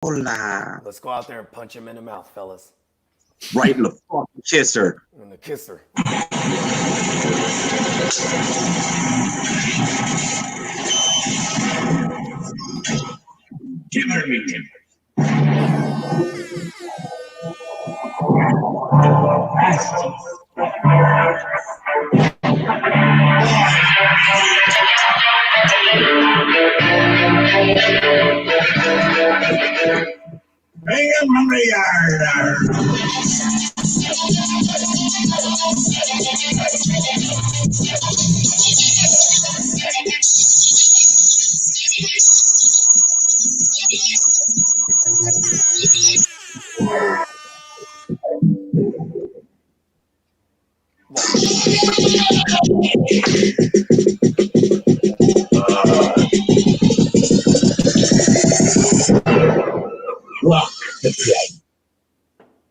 Hola. Let's go out there and punch him in the mouth, fellas. Right in the fucking kisser. In the kisser. Give me timber. Bring him from the yard.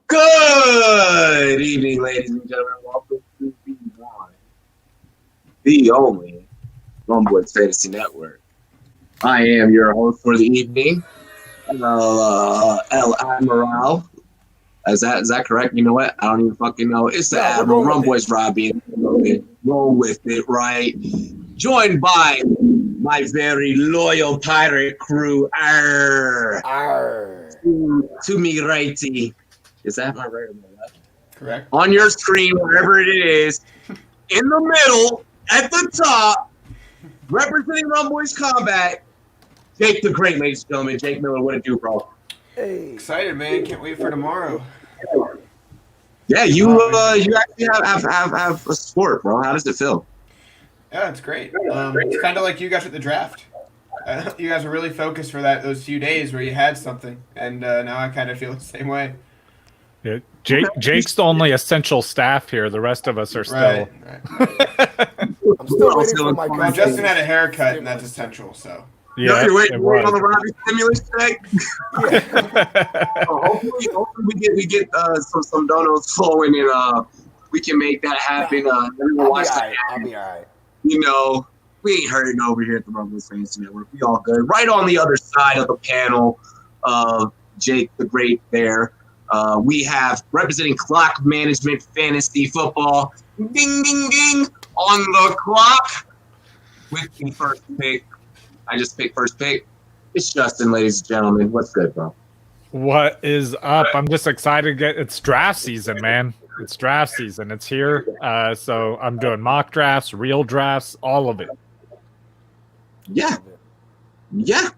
Good evening, ladies and gentlemen. Welcome to the one, the only Rumboyz Fantasy Network. I am your host for the evening, El Admiral. Is that correct? You know what? I don't even fucking know. It's the Admiral Rumboyz Robbie. Roll with it, right? Joined by my very loyal pirate crew. To me righty. Is that my right or my left? Correct. On your screen, wherever it is, in the middle, at the top, representing Rumboyz Combat, Jake the Great, ladies and gentlemen. Jake Miller, what it do, bro? Hey. Excited, man. Can't wait for tomorrow. Yeah, you actually have a sport, bro. How does it feel? Yeah, it's great. It's kind of like you guys at the draft. You guys were really focused for those few days where you had something, and now I kind of feel the same way. Yeah, Jake's the only essential staff here. The rest of us are still. Right. I'm still waiting for my Well, Justin had a haircut, and that's essential. So. Yeah, you're waiting on the Robbie stimulus check. Hopefully we get some donuts flowing and we can make that happen. Everyone watch that. I'll be all right. You know, we ain't hurting over here at the Rumboyz Fantasy Network. We all good. Right on the other side of the panel, Jake the Great there. We have representing Clock Management Fantasy Football. Ding, ding, ding on the clock with the first pick. I just picked first pick. It's Justin, ladies and gentlemen. What's good, bro? What is up? I'm just excited to it's draft season, man. It's draft season. It's here. So I'm doing mock drafts, real drafts, all of it. Yeah. You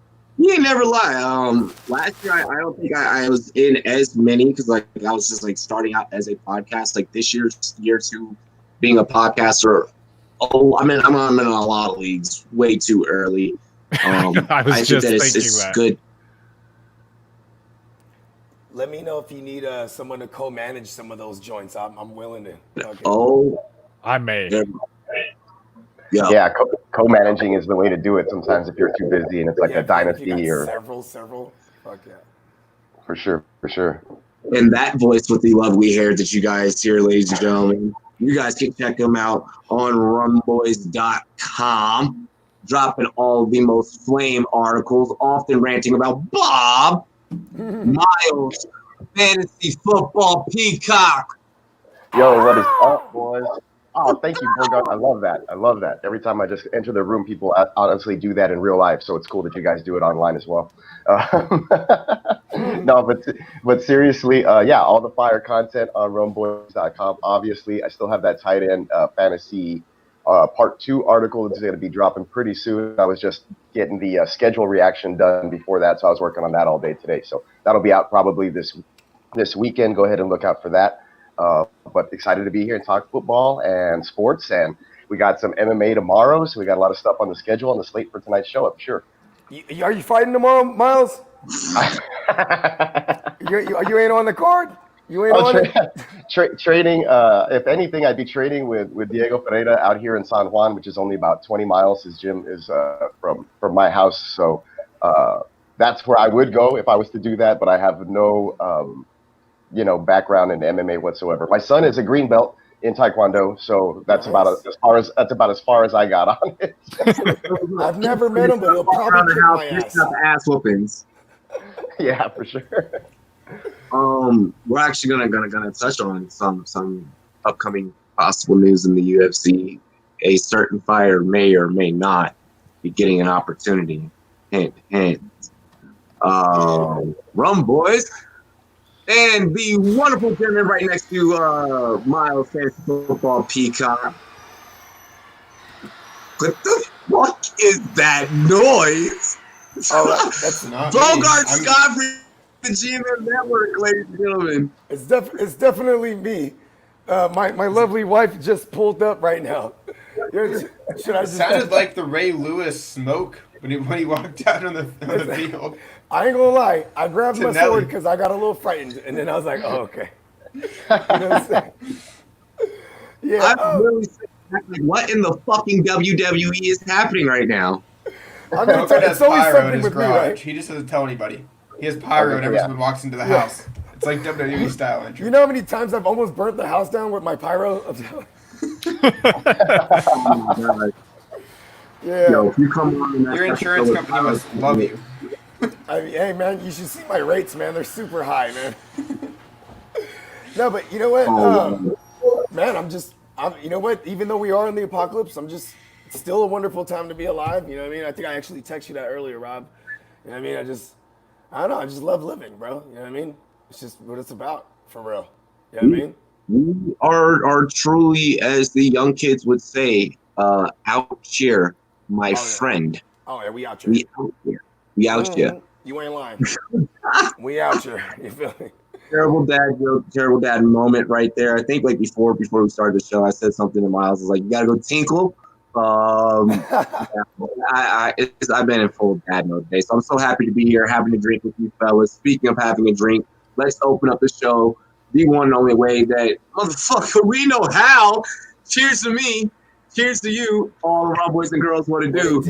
ain't never lie. Last year, I don't think I was in as many because I was just starting out as a podcast. This year two, being a podcaster. I'm in a lot of leagues way too early. I was just thinking it's that. Good. Let me know if you need someone to co-manage some of those joints. I'm willing to. Okay. Oh, I may. Yeah, co-managing is the way to do it. Sometimes if you're too busy and it's a dynasty or several. Fuck yeah. For sure. And that voice with the lovely hair that you guys hear, ladies and gentlemen, you guys can check them out on rumboyz.com. Dropping all the most flame articles, often ranting about Bob, Miles, Fantasy Football Peacock. Yo, what is up, boys? Oh, thank you, Borg. I love that. Every time I just enter the room, people honestly do that in real life, so it's cool that you guys do it online as well. No, but seriously, all the fire content on rumboyz.com. Obviously, I still have that tight end fantasy part 2 article that's going to be dropping pretty soon. I was just getting the schedule reaction done before that, so I was working on that all day today. So that'll be out probably this weekend. Go ahead and look out for that. But excited to be here and talk football and sports, and we got some MMA tomorrow, so we got a lot of stuff on the schedule and the slate for tonight's show, I'm sure. Are you fighting tomorrow, Miles? you ain't on the card? You ain't on it? Training, if anything, I'd be training with Diego Pereira out here in San Juan, which is only about 20 miles. His gym is from my house, so that's where I would go if I was to do that, but I have no background in MMA whatsoever. My son is a green belt in Taekwondo, so that's about as far as I got on it. I've never met him, but he'll probably kick my ass. Ass whoopings. Yeah, for sure. We're actually gonna touch on some upcoming possible news in the UFC. A certain fighter may or may not be getting an opportunity. Hint, hint. Rumboyz and the wonderful gentleman right next to Miles Fantasy Football Peacock. What the fuck is that noise? Oh, that's not Bogart me. Scott for the GMM Network, ladies and gentlemen. It's definitely me. My lovely wife just pulled up right now. Should I It just sounded like the Ray Lewis smoke when he walked out on the field. I ain't gonna lie. I grabbed my To Nelly. sword because I got a little frightened, and then I was like, "Oh, okay." You know what I'm saying? Yeah. I'm really like, what in the fucking WWE is happening right now? I'm gonna Bogart tell you, has it's always pyro in something his with me, garage. right? He just doesn't tell anybody. He has pyro whenever Yeah. someone walks into the Yeah. house. It's like WWE style entry. You know how many times I've almost burnt the house down with my pyro? Oh my God. Yeah. Yo, if you come on, Your insurance company must love you. I mean, hey man, you should see my rates, man. They're super high, man. No, but you know what, man? You know what? Even though we are in the apocalypse, it's still a wonderful time to be alive. You know what I mean? I think I actually texted you that earlier, Rob. You know what I mean? I don't know. I just love living, bro. You know what I mean? It's just what it's about, for real. You know what I mean? We are truly, as the young kids would say, out here, my yeah. friend. Oh yeah, we out here. We out here. We out here. You ain't lying. We out here. You feel me? Terrible dad joke, terrible dad moment right there. I think like before we started the show, I said something to Miles. I was like, "You gotta go tinkle." I've been in full dad mode today, so I'm so happy to be here having a drink with you fellas. Speaking of having a drink, let's open up the show the one and only way that motherfucker we know how. Cheers to me, cheers to you, all the Rob boys and girls want to do.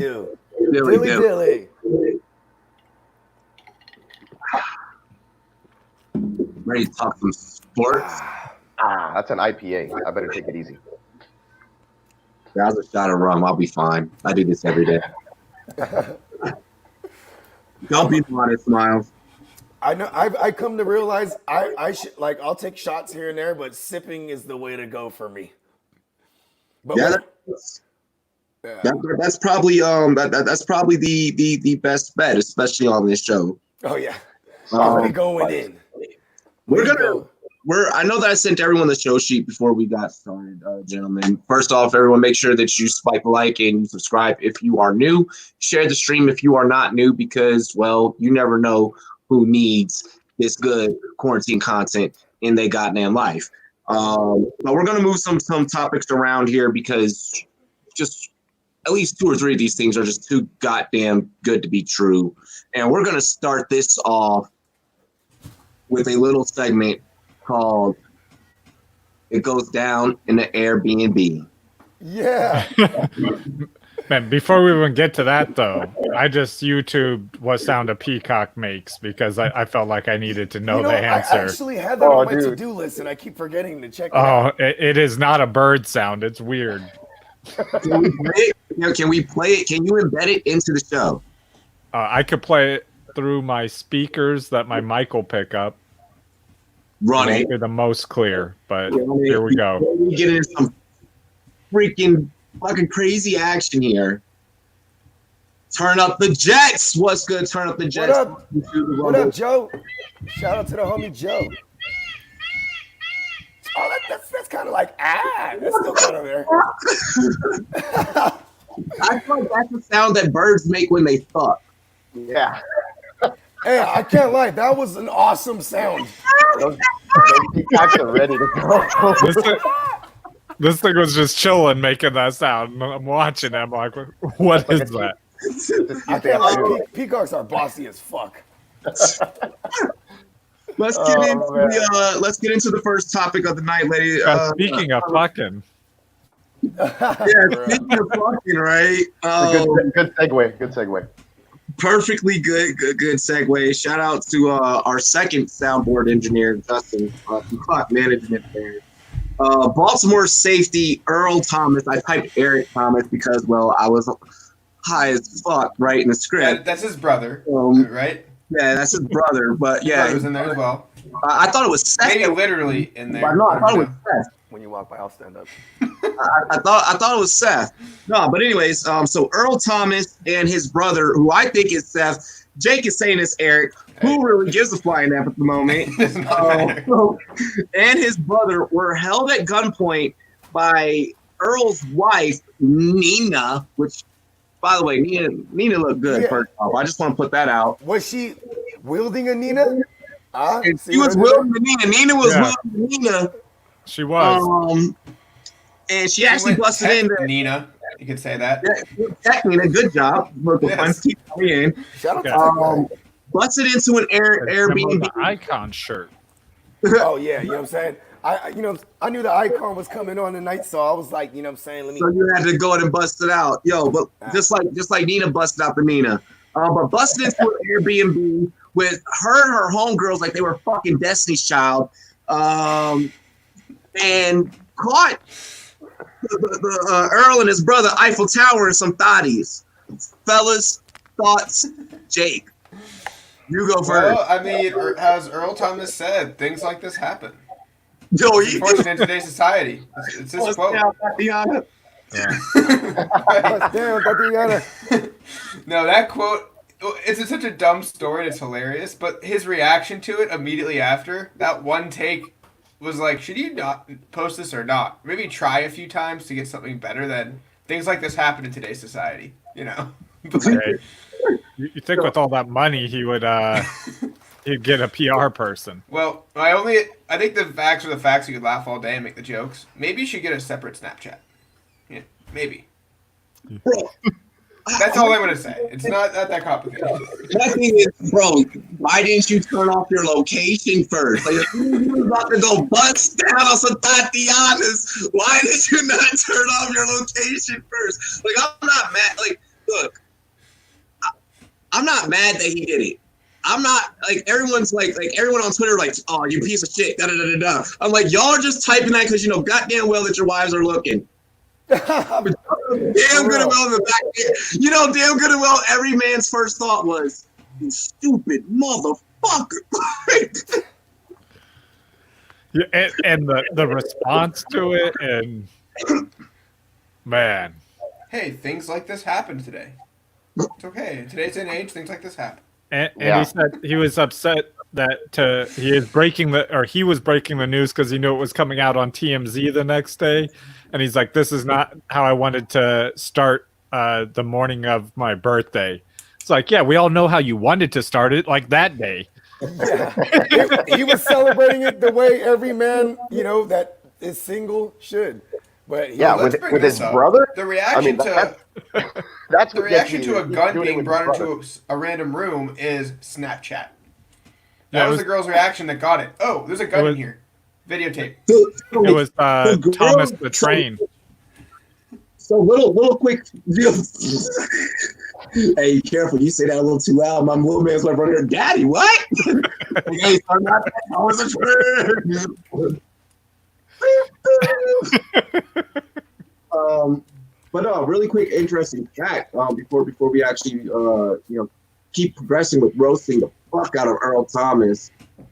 Dilly. Ready to talk some sports? That's an IPA. I better take it easy. Grab a shot of rum. I'll be fine. I do this every day. Don't be modest, Miles. I know. I come to realize I should I'll take shots here and there, but sipping is the way to go for me. But Yeah, that's probably that's probably the best bet, especially on this show. Oh yeah, we going in. I know that I sent everyone the show sheet before we got started, gentlemen. First off, everyone, make sure that you spike a like and you subscribe if you are new. Share the stream if you are not new, because, well, you never know who needs this good quarantine content in their goddamn life. But we're going to move some topics around here because just at least 2 or 3 of these things are just too goddamn good to be true. And we're going to start this off with a little segment called "It Goes Down in the Airbnb." Yeah. Man, before we even get to that, though, I just YouTubed what sound a peacock makes because I felt like I needed to know the answer. I actually had that on my to-do list, and I keep forgetting to check it out. It is not a bird sound. It's weird. Can we play it? Can we play it? Can you embed it into the show? I could play it through my speakers that my mic will pick up. Run it. They're the most clear, but here we go. We get into some freaking fucking crazy action here. Turn up the Jets. What's good? Turn up the Jets. What up, Joe? Shout out to the homie Joe. Oh, that's kind of like that's still kind of there. I feel like that's the sound that birds make when they fuck. Yeah. Hey, I can't lie. That was an awesome sound. Those peacocks are ready to go. This thing was just chilling, making that sound. I'm watching it. I'm like, what is that? I can't lie. Peacocks are bossy as fuck. Let's get into the first topic of the night, lady. Speaking of fucking. Yeah, speaking of fucking, right? Good segue. Perfectly good segue. Shout out to our second soundboard engineer, Justin, from Clock Management there. Baltimore safety Earl Thomas. I typed Eric Thomas because, well, I was high as fuck writing the script. That's his brother, right? Yeah, that's his brother. But Yeah, he yeah, was in there as well. I thought it was Seth. Maybe literally in there. But no, I thought it was Seth. When you walk by, I'll stand up. I thought it was Seth. No, but anyways, so Earl Thomas and his brother, who I think is Seth. Jake is saying it's Eric. Who really gives a flying F at the moment? It does not matter. And his brother were held at gunpoint by Earl's wife, Nina, which, by the way, Nina looked good, Yeah. first off. I just want to put that out. Was she wielding a Nina? And See she what was I did wielding the Nina. Nina was Yeah. wielding Nina. She was. And she actually went busted tech in. Nina. You could say that. Yeah, tech Nina, good job. Look, Yes. keep coming in. there? Shout out to Um, Tech busted into an Airbnb. The icon shirt. Guy. Oh yeah, you know what I'm saying? I knew the icon was coming on tonight, so I was like, you know what I'm saying? Let me. So you had to go ahead and bust it out. Yo, but just like Nina busted out the Nina. But busted into an Airbnb with her and her homegirls like they were fucking Destiny's Child. And caught the Earl and his brother Eiffel Tower and some thotties. Fellas, thoughts, Jake. You go first. Well, I mean, as Earl Thomas said, things like this happen. Yo, It's unfortunate in today's society. It's his quote. Tatiana. Bust down, Tatiana. No, that quote, it's such a dumb story and it's hilarious, but his reaction to it immediately after, that one take was like, should you not post this or not? Maybe try a few times to get something better than things like this happen in today's society, you know? Hey, you think with all that money he would he'd get a PR person. Well, I think the facts are the facts. You could laugh all day and make the jokes. Maybe you should get a separate Snapchat. Yeah, maybe. Bro, That's all I'm gonna say. It's not that complicated. that thing is, bro, why didn't you turn off your location first? Like, if you were about to go bust down on some Tatianas, why did you not turn off your location first? Like, I'm not mad. Like, look, I'm not mad that he did it. I'm not, like, everyone's like everyone on Twitter, like, oh, you piece of shit, da-da-da-da-da. I'm like, y'all are just typing that because you know goddamn well that your wives are looking. Damn good and well in the back. You know damn good and well every man's first thought was, you stupid motherfucker. Yeah, and the response to it, and man, Hey, things like this happen today. It's okay. In today's day and age, things like this happen. and Yeah. he said he was upset that he was breaking the news because he knew it was coming out on TMZ the next day, and he's like, this is not how I wanted to start the morning of my birthday. It's like, yeah, we all know how you wanted to start it, like that day. Yeah. He was celebrating it the way every man, you know, that is single should. But Yeah, Let's with bring his this up. brother. The reaction that's the what gets reaction me. to a He's gun doing it being with brought his brother. into a random room is Snapchat. Yeah, That it was was- the girl's reaction that got it. Oh, there's a gun in here. Videotape. It was The Thomas girl- the Train. So little quick. Hey, careful! You say that a little too loud. My little man's like running here. Daddy, what? Hey, son, not that. I was a friend. But no, really quick, interesting fact. Before we actually keep progressing with roasting the fuck out of Earl Thomas,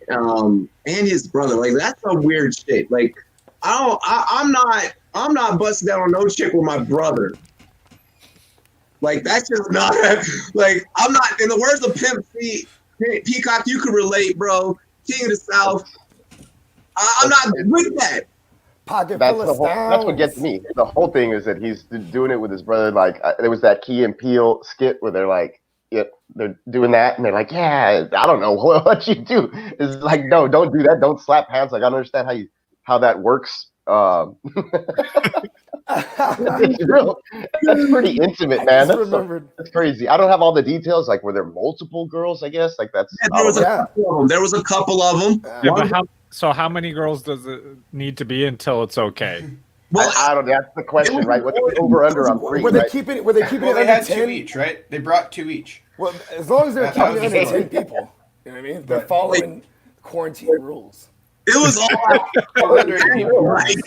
and his brother. Like, that's some weird shit. Like, I'm not busting down on no chick with my brother. Like, that's just not, like, I'm not, in the words of Pimp C, Peacock, you can relate, bro. King of the South. I'm not with that. pocket That's full the of whole. That's what gets styles. me. The whole thing is that he's doing it with his brother. Like there was that Key and Peele skit where they're like, yeah, they're doing that, and they're like, yeah, I don't know what you do. It's like, no, don't do that. Don't slap hands. Like I don't understand how that works. It's real. That's pretty intimate, man. just That's, remembered. that's crazy. I don't have all the details. Like, were there multiple girls? I guess. Like that's. Yeah, there was a Yeah. couple of them. There was a couple of them. Yeah, but how many girls does it need to be until it's okay? Well, I don't. That's the question, right? What's the over under on three? Were they Right? keeping it? Were they keeping Well, it they under had 10? two each, right? They brought two each. Well, as long as they're That keeping was it the under story. 10 people, you know what I mean? They're following quarantine rules. it was all Under 80 people. like,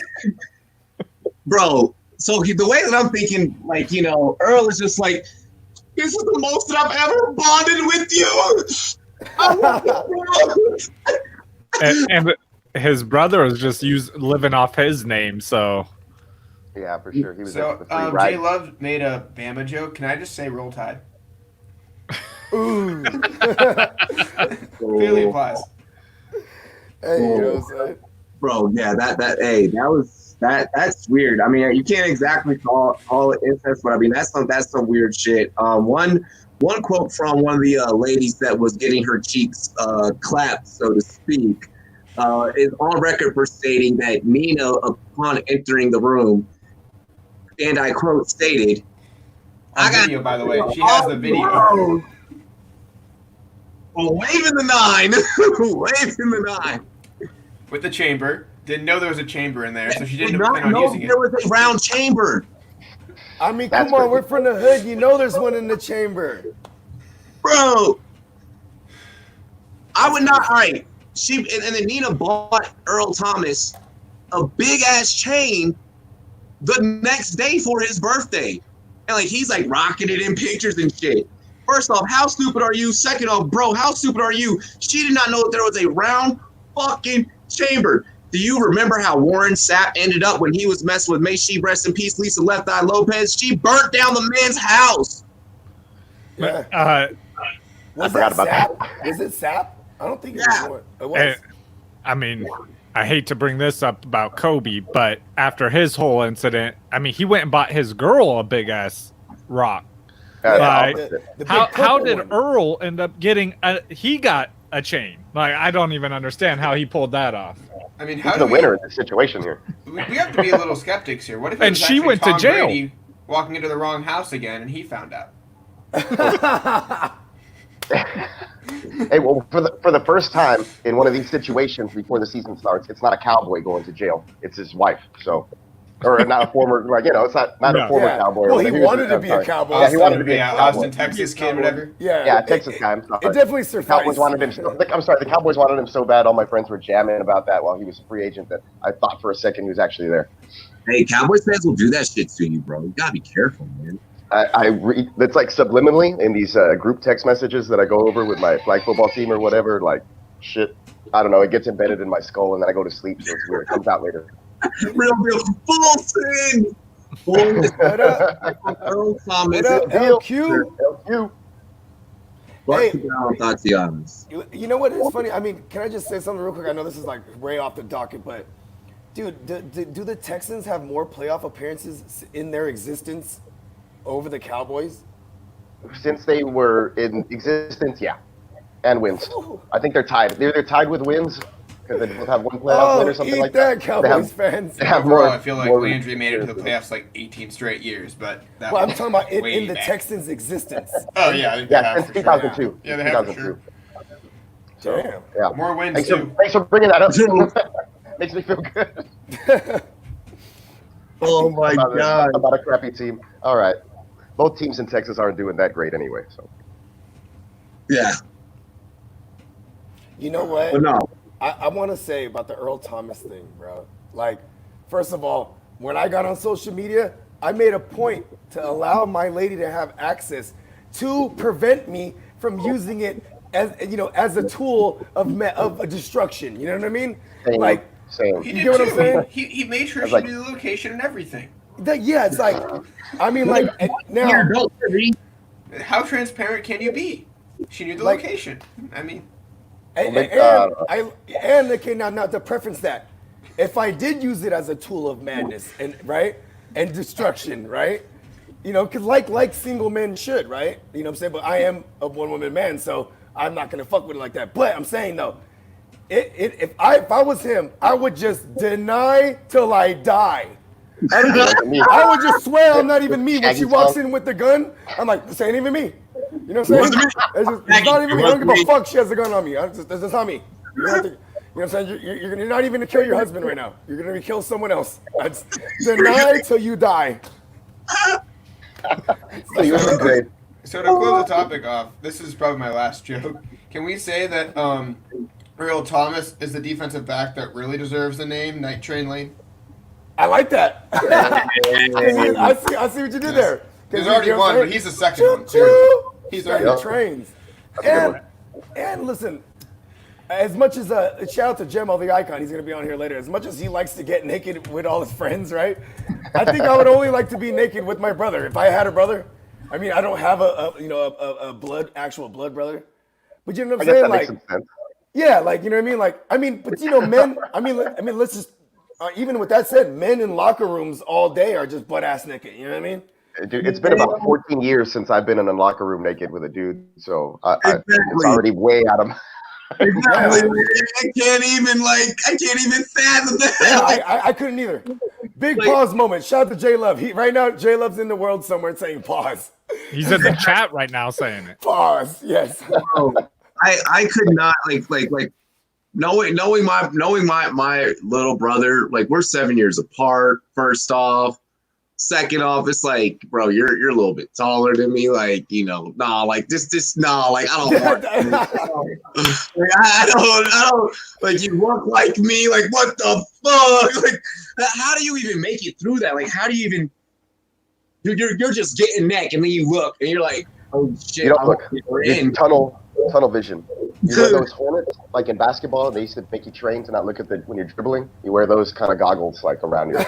bro. So the way that I'm thinking, like, Earl is just like, this is the most that I've ever bonded with you. and his brother was just living off his name. So Yeah, for sure. He was So, at the free Jay ride. Love made a Bama joke. Can I just say Roll Tide? Ooh. Clearly applies. Hey, you know what I'm saying? Bro, yeah, that's weird. I mean, you can't exactly call it incest, but I mean that's some weird shit. One quote from one of the ladies that was getting her cheeks clapped, so to speak, is on record for stating that Nina, upon entering the room, and I quote, stated, On video, by the way. She has the video. Oh, waving the 9. Waving the 9. With the chamber. Didn't know there was a chamber in there, so she didn't Did not plan on know using it. there was a round chamber. I mean, That's come on, crazy. we're from the hood. You know there's one in the chamber. Bro, I would not. All right, and then Nina bought Earl Thomas a big ass chain the next day for his birthday, and like he's like rocking it in pictures and shit. First off, how stupid are you? Second off, bro, how stupid are you? She did not know that there was a round fucking chamber. Do you remember how Warren Sapp ended up when he was messing with, may she rest in peace, Lisa Left Eye Lopez? She burnt down the man's house. Yeah. Was forgot that about Sap? that. Was it Sap? I don't think it Yeah. was. It was. I mean, I hate to bring this up about Kobe, but after his whole incident, I mean, he went and bought his girl a big ass rock. Like, The how big how purple did one. Earl end up getting? He got a chain. Like, I don't even understand how he pulled that off. I mean, how He's do the winner in this situation here. we have to be a little skeptics here. What if it And was she actually went to Tom jail. Brady walking into the wrong house again, and he found out? Hey, well, for the first time in one of these situations before the season starts, it's not a cowboy going to jail; it's his wife. So, or not a former, like it's not No. a former Yeah. cowboy. Well, or he whatever. wanted to I'm be a sorry. cowboy. Yeah, he wanted to be Yeah, a cowboy. Austin, Texas kid, whatever. Yeah, Texas guy. I'm sorry. It definitely The survived. Cowboys wanted him. I'm sorry. The Cowboys wanted him so bad. All my friends were jamming about that while he was a free agent that I thought for a second he was actually there. Hey, Cowboys fans will do that shit to you, bro. You gotta be careful, man. I read that's like subliminally in these group text messages that I go over with my flag football team or whatever. Like, shit, I don't know. It gets embedded in my skull and then I go to sleep. So it's weird. It comes out later. Real full sin. Full What up? Earl Thomas. What up, LQ? LQ. Hey. Tatiana's. You know what is funny? I mean, can I just say something real quick? I know this is like way off the docket, but dude, do the Texans have more playoff appearances in their existence over the Cowboys? Since they were in existence, yeah, and wins. I think they're tied. They're either tied with wins because they both have one playoff win or something eat like that, that. Cowboys fans. They have Overall, more. I feel like more Landry made it to the playoffs like 18 straight years, but that Well, I'm was talking about way in the back. Texans' existence. Oh yeah, I think they Yeah, have since for sure. 2002. Yeah, they have for 2002. sure. Damn. Yeah. More wins Thanks too. thanks for bringing that up. Makes me feel good. Oh my god. About a crappy team. All right. Both teams in Texas aren't doing that great anyway. So Yeah. You know what? But no. I want to say about the Earl Thomas thing, bro. Like, first of all, when I got on social media, I made a point to allow my lady to have access to prevent me from using it as as a tool of destruction. You know what I mean? same. Like, Same. He You did get what I'm too. saying? He made sure I was she like- knew the location and everything. yeah, it's like, I mean, like now. Here, don't worry. How transparent can you be? She knew the Like- location. I mean, And, okay, now to preference that, if I did use it as a tool of madness and destruction, right? Because like single men should, right? You know what I'm saying? But I am a one woman man, so I'm not gonna fuck with it like that. But I'm saying though, if I was him, I would just deny till I die. I would just swear I'm not even me. When she walks in with the gun, I'm like, this ain't even me. You know what I'm saying? It's not even me. I don't give a fuck she has a gun on me. That's just not me. You know what I'm saying? You're not even to kill your husband right now. You're going to kill someone else. That's deny till you die. So you were great. so to close the topic off, this is probably my last joke. Can we say that Earl Thomas is the defensive back that really deserves the name Night Train Lane? I like that. I see what you did there. There's already You know what one, I'm but saying? he's the second one. Seriously. Choo-choo. He's Starting already trains. a good And one. And listen, as much as shout out to Jemo the Icon, he's gonna be on here later. As much as he likes to get naked with all his friends, right? I think I would only like to be naked with my brother if I had a brother. I mean, I don't have a actual blood brother, but you know what I'm saying? That Like, makes some sense. yeah, like you know what I mean? Like, I mean, but you know, men. I mean, let's just even with that said, men in locker rooms all day are just butt ass naked. You know what I mean? Dude, it's been about 14 years since I've been in a locker room naked with a dude, so it's Exactly. already way out of my... Exactly. I can't even fathom that. Yeah, Like, I couldn't either. Big pause moment. Shout out to J Love. Right now, J Love's in the world somewhere saying pause. He's in the chat right now saying it. Pause. Yes. bro, I could not like knowing my little brother. Like, we're 7 years apart. First off. Second off, it's like, bro, you're a little bit taller than me. Like, you know, nah, like this, nah, like I don't want. Like, I don't. Like, you look like me. Like, what the fuck? Like, how do you even make it through that? Like, how do you even? You're just getting neck, and then you look, and you're like, oh shit, You don't look. we're It's in. tunnel vision. You wear those Hornets, like in basketball, they used to make you train to not look at when you're dribbling. You wear those kind of goggles, like around your.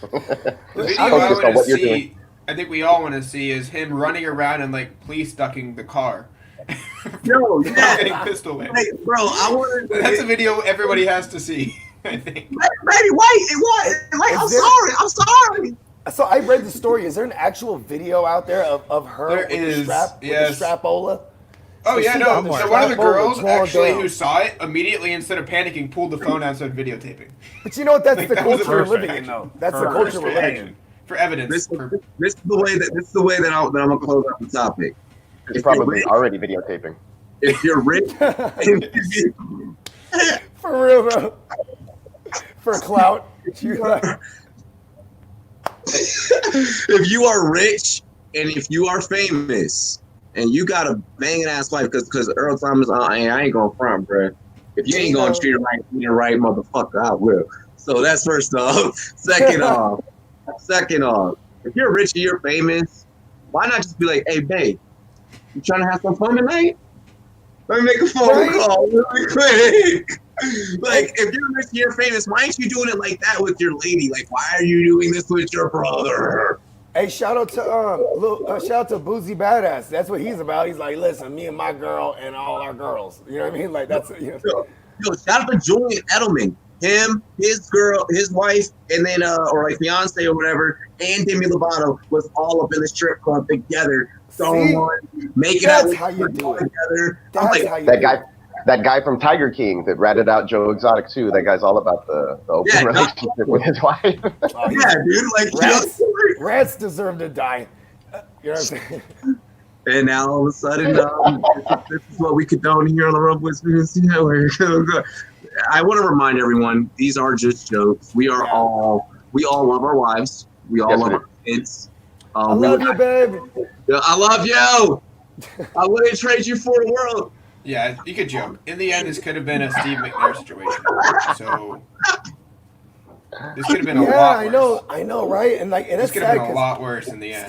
The video Focus I on want to what you're see, doing. I think we all want to see, is him running around and like police ducking the car. Yo, yeah. Getting pistol whipped. Hey, bro, I want to. That's a video everybody has to see. I think. Baby, wait, like, I'm sorry. So I read the story. Is there an actual video out there of her There with is, the strap, yes. with the strapola? Oh yeah, she no. got the So one of the strap over, girls drawn actually down. who saw it immediately, instead of panicking, pulled the phone out and started videotaping. But you know what? That's Like, the that was the culture we're first living in, reaction. though. That's the First culture we're living reaction. in. For evidence. This for- is the way that I'm gonna close out the topic. He's probably already videotaping. If you're rich, For real, though. For clout. if you are rich and if you are famous and you got a banging ass wife, because Earl Thomas, I ain't going front, bro. If you ain't gonna treat her right, motherfucker, I will. So that's first off. Second off, if you're rich and you're famous, why not just be like, hey, babe, you trying to have some fun tonight? Let me make a phone call really quick. Like, if you're rich and you're famous, why ain't you doing it like that with your lady? Like, why are you doing this with your brother? Hey, shout out to Boozy Badass. That's what he's about. He's like, listen, me and my girl and all our girls. You know what I mean? Like, that's Yo, shout out to Julian Edelman. Him, his girl, his wife, and then or like fiance or whatever, and Demi Lovato was all up in the strip club together, throwing one, making out. That's how you do it. Together. I'm That's like, how you That do guy, it. that guy from Tiger King that ratted out Joe Exotic too. That guy's all about the open Yeah, relationship with his wife. yeah, dude, like, Rats deserve to die. You know what I'm saying? and now all of a sudden, this is what we condone here on the Rumboyz Fantasy Network. I want to remind everyone, these are just jokes. We all love our wives. We all Yes, love we do. our kids. I love you, babe. I love you. I wouldn't trade you for the world. Yeah, you could joke. In the end, this could have been a Steve McNair situation. So this could have been a lot worse. I know, right? And This that's could sad have been a 'cause lot worse in the end.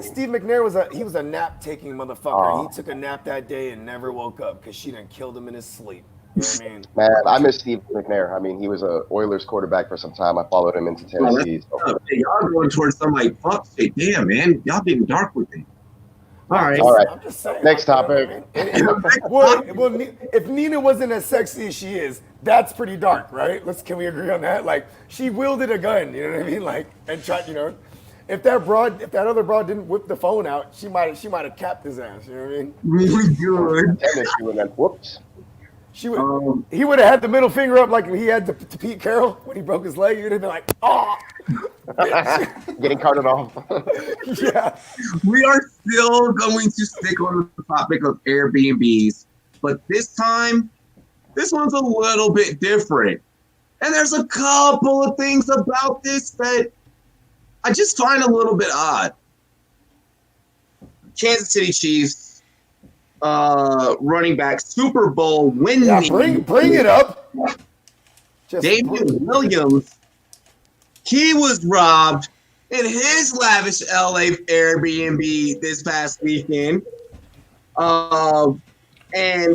Steve McNair was a nap taking motherfucker. Oh. He took a nap that day and never woke up because she done killed him in his sleep. You know what I mean? Man, I miss Steve McNair. I mean, he was a Oilers quarterback for some time. I followed him into Tennessee. So. Hey, y'all going towards some like fuck shit. Damn, man, y'all getting dark with it. All right. All right. I'm just saying. Next you know what I topic. mean? Well, if Nina wasn't as sexy as she is, that's pretty dark, right? Can we agree on that? Like, she wielded a gun, you know what I mean? Like, and tried, you know, if that other broad didn't whip the phone out, she might have capped his ass, you know what I mean? Really good. Tennis, and then whoops. He would have had the middle finger up like he had to Pete Carroll when he broke his leg. He would have been like, oh, Getting carted off. yeah. We are still going to stick on the topic of Airbnbs, but this time, this one's a little bit different. And there's a couple of things about this that I just find a little bit odd. Kansas City Chiefs running back, Super Bowl winning. Yeah, bring it up. Damian Williams, he was robbed in his lavish LA Airbnb this past weekend. And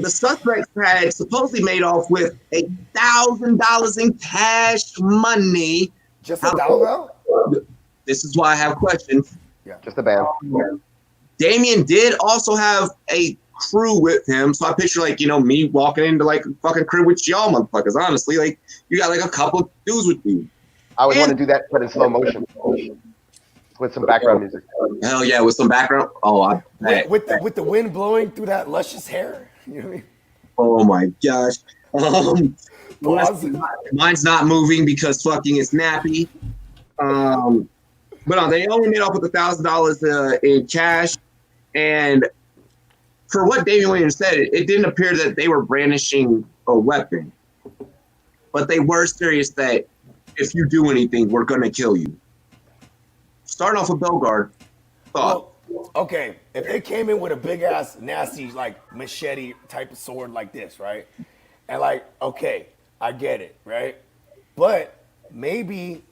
the suspects had supposedly made off with $1,000 in cash money. Just $1,000? This is why I have questions. Just a band. Damien did also have a crew with him, so I picture like me walking into like a fucking crew with y'all motherfuckers. Honestly, like you got like a couple of dudes with you. I would want to do that, but in slow motion with some background music. Hell yeah, with some background. Oh, with the wind blowing through that luscious hair. You know what I mean? Oh my gosh. Mine's not moving because fucking it's nappy. But they only made off with $1,000 in cash, and for what Damian Williams said, it didn't appear that they were brandishing a weapon, but they were serious that if you do anything, we're gonna kill you. Starting off with Bellegarde, thought. Well, okay, if they came in with a big ass nasty like machete type of sword like this, right? And like, okay, I get it, right? But maybe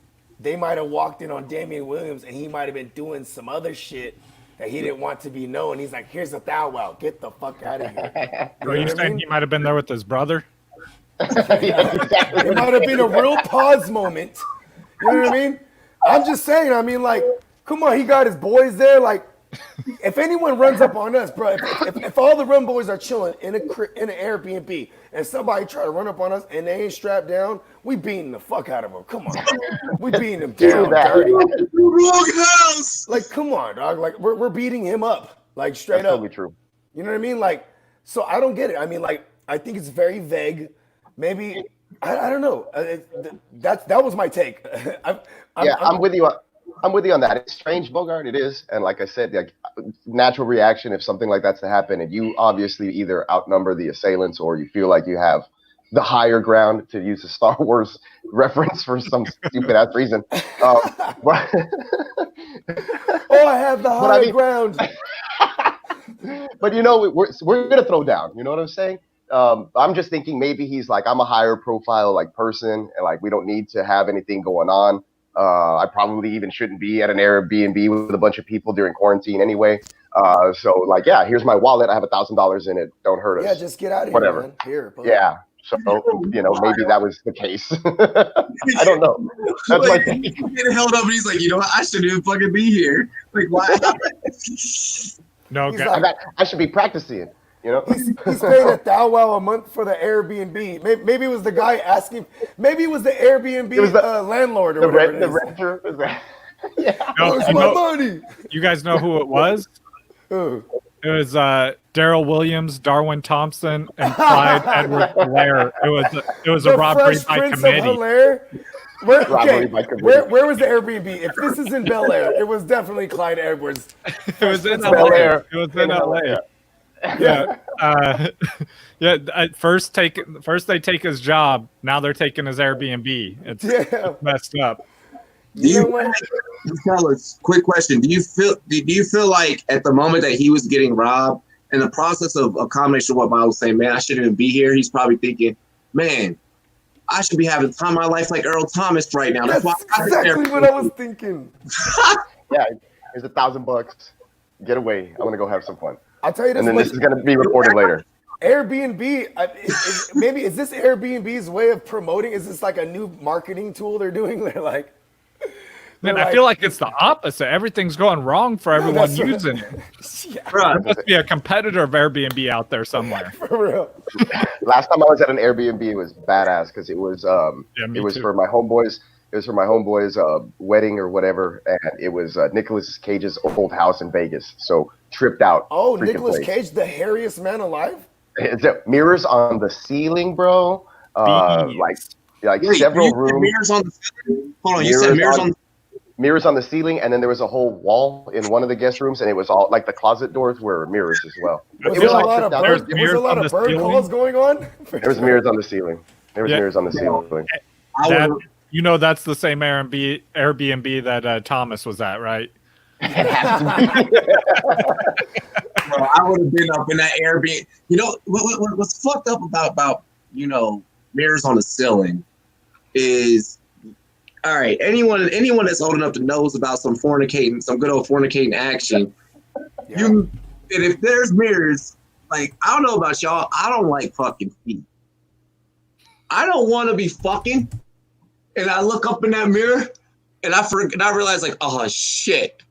they might have walked in on Damian Williams and he might have been doing some other shit that he didn't want to be known. He's like, here's $1,000, get the fuck out of here. Are you saying he might have been there with his brother? It might have been a real pause moment. You know what I mean? I'm just saying, I mean, like, come on, he got his boys there. Like, if anyone runs up on us, bro, if all the Rum boys are chilling in an Airbnb and somebody try to run up on us and they ain't strapped down, we beating the fuck out of them. Come on. We beating them down dirty. Like, come on, dog. Like, we're beating him up. Like, straight That's up. totally true. You know what I mean? Like, so I don't get it. I mean, like, I think it's very vague. Maybe, I don't know. That was my take. I'm with you. I'm with you on that. It's strange, Bogart. It is, and like I said, like natural reaction if something like that's to happen, and you obviously either outnumber the assailants or you feel like you have the higher ground, to use a Star Wars reference for some stupid ass reason. But, I have the higher ground. But we're gonna throw down. You know what I'm saying? I'm just thinking maybe he's like, I'm a higher profile like person, and like we don't need to have anything going on. I probably even shouldn't be at an Airbnb with a bunch of people during quarantine anyway. So like, yeah, here's my wallet. I have $1,000 in it. Don't hurt us. Yeah, just get out of Whatever. here, man. Here. Yeah. So maybe that was the case. I don't know. That's like, he's getting held up, and he's like, what? I shouldn't even fucking be here. Like, why? No, He's okay. like, I should be practicing. He's paying $1,000 a month for the Airbnb. Maybe it was the guy asking. Maybe it was the Airbnb landlord or whatever. The renter. Yeah. No, Where's my money? You guys know who it was? Who? It was Daryl Williams, Darwin Thompson, and Clyde Edward Blair. It was a robbery Fresh by Prince committee. Of Hilaire? Robbery by committee. Where was the Airbnb? If this is in Bel Air, it was definitely Clyde Edwards. It was in Bel LA. Air. It was in LA. Yeah. First they take his job. Now they're taking his Airbnb. It's messed up. Fellas, quick question: Do you feel like at the moment that he was getting robbed, in the process of a combination of what Miles was saying, man, I shouldn't even be here. He's probably thinking, man, I should be having the time of my life like Earl Thomas right now. That's exactly what I was thinking. Yeah, here's $1,000. Get away. I'm gonna go have some fun. I'll tell you this. And then this is gonna be reported later. Airbnb, maybe is this Airbnb's way of promoting? Is this like a new marketing tool they're doing? They're like, man, I feel like it's the opposite. Everything's going wrong for everyone using it. Yeah. There must be a competitor of Airbnb out there somewhere. For real. Last time I was at an Airbnb, it was badass because it was for my homeboys. It was for my homeboy's wedding or whatever, and it was Nicolas Cage's old house in Vegas. So tripped out. Oh, Nicolas Cage, the hairiest man alive. Is it mirrors on the ceiling, bro? Like Wait, several you said rooms. mirrors on the ceiling? Hold on, you said mirrors on the ceiling, and then there was a whole wall in one of the guest rooms, and it was all like the closet doors were mirrors as well. Was It there a all lot of tripped out. bird calls going on? There was mirrors on the ceiling. Mirrors on the ceiling. That's the same Airbnb that Thomas was at, right? Bro, I would have been up in that Airbnb. What's fucked up about mirrors on the ceiling is, all right, anyone that's old enough to knows about some good old fornicating action. Yeah. And if there's mirrors, like, I don't know about y'all, I don't like fucking feet. I don't want to be fucking, and I look up in that mirror, and I realize, like, oh shit,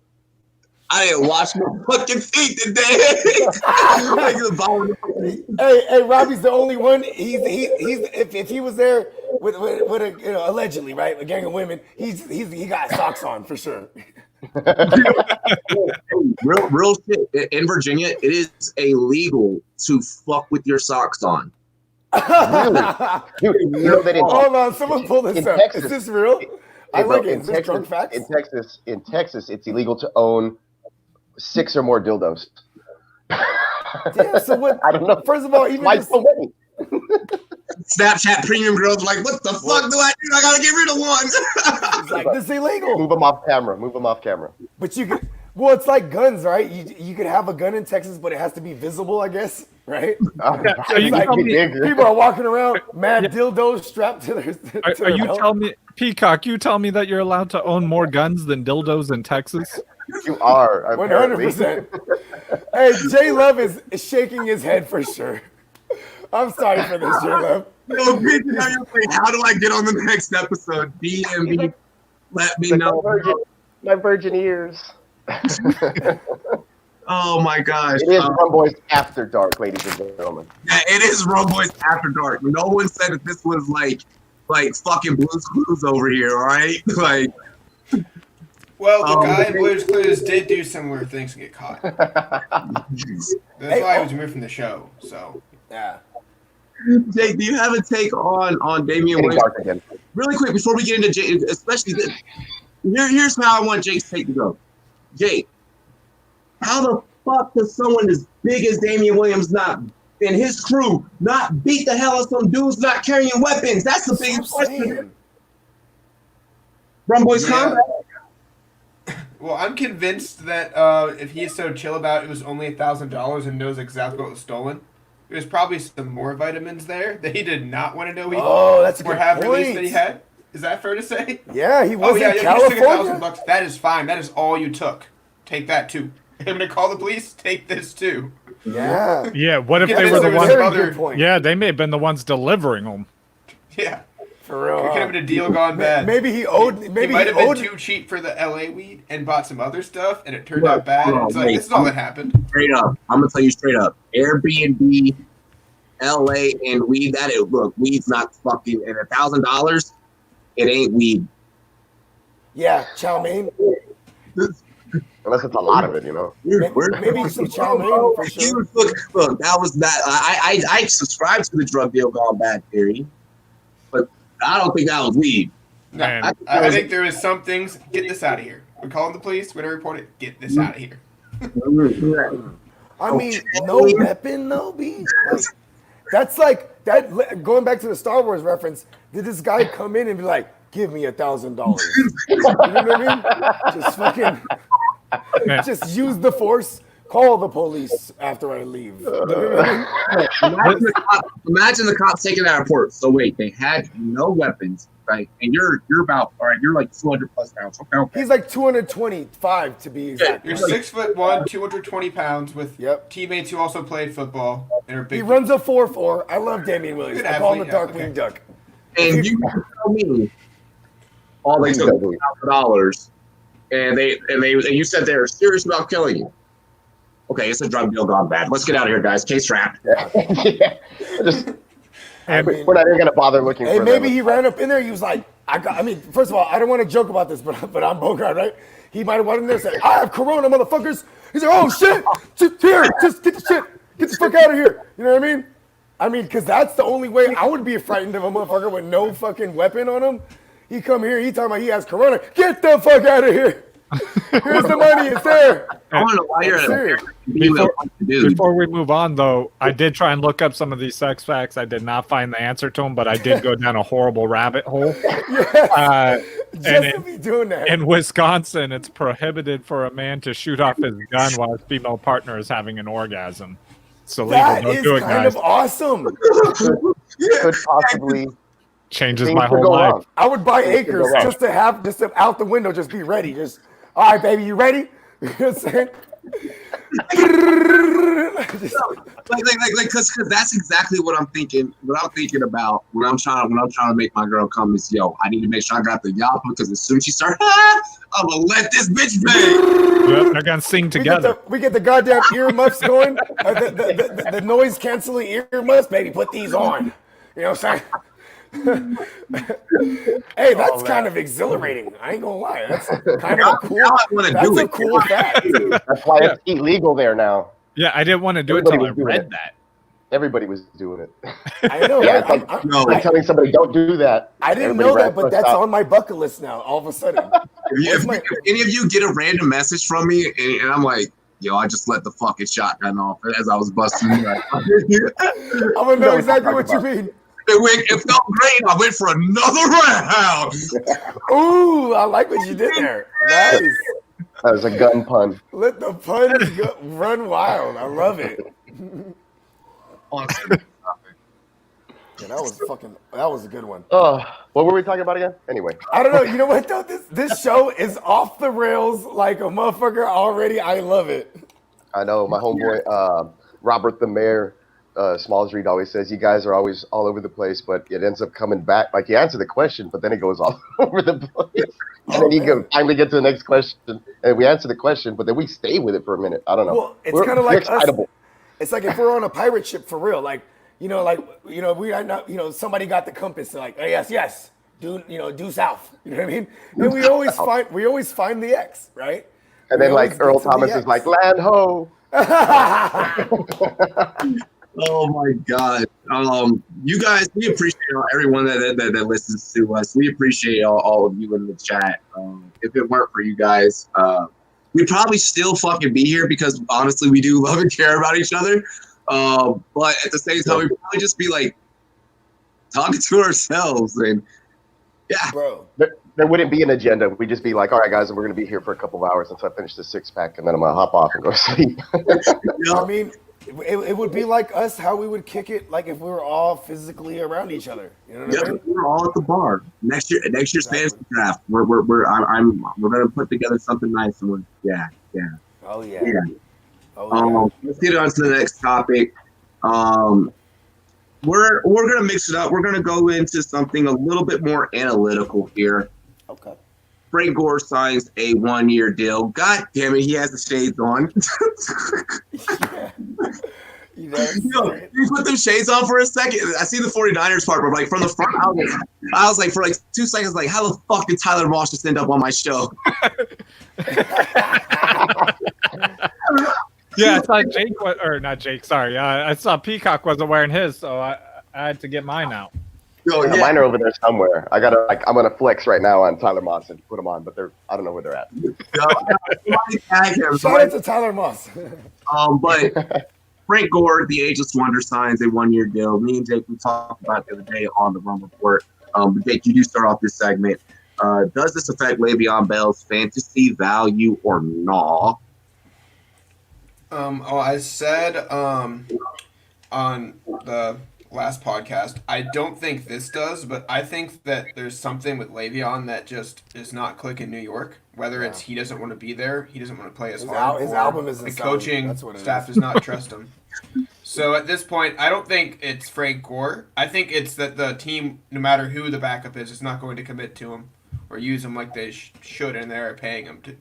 I didn't wash my fucking feet today. Like, hey, Robbie's the only one. He's if he was there with a, allegedly, right, a gang of women, he got socks on for sure. real shit. In Virginia, it is illegal to fuck with your socks on. Really? Dude, you know that hold on, someone pull this up. Texas, is this real? I like it. Is this drunk facts? In Texas, it's illegal to own 6 or more dildos. Damn, so what? I don't know. First of all, even just, Snapchat premium girls like, what the fuck do I do? I gotta get rid of one. It's like, this is illegal. Move them off camera. But you could. Well, it's like guns, right? You could have a gun in Texas, but it has to be visible, I guess, right? So you like, people are walking around mad dildos strapped to their. Are you telling me, Peacock? You tell me that you're allowed to own more guns than dildos in Texas? You are 100%. Hey, J Love is shaking his head for sure. I'm sorry for this, J Love. How do I get on the next episode? DMV, let me know. My virgin ears. Oh my gosh. It is Rumboyz After Dark, ladies and gentlemen. Yeah, it is Rumboyz After Dark. No one said that this was like fucking Blue's Clues over here, all right? Like, well, the guy in Blue's Clues did do similar things and get caught. That's why he was removed from the show. So yeah. Jake, do you have a take on Damian Williams? Really quick before we get into Jake, especially here's how I want Jake's take to go. Jake, how the fuck does someone as big as Damian Williams and his crew not beat the hell out of some dudes not carrying weapons? That's the biggest question. Rumboyz combat. Well, I'm convinced that if he is so chill about it was only $1,000 and knows exactly what was stolen, there's probably some more vitamins there that he did not want to know. That's a good point. Released that he had. Is that fair to say? Yeah, he was in California. You took $1,000. That is fine. That is all you took. Take that too. I'm gonna call the police. Take this too. Yeah. Yeah. What if they were the ones? Yeah, they may have been the ones delivering them. Yeah. For real. It could have been a deal gone bad. Maybe he owed. Maybe he might have been too cheap for the LA weed and bought some other stuff, and it turned out bad. It's like this is all that happened. Straight up, I'm gonna tell you straight up. Airbnb, LA, and weed. Look, weed's not fucking. And $1,000, it ain't weed. Yeah, chow mein. Unless it's a lot of it, you know. Maybe some chow mein for sure. Look, that was that. I subscribe to the drug deal gone bad theory, but I don't think that was weed. No, I think there is some things. Get this out of here. We're calling the police. We're gonna report it. Get this out of here. I mean, no weapon, though, B. Like, that's like that. Going back to the Star Wars reference, did this guy come in and be like, "Give me $1,000"? You know what I mean? Just fucking, just use the Force. Call the police after I leave. You know what I mean? Imagine the cops taking that report. So wait, they had no weapons, right? And you're about all right. You're like 200+ pounds. Okay. He's like 225 to be exact. You're 6'1", 220 pounds with teammates who also played football and are big. He runs a 4.4. I love Damian Williams. I call him the Darkwing Duck. And you tell me, all they took $1,000, and you said they were serious about killing you. Okay, it's a drug deal gone bad. Let's get out of here, guys. Case wrapped. Yeah. We're not even going to bother looking for maybe he ran up in there. He was like, I mean, first of all, I don't want to joke about this, but I'm Bogart, right? He might have went in there and said, I have corona, motherfuckers. He's like, oh, shit. Here, just get the shit. Get the fuck out of here. You know what I mean? I mean, because that's the only way I would be frightened of a motherfucker with no fucking weapon on him. He come here, he talking about he has corona. Get the fuck out of here. Here's the money. It's there. I want to know why you're Before we move on, though, I did try and look up some of these sex facts. I did not find the answer to them, but I did go down a horrible rabbit hole. Just to be doing that. In Wisconsin, it's prohibited for a man to shoot off his gun while his female partner is having an orgasm. So that is kind of awesome. Could possibly changes my whole life. Wrong. I would buy acres just to out the window, just be ready. Just, all right, baby, you ready? You know what I'm saying? Because that's exactly what I'm thinking. What I'm thinking about when I'm trying to make my girl come is, yo, I need to make sure I got the yappa because as soon as she starts, I'm gonna let this bitch bang. Yep, they're gonna sing together. We get the goddamn earmuffs going, the noise canceling earmuffs. Baby, put these on. You know what I'm saying? Hey, that's kind of exhilarating. I ain't gonna lie. That's kind of cool. That's a cool fact. That's why it's illegal there now. Yeah, I didn't want to do it until I read that. Everybody was doing it. I know. Yeah, I'm telling somebody don't do that. I didn't know that, but that's on my bucket list now. All of a sudden, if any of you get a random message from me and I'm like, yo, I just let the fucking shotgun off as I was busting. I'm gonna know exactly what you mean. It felt great. I went for another round. Ooh, I like what you did there. Nice. That was a gun pun. Let the puns run wild. I love it. Awesome. Yeah, that was a good one. What were we talking about again? Anyway. I don't know. You know what though? This show is off the rails like a motherfucker already. I love it. I know. My homeboy, Robert the Mayor, Smalls Reed always says, you guys are always all over the place, but it ends up coming back. Like, you answer the question, but then it goes all over the place. And then you finally get to the next question, and we answer the question, but then we stay with it for a minute. I don't know. Well, it's kind of like us. It's like if we're on a pirate ship for real, we are not, somebody got the compass, they're like, oh, yes, due south. You know what I mean? And we always find the X, right? And then like Earl Thomas is like, land ho. Oh my God. You guys, we appreciate everyone that listens to us. We appreciate all of you in the chat. If it weren't for you guys, we'd probably still fucking be here because honestly, we do love and care about each other. But at the same time, we'd probably just be like talking to ourselves and yeah. Bro. There wouldn't be an agenda. We'd just be like, all right, guys, we're going to be here for a couple of hours until I finish the 6-pack, and then I'm going to hop off and go to sleep. I mean, it would be like us, how we would kick it, like if we were all physically around each other. You know what I mean? We're all at the bar next year's fantasy draft. We're gonna put together something nice and yeah. Oh yeah. Let's get on to the next topic. We're gonna mix it up. We're gonna go into something a little bit more analytical here. Okay. Frank Gore signs a 1-year deal. God damn it, he has the shades on. Yeah. You put them shades on for a second. I see the 49ers part, but like from the front, I was like, for like 2 seconds, like, how the fuck did Tyler Moss just end up on my show? Yeah, I saw Jake, or not Jake, sorry. I saw Peacock wasn't wearing his, so I had to get mine out. Mine are over there somewhere. I'm gonna flex right now on Tyler Moss and put them on, but I don't know where they're at. Shout out to Tyler Moss. But Frank Gore, the ageless wonder, signs a 1-year deal. Me and Jake, we talked about it the other day on the Rum Report. But Jake, you do start off this segment. Does this affect Le'Veon Bell's fantasy value or not? I said on the last podcast, I don't think this does, but I think that there's something with Le'Veon that just is not clicking New York. Whether it's he doesn't want to be there, he doesn't want to play as hard. His album is the coaching staff does not trust him. So at this point, I don't think it's Frank Gore. I think it's that the team, no matter who the backup is not going to commit to him or use him like they should, and they're paying him to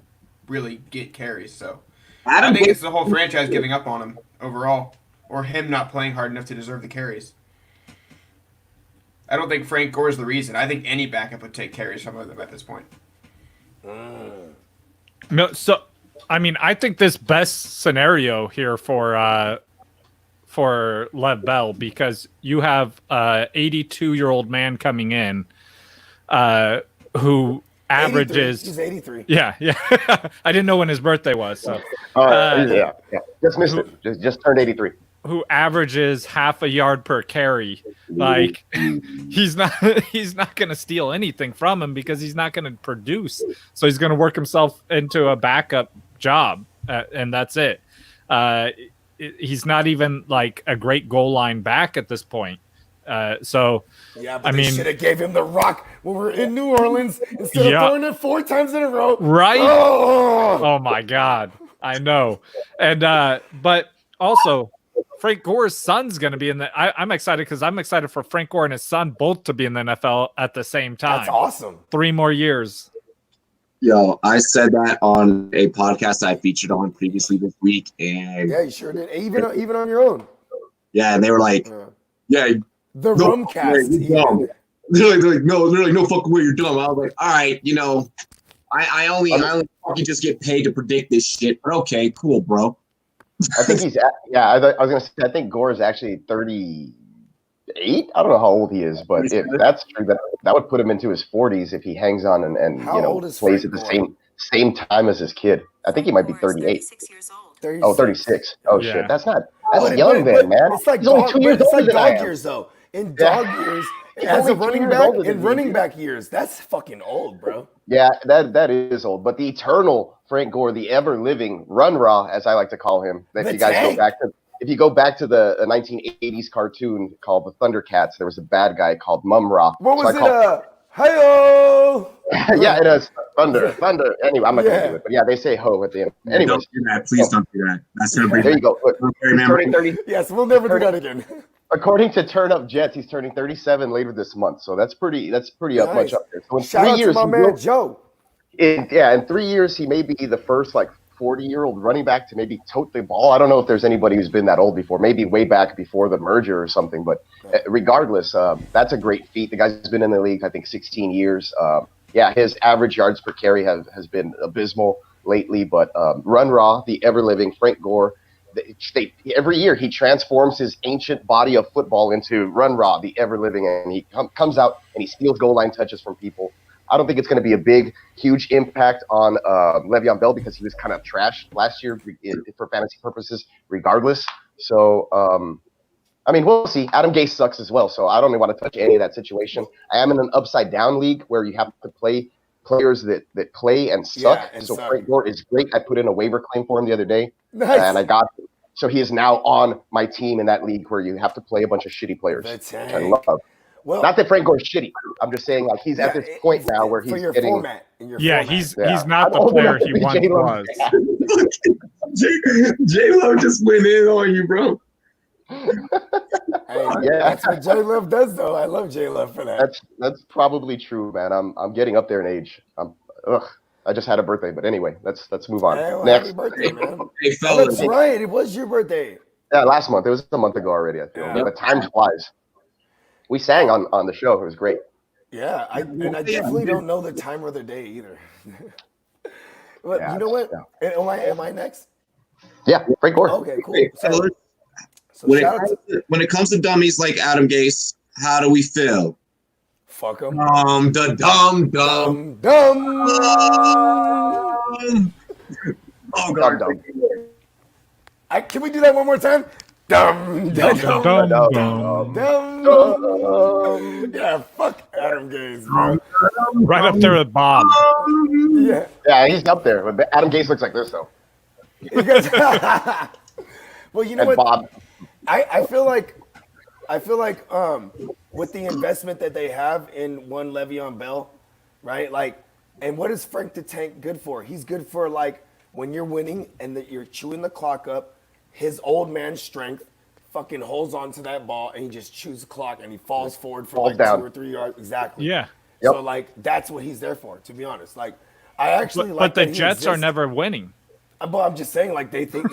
really get carries. So I think it's the whole franchise giving up on him overall, or him not playing hard enough to deserve the carries. I don't think Frank Gore is the reason. I think any backup would take carries from him at this point. No, so I mean, I think this best scenario here for Lev Bell, because you have 82-year-old man coming in who averages. He's 83. Yeah. I didn't know when his birthday was. So yeah. Just missed it. Just turned 83. Who averages half a yard per carry. Like, he's not going to steal anything from him because he's not going to produce. So he's going to work himself into a backup job, and that's it. He's not even like a great goal line back at this point. So yeah, but they should have gave him the rock when we're in New Orleans instead of throwing it 4 times in a row. Right? Oh my God. I know. And but also Frank Gore's son's going to be in the. I'm excited because I'm excited for Frank Gore and his son both to be in the NFL at the same time. That's awesome. 3 more years. Yo, I said that on a podcast I featured on previously this week, and Yeah, you sure did. Even on your own. yeah, and they were like, yeah, The no, Rumcast. you're dumb. They're like, no fucking way, you're dumb. I was like, all right, I only fucking just get paid to predict this shit, but okay, cool, bro. I think he's I was gonna say I think Gore is actually 38. I don't know how old he is, but if that's true, that would put him into his 40s if he hangs on and plays at the same time as his kid. I think he might be 38. 36 years old. 36. Oh, 36. Oh Yeah. shit, that's young But then, man. It's like He's only 2 years older than I dog am. years though. In dog years, as a running back, in running back years, that's fucking old, bro. Yeah, that is old. But the eternal Frank Gore, the ever living Run Raw, as I like to call him, if you go back to the 1980s cartoon called the Thundercats, there was a bad guy called Mum Ra. What was it? Hi-oh! Yeah, it is thunder. Anyway, I'm not gonna do it, but yeah, they say ho at the end. Anyways, Don't do that. Please don't do that. That's gonna bring there you go. Look, he's turning 30. Yes, we'll never do that again. According to Turn Up Jets, he's turning 37 later this month, so that's pretty up much up there. So in Shout 3 out years, to my man Joe. in 3 years, he may be the first 40-year-old running back to maybe tote the ball. I don't know if there's anybody who's been that old before, maybe way back before the merger or something, but regardless, that's a great feat. The guy's been in the league, I think, 16 years. His average yards per carry has been abysmal lately, but Run Raw, the ever-living Frank Gore, every year he transforms his ancient body of football into Run Raw, the ever-living, and he comes out and he steals goal line touches from people. I don't think it's going to be a huge impact on Le'Veon Bell because he was kind of trashed last year for fantasy purposes regardless. So, we'll see. Adam Gase sucks as well, so I don't want to touch any of that situation. I am in an upside-down league where you have to play players that play and suck. Frank Gore is great. I put in a waiver claim for him the other day, and I got him. So he is now on my team in that league where you have to play a bunch of shitty players, which I love. Well, not that Frank Gore's shitty. I'm just saying he's at this point now where he's getting format. He's not the player he once was. J-Lo just went in on you, bro. That's what J Love does, though. I love J Love for that. That's probably true, man. I'm getting up there in age. I just had a birthday, but anyway, let's move on. Next. Happy birthday, man. Hey, fellas. That's right. It was your birthday. Yeah, last month. It was a month ago already. I feel. Yeah. But time flies. We sang on the show. It was great. Yeah, I definitely don't know the time or the day either. But you know what? Yeah. Am I next? Yeah, Frank Gore. Okay, cool. Hey, when it comes to dummies like Adam Gase, how do we feel? Fuck them. Dumb. Oh God. Dumb. Can we do that one more time? Dumb. Dumb. Yeah, fuck Adam Gase, bro. Right up there with Bob. Yeah, he's up there. But Adam Gase looks like this though. Well, you know what? Bob. I feel like with the investment that they have in one Le'Veon Bell, right? And what is Frank the Tank good for? He's good for when you're winning and that you're chewing the clock up. His old man strength fucking holds on to that ball and he just chews the clock and he falls forward for 2 or 3 yards. Exactly. Yeah. Yep. So that's what he's there for, to be honest. I actually but the Jets are never winning. But I'm just saying, they think.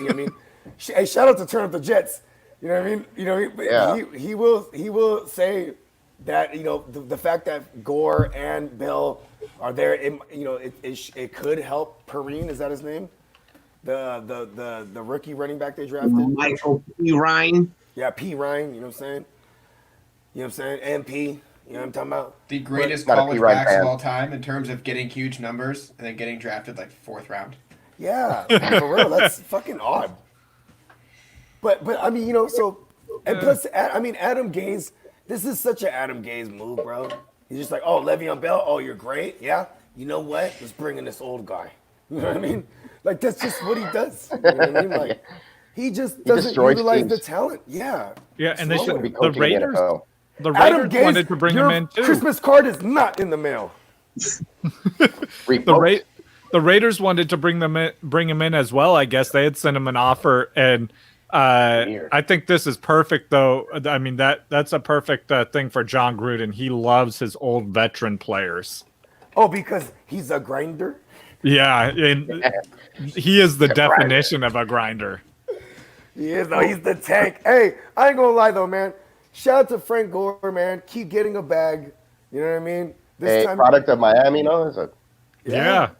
Hey, shout out to Turn Up the Jets. You know what I mean? He will say that the fact that Gore and Bell are there. It could help Perrine. Is that his name? The rookie running back they drafted. Michael P. Ryan. Yeah, P. Ryan. You know what I'm saying? MP. You know what I'm talking about? The greatest college backs of all time in terms of getting huge numbers and then getting drafted 4th round. Yeah, for real. That's fucking odd. But and plus, Adam Gase, this is such an Adam Gase move, bro. He's just like, oh, Le'Veon Bell, oh, you're great, yeah. You know what? Let's bring in this old guy. You know what I mean? That's just what he does. You know what I mean? He just doesn't utilize the talent. Yeah. Yeah, and they should be the Raiders. The Adam Raiders Gase, wanted to bring him in too. Christmas card is not in the mail. the Raiders wanted to bring him in as well. I guess they had sent him an offer, and I think this is perfect. Though I mean that's a perfect thing for John Gruden. He loves his old veteran players. Oh, because he's a grinder. Yeah, and he is the definition of a grinder. He is. Though. He's the tank. Hey, I ain't gonna lie though, man. Shout out to Frank Gore, man. Keep getting a bag. You know what I mean? This product of Miami, Yeah.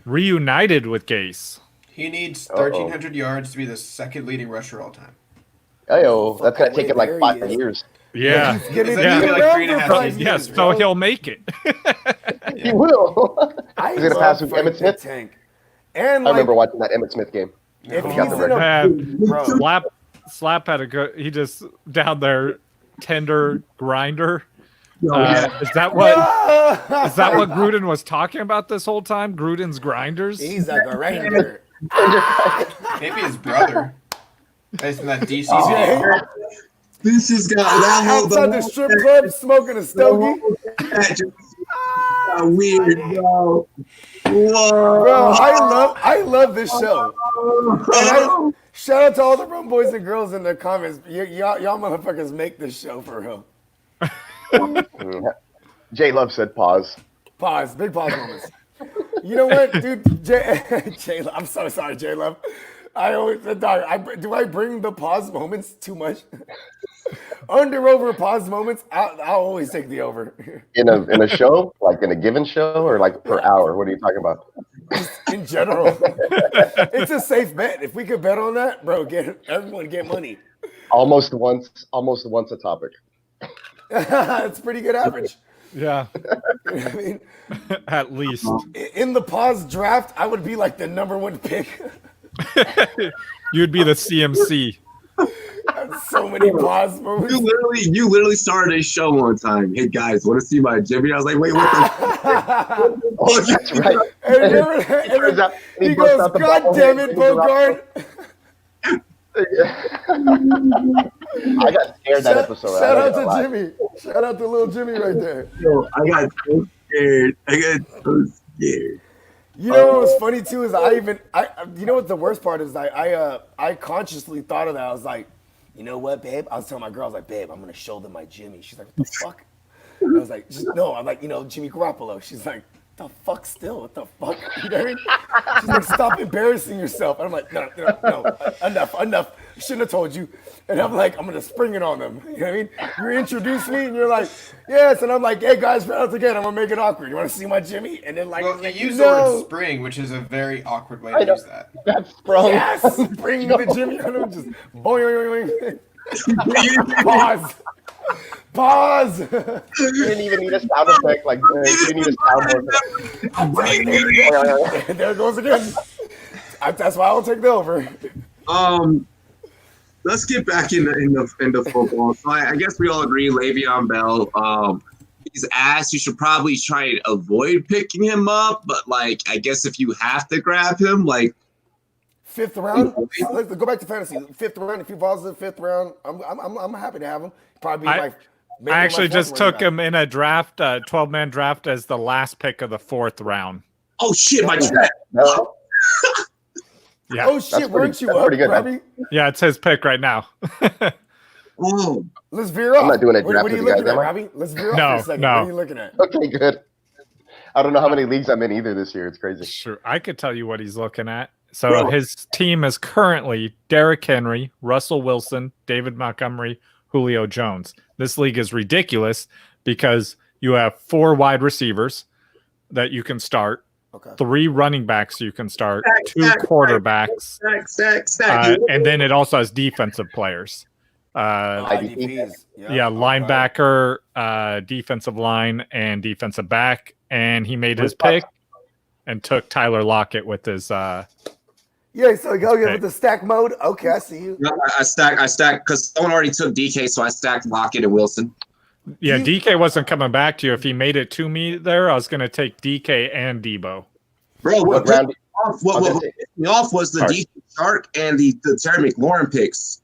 Reunited with Gase. He needs 1,300 yards to be the second leading rusher all time. That's gonna take him like 5 years. Yeah. Like 3.5 years. Yes, so he'll make it. He will. He's gonna pass with Emmitt Smith. Tank. And I remember watching that Emmitt Smith game. If he's in a Slap had a good. He just down there, tender grinder. Is that what Gruden was talking about this whole time? Gruden's grinders. He's a grinder. Maybe his brother. Based on that DC video. This has got that outside the strip club smoking a stogie. Weird, bro. Whoa. Bro, I love this show. And shout out to all the Rum boys and girls in the comments. Y'all motherfuckers make this show for real. J Love said pause. Pause. Big pause moments. You know what, dude? J Love, I'm so sorry, J Love. I always do I bring the pause moments too much? Under over pause moments, I'll always take the over. In a show, like in a given show, or like per hour? What are you talking about? In general, it's a safe bet. If we could bet on that, bro, everyone get money. Almost once a topic. It's pretty good average. Yeah. You know what I mean? At least. In the pause draft, I would be like the #1 pick. You'd be the CMC. So many pause moments. You literally started a show one time. Hey guys, want to see my Jimmy? I was like, wait, what the? Oh, that's right. And he goes, God damn it, Bogart. I got scared that episode. Shout out to Jimmy. Shout out to little Jimmy right there. Yo, I got so scared. You know what was funny too is you know what the worst part is? I consciously thought of that. I was like, you know what, babe? I was telling my girl, I was like, babe, I'm gonna show them my Jimmy. She's like, what the fuck? I was like, no. I'm like, Jimmy Garoppolo. She's like, the fuck still? What the fuck? You know what I mean? She's like, stop embarrassing yourself. And I'm like, no, enough. I shouldn't have told you. And I'm like, I'm gonna spring it on them. You know what I mean? You introduce me and you're like, yes. And I'm like, hey guys, out again. I'm gonna make it awkward. You wanna see my Jimmy? And then you use the word spring, which is a very awkward way to use that. That's sprung. Yes, spring the Jimmy on him. Just boing. Pause. You didn't even need a sound effect. Like you didn't need a soundboard. There it goes again. That's why I'll take the over. Let's get back into football. So I guess we all agree Le'Veon Bell. He's asked you should probably try and avoid picking him up, but like I guess if you have to grab him, like 5th round. Let's go back to fantasy. 5th round. If he falls in the 5th round, I'm happy to have him. Probably I actually just took him in a draft, 12-man draft, as the last pick of the 4th round. Oh shit, my chat. Yeah. Oh shit, weren't you up, Robbie? Yeah, it's his pick right now. Oh, let's veer off. I'm not doing a draft what are you with looking you at, guys, Robbie? Let's veer off No, for a second. no. What are you looking at? Okay, good. I don't know how many leagues I'm in either this year. It's crazy. Sure, I could tell you what he's looking at. So his team is currently Derrick Henry, Russell Wilson, David Montgomery, Julio Jones. This league is ridiculous because you have 4 wide receivers that you can start, 3 running backs you can start, 2 quarterbacks, and then it also has defensive players. IDPs. Linebacker, defensive line, and defensive back. And he made his pick and took Tyler Lockett with his so go with the stack mode. Okay, I see you. No, I stacked because someone already took DK, so I stacked Lockett and Wilson. Yeah, DK wasn't coming back to you. If he made it to me there, I was going to take DK and Debo. Bro, what pissed me off was the DK Shark and the Terry McLaurin picks.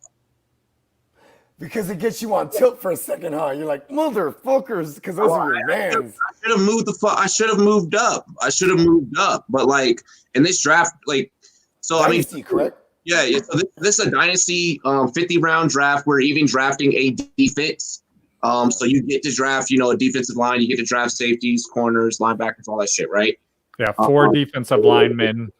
Because it gets you on tilt for a second, huh? You're like, motherfuckers, because those are your mans. I should have moved I should have moved up. But like in this draft, like, so Dynasty, I mean, correct? Yeah. So this is a dynasty 50-round draft where even drafting a defense. So you get to draft, a defensive line. You get to draft safeties, corners, linebackers, all that shit, right? Yeah, 4 defensive linemen,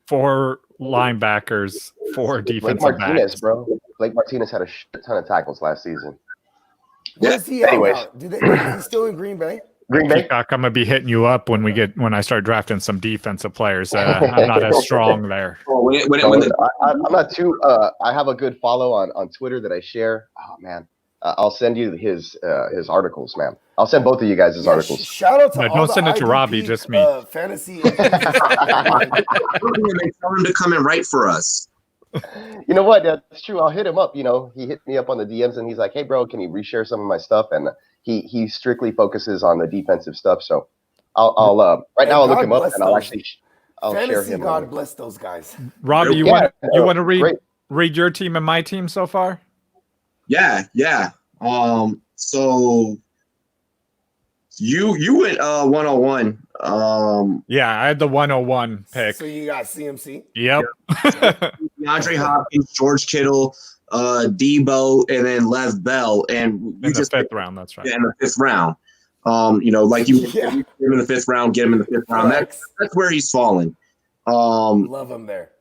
4 linebackers, 4 Blake defensive Martinez, backs. bro. Blake Martinez had a shit ton of tackles last season. What is he out Anyways. now? Is he still in Green Bay? Green Bay. Peacock, I'm gonna be hitting you up when I start drafting some defensive players. I'm not as strong there. I'm not too. I have a good follow on Twitter that I share. Oh man, I'll send you his articles, man. I'll send both of you guys his articles. Shout out to all don't the send it to IDP, Robbie, just me. Fantasy. They tell him to come and write for us. You know what? That's true. I'll hit him up. He hit me up on the DMs and he's like, "Hey, bro, can you reshare some of my stuff?" And he strictly focuses on the defensive stuff. So I'll right now I'll look him up and I'll share him. God bless those guys. Robbie, you want to read your team and my team so far? Yeah. So you went 101. Yeah, I had the 101 pick. So you got CMC? Yep. DeAndre Hopkins, George Kittle, Debo, and then Lev Bell, and In the 5th round, that's right. Yeah, in the 5th round. Like you get him in the 5th round, get him in the 5th round. That's where he's falling. Love him there.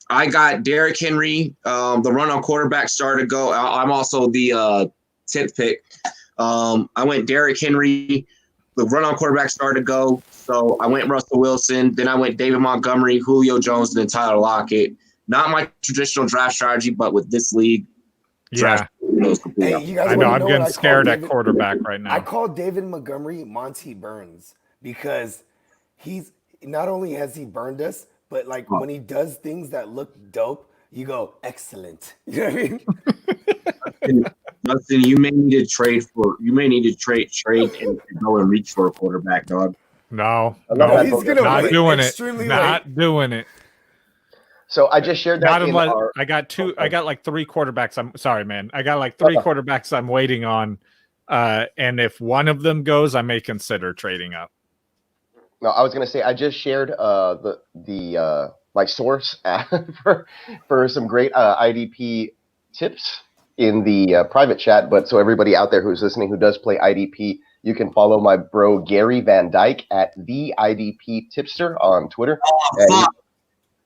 I got Derrick Henry. The run on quarterback started to go. I'm also the 10th pick. I went Derrick Henry. The run on quarterback started to go. So I went Russell Wilson. Then I went David Montgomery, Julio Jones, and then Tyler Lockett. Not my traditional draft strategy, but with this league, Yeah. Hey, you guys I know. wanna I'm getting what I scared call at David- quarterback right now. I call David Montgomery Monty Burns because he's not only has he burned us, but like when he does things that look dope, you go excellent. You know what I mean? Dustin, you may need to trade and go and reach for a quarterback, dog. No, He's gonna not wait doing it. extremely Not late. doing it. So I just shared that. Not in unless our, I got like 3 quarterbacks. I'm sorry, man. I got like 3 quarterbacks I'm waiting on. And if one of them goes, I may consider trading up. No, I was gonna say I just shared the my source for some great IDP tips in the private chat. But so everybody out there who's listening who does play IDP, you can follow my bro Gary Van Dyke at the IDP Tipster on Twitter.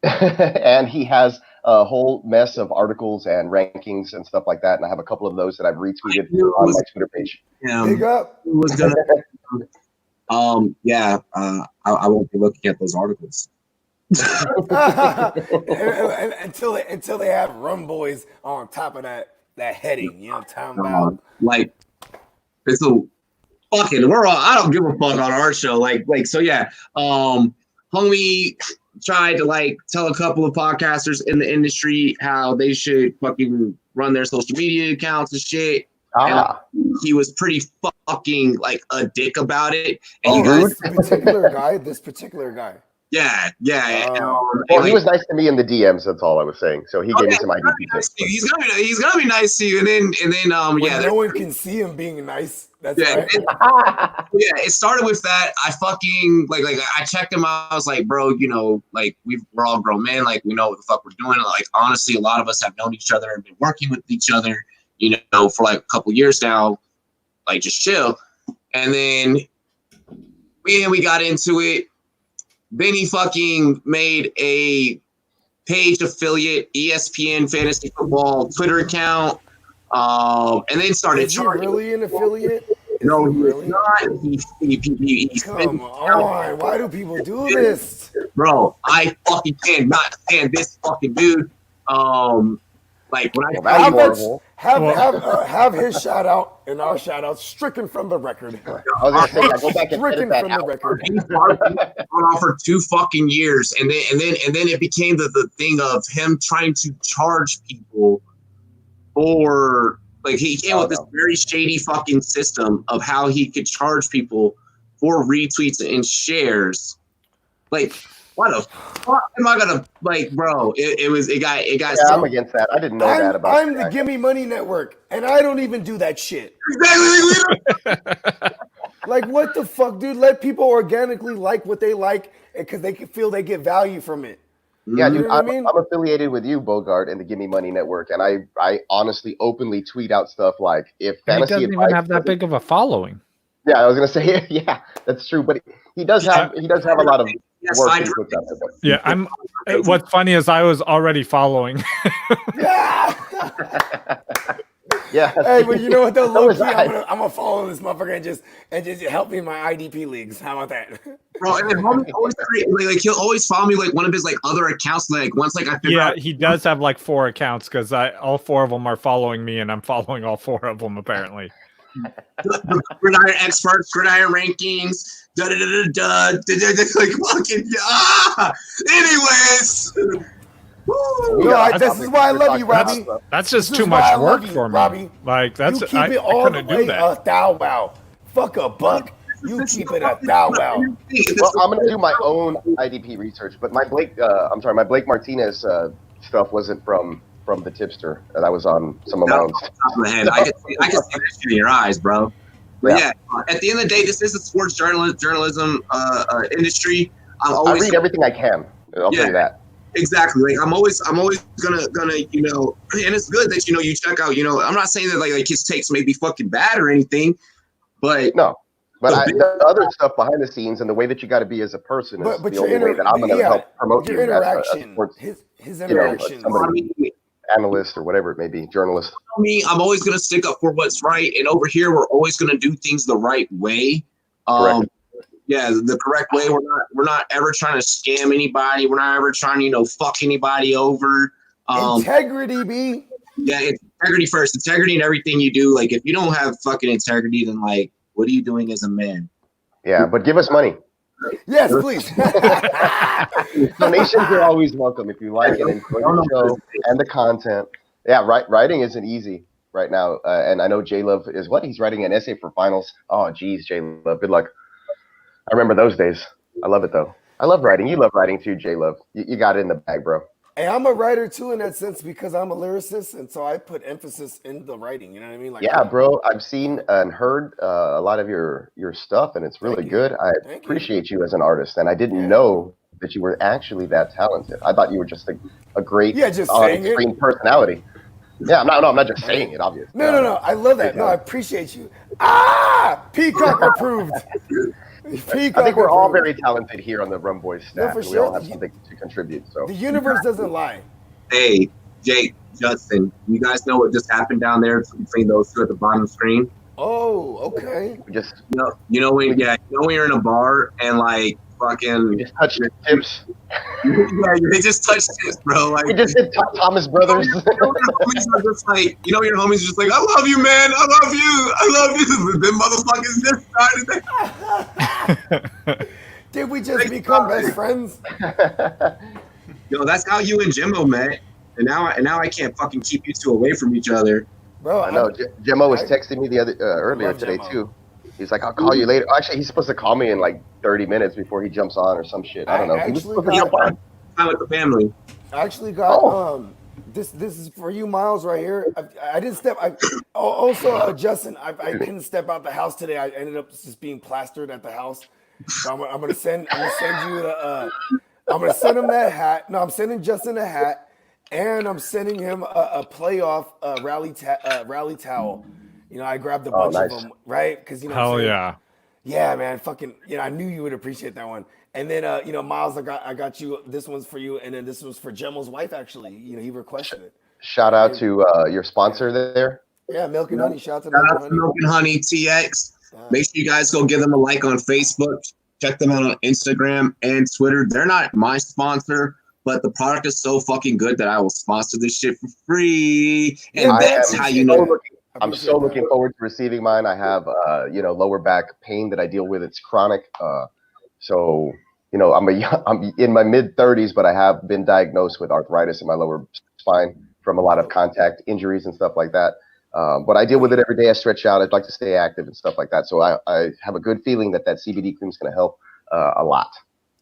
And he has a whole mess of articles and rankings and stuff like that. And I have a couple of those that I've retweeted on my Twitter page. Big up. I won't be looking at those articles. until they have Rumboyz on top of that heading, you know what I'm talking about? Like it's a fucking I don't give a fuck on our show. So yeah. Homie tried to tell a couple of podcasters in the industry how they should fucking run their social media accounts and shit. And he was pretty fucking a dick about it. And this particular guy. Yeah. Well, he was nice to me in the DMs. That's all I was saying. So he gave me some IDP tips. He's gonna be nice to you, and then no one can see him being nice. That's right. It started with that. I fucking I checked him out. I was like, bro, we're all grown men. We know what the fuck we're doing. Honestly, a lot of us have known each other and been working with each other, for a couple years now. Just chill. And then we got into it. Then he fucking made a page affiliate ESPN fantasy football Twitter account, and then started charging. Is he really an affiliate? No, he's not. He's Come on, why do people do this? Bro, I fucking cannot stand this fucking dude. When have his shout out and our shout out stricken from the record. I was gonna say, go back and edit that out. He's been on for 2 fucking years, and then it became the thing of him trying to charge people for he came with this very shady fucking system of how he could charge people for retweets and shares. Why the fuck am I gonna like, bro? It got Yeah, so I'm against that. I didn't know that about. I'm the Gimme Money Network, and I don't even do that shit. exactly. Like, what the fuck, dude? Let people organically like what they like because they can feel they get value from it. Yeah, You dude, know what I mean? I'm affiliated with you, Bogart, and the Gimme Money Network, and I honestly openly tweet out stuff like if And he fantasy doesn't even have that big of a following. Yeah, I was gonna say yeah, that's true, but he does have a lot of work he puts out there. Yeah, what's funny is I was already following. Yeah. Yeah. Hey, but you know what though? So Low was key, I. I'm gonna follow this motherfucker and just help me in my IDP leagues. How about that? Bro, and then homie always like he'll always follow me like one of his like other accounts. Like once like I figure out He does have like 4 accounts because all 4 of them are following me, and I'm following all 4 of them apparently. the Gridiron experts, Gridiron rankings, like fucking Anyways, No, this is why I love you, Robbie. That's just This too is why I much love work you, for me. Robbie. Like You keep it all the couldn't way do that. a thou wow. Fuck a buck. You keep it a thou wow. Well, I'm gonna do my own IDP research, but my Blake Martinez stuff wasn't from the tipster. That was on some of my own. Top of the head. I can see that shit in your eyes, bro. But yeah, at the end of the day, this is a sports journalism industry. I read everything I can. I'll tell you that. Exactly. Like I'm always gonna and it's good that you check out. I'm not saying that like his takes may be fucking bad or anything, but no. But the other stuff behind the scenes and the way that you got to be as a person is the only way that I'm going to help promote you as a sports, his interaction, analyst or whatever it may be, journalist. I'm always going to stick up for what's right, and over here we're always going to do things the right way. Correct. Yeah, the correct way. We're not ever trying to scam anybody. We're not ever trying to fuck anybody over. Integrity, B. Yeah, it's integrity first. Integrity in everything you do. Like if you don't have fucking integrity, then like, what are you doing as a man? Yeah, but give us money. Yes, please. Donations are always welcome if you like and enjoy the show and the content. Yeah, writing isn't easy right now. And I know J-Love is he's writing an essay for finals. Oh, geez, J-Love, good luck. I remember those days. I love it, though. I love writing. You love writing, too, J-Love. You got it in the bag, bro. Hey, I'm a writer too in that sense because I'm a lyricist, and so I put emphasis in the writing. You know what I mean? Like, yeah, bro. I've seen and heard a lot of your stuff, and it's really good. I appreciate you as an artist, and I didn't know that you were actually that talented. I thought you were just a great on-screen personality. Yeah, I'm not just saying it, obviously. No. I love that. No, I appreciate you. Peacock approved. I think we're all very talented here on the Rumboyz staff. We all have something to contribute. So the universe doesn't lie. Hey, Jake, Justin, you guys know what just happened down there between those two at the bottom screen? Oh, okay. Just when you're in a bar and like fucking we just touched tips. Yeah, they just touched tips, bro. Like we just did Thomas Brothers. Your homies are just like, your homies are just like, I love you, man. I love you. Them motherfuckers just started. Did we just become best friends? That's how you and Jimbo met, and now I can't fucking keep you two away from each other. Bro, I know. Jimbo was texting me the other earlier today too. He's like, I'll call you later. Actually, he's supposed to call me in like 30 minutes before he jumps on or some shit. I don't know. Time with the family. I actually got this is for you, Miles, right here. I didn't step. Justin, I couldn't step out the house today. I ended up just being plastered at the house. So I'm gonna send him that hat. No, I'm sending Justin a hat, and I'm sending him a playoff rally towel. I grabbed a bunch of them, right? Because hell yeah, man, fucking, I knew you would appreciate that one. And then, Miles, I got you. This one's for you, and then this was for Gemma's wife. Actually, he requested it. Shout out to your sponsor there. Yeah, Milk and Honey. Shout out to Milk and Honey TX. Make sure you guys go give them a like on Facebook. Check them out on Instagram and Twitter. They're not my sponsor, but the product is so fucking good that I will sponsor this shit for free. And that's how you know. I'm so looking forward to receiving mine. I have, lower back pain that I deal with. It's chronic. So I'm in my mid 30s, but I have been diagnosed with arthritis in my lower spine from a lot of contact injuries and stuff like that. But I deal with it every day. I stretch out. I'd like to stay active and stuff like that. So I have a good feeling that CBD cream is going to help a lot.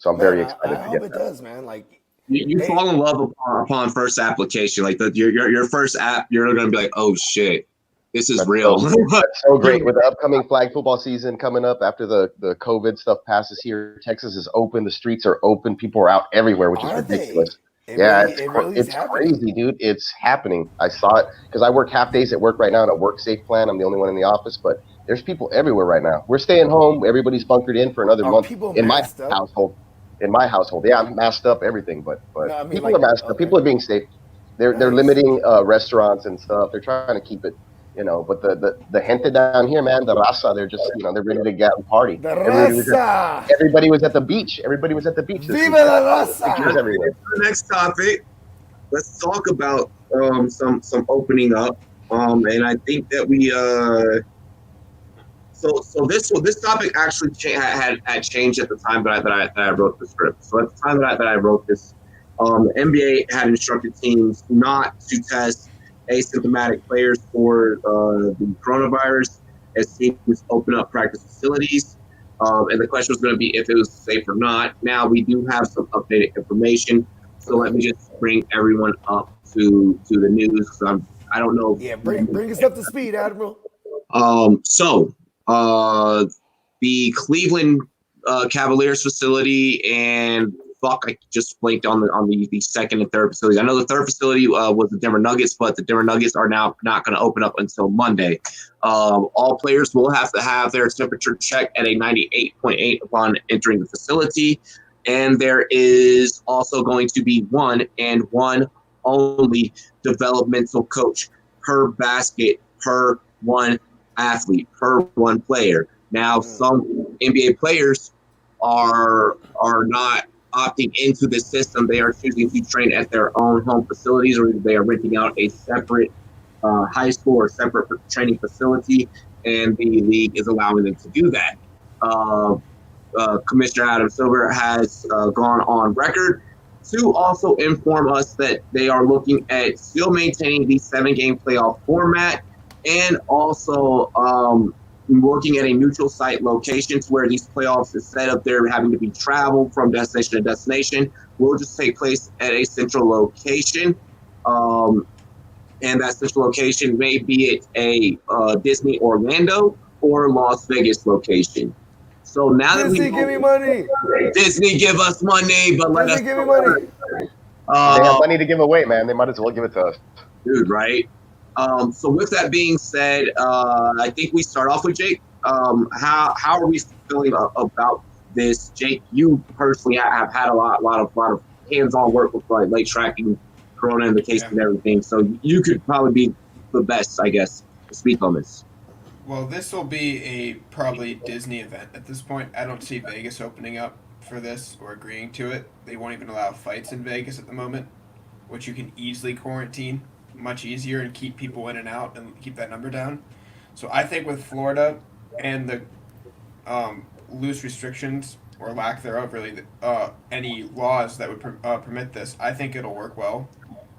So I'm Man, very excited I to hope get it that. does, man. Like, You hey, fall in love upon first application. Like your first app, you're gonna be like, oh shit, this is That's real. that's so great. With the upcoming flag football season coming up after the COVID stuff passes here, Texas is open. The streets are open. People are out everywhere, which is are they? ridiculous. Yeah, It really is it's happening. crazy, dude. It's happening. I saw it because I work half days at work right now in a work safe plan. I'm the only one in the office, but there's people everywhere right now. We're staying home. Everybody's bunkered in for another Are month people in my masked up? household. In my household, yeah, I'm masked up, everything, but No, I mean people are like, masked up. okay, People are being safe. They're nice. limiting restaurants and stuff. They're trying to keep it, but the gente down here, man, the raza, they're just, they're ready to get out and party. The Everybody was raza, everybody was at the beach. Everybody was at the beach this viva weekend. la Pictures raza. everywhere. The next topic. Let's talk about some opening up. And I think that we so this topic actually had changed at the time that I wrote the script. So at the time that I wrote this, the NBA had instructed teams not to test asymptomatic players for the coronavirus as teams open up practice facilities. And the question was going to be if it was safe or not. Now we do have some updated information. So let me just bring everyone up to the news because I don't know. Yeah, bring us up to speed, Admiral. So the Cleveland Cavaliers facility and I just blanked on the second and third facilities. I know the third facility was the Denver Nuggets, but the Denver Nuggets are now not going to open up until Monday. All players will have to have their temperature checked at a 98.8 upon entering the facility. And there is also going to be one only developmental coach per basket, per one athlete, per one player. Now, some NBA players are not opting into this system. They are choosing to train at their own home facilities, or they are renting out a separate high school or separate training facility, and the league is allowing them to do that. Commissioner Adam Silver has gone on record to also inform us that they are looking at still maintaining the 7-game playoff format and also looking at a neutral site locations where these playoffs, instead of there having to be traveled from destination to destination, will just take place at a central location. And that central location may be at a Disney Orlando or Las Vegas location. So now Disney, that give me money. Disney give us money, but let Disney, us give me money. They have money to give away, man. They might as well give it to us. Dude, right? So with that being said, I think we start off with Jake. How are we feeling about this, Jake? You personally have had a lot of hands-on work with like late tracking Corona and the case and everything. So you could probably be the best, I guess, to speak on this. Well, this will be a probably Disney event at this point. I don't see Vegas opening up for this or agreeing to it. They won't even allow fights in Vegas at the moment, which you can easily quarantine much easier and keep people in and out and keep that number down. So I think with Florida and the loose restrictions or lack thereof, really, any laws that would permit this, I think it'll work well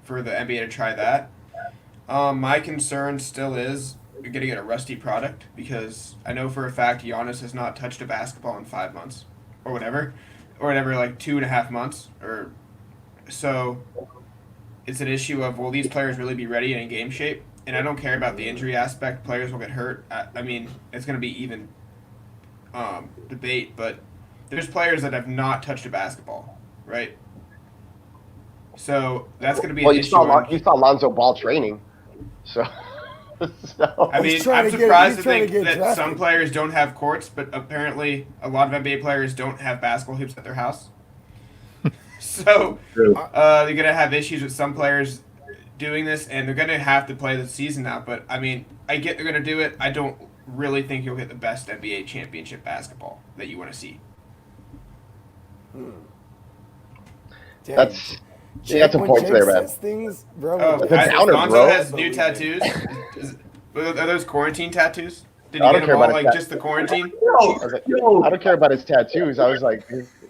for the NBA to try that. My concern still is you're going to get a rusty product because I know for a fact Giannis has not touched a basketball in 5 months or whatever, like 2.5 months or so. It's an issue of, will these players really be ready and in game shape? And I don't care about the injury aspect. Players will get hurt. I mean, it's going to be even debate, but there's players that have not touched a basketball, right? So that's going to be an issue. You saw Lonzo Ball training, so. I mean, I'm surprised to think that some players don't have courts, but apparently a lot of NBA players don't have basketball hoops at their house. So they're going to have issues with some players doing this, and they're going to have to play the season out. But, I mean, I get they're going to do it. I don't really think you'll get the best NBA championship basketball that you want to see. That's a point there, man. Things, bro, Lonzo has new tattoos. Are those quarantine tattoos? Did you get them all, like, just the quarantine? I don't care about his tattoos. I was like,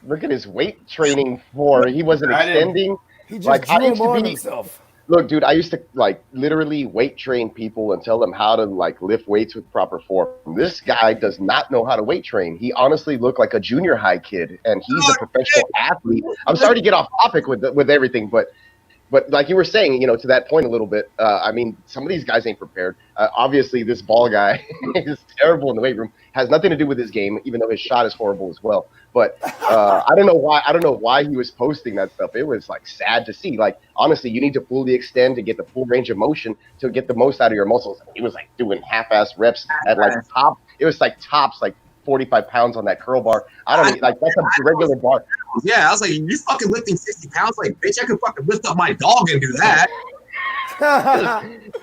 look at his weight training for. He wasn't extending. He just drew them on himself. Look, dude, I used to like literally weight train people and tell them how to like lift weights with proper form. This guy does not know how to weight train. He honestly looked like a junior high kid, and he's a professional athlete. I'm sorry to get off topic with everything, but like you were saying, to that point a little bit, I mean, some of these guys ain't prepared. Obviously, this ball guy is terrible in the weight room. Has nothing to do with his game, even though his shot is horrible as well. But I don't know why. I don't know why he was posting that stuff. It was like sad to see. Like honestly, you need to fully extend to get the full range of motion to get the most out of your muscles. He was like doing half-ass reps at like top. It was like tops like 45 pounds on that curl bar. I don't like that's a regular bar. Yeah, I was like, you're fucking lifting 60 pounds? Like, bitch, I could fucking lift up my dog and do that.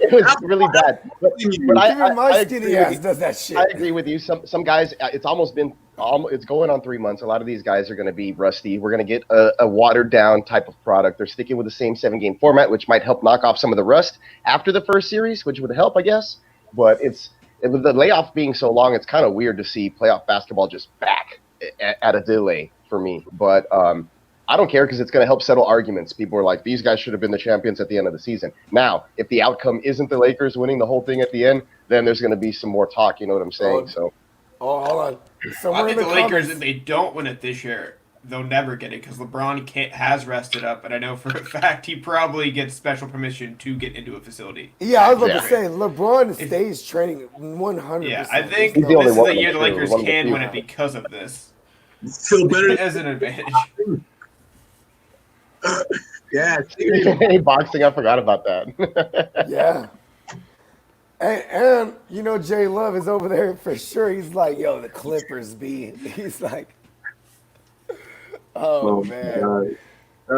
It was really bad. But Even my skinny ass does that shit. I agree with you. Some guys, it's it's going on 3 months. A lot of these guys are going to be rusty. We're going to get a watered down type of product. They're sticking with the same 7-game format, which might help knock off some of the rust after the first series, which would help, I guess. But with the layoff being so long, it's kind of weird to see playoff basketball just back at a delay for me. But I don't care because it's going to help settle arguments. People are like, these guys should have been the champions at the end of the season. Now, if the outcome isn't the Lakers winning the whole thing at the end, then there's going to be some more talk. You know what I'm saying? Hold on. So I think the Lakers, if they don't win it this year, they'll never get it because LeBron has rested up, and I know for a fact he probably gets special permission to get into a facility. Yeah, I was about to say LeBron stays training 100%. Yeah, I think He's the this is only the year the one Lakers of the can few. win it because of this. Feel better. As an advantage. Yeah. Boxing, I forgot about that. Yeah. And Jay Love is over there for sure. He's like, yo, the Clippers be. He's like, oh man.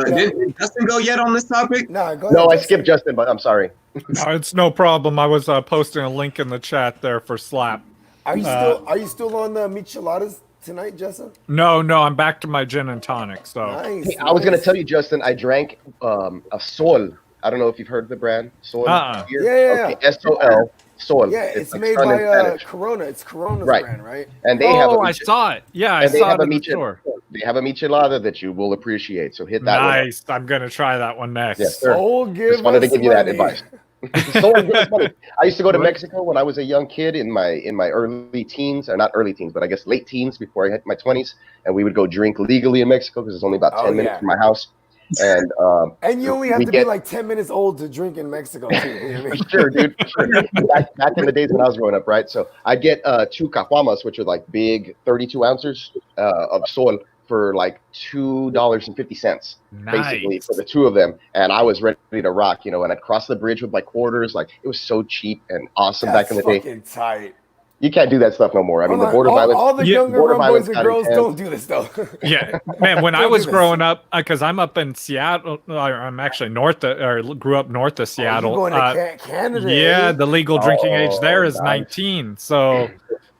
Did Justin go yet on this topic? Nah, go ahead. No, I skipped Justin, but I'm sorry. No, it's no problem. I was posting a link in the chat there for Slap. Are you still on the micheladas tonight, Justin? No, I'm back to my gin and tonic. So Nice. Hey, I was going to tell you, Justin, I drank a Sol. I don't know if you've heard of the brand Sol. Uh-uh. Yeah. Okay, SOL. Sol. Yeah, it's like made sun in by Spanish. Corona. It's Corona's Right. brand, right? And they have I saw it. Yeah, I saw it in the store. They have a michelada that you will appreciate. So hit that one. Nice. I'm gonna try that one next. Yes, sir. Soul give Just wanted to us give you that money. advice. Sol give us money. I used to go to Mexico when I was a young kid in my early teens, or not early teens, but I guess late teens before I hit my 20s, and we would go drink legally in Mexico because it's only about 10 minutes from my house. And you only have to be like 10 minutes old to drink in Mexico too. You know what I mean? Sure, dude. Sure. Back in the days when I was growing up, right? So I get 2 caguamas, which are like big 32 ounces of Sol for like $2.50, basically for the 2 of them. And I was ready to rock, and I'd cross the bridge with my quarters. Like it was so cheap and awesome back in the day. Fucking tight. You can't do that stuff no more. I mean, the border violence. All the younger border Rumboyz and got girls intense. don't do this though. Yeah, man. When I was growing up, because I'm up in Seattle, I'm actually grew up north of Seattle. You're going to Canada. Yeah, the legal drinking age there is nice. 19. So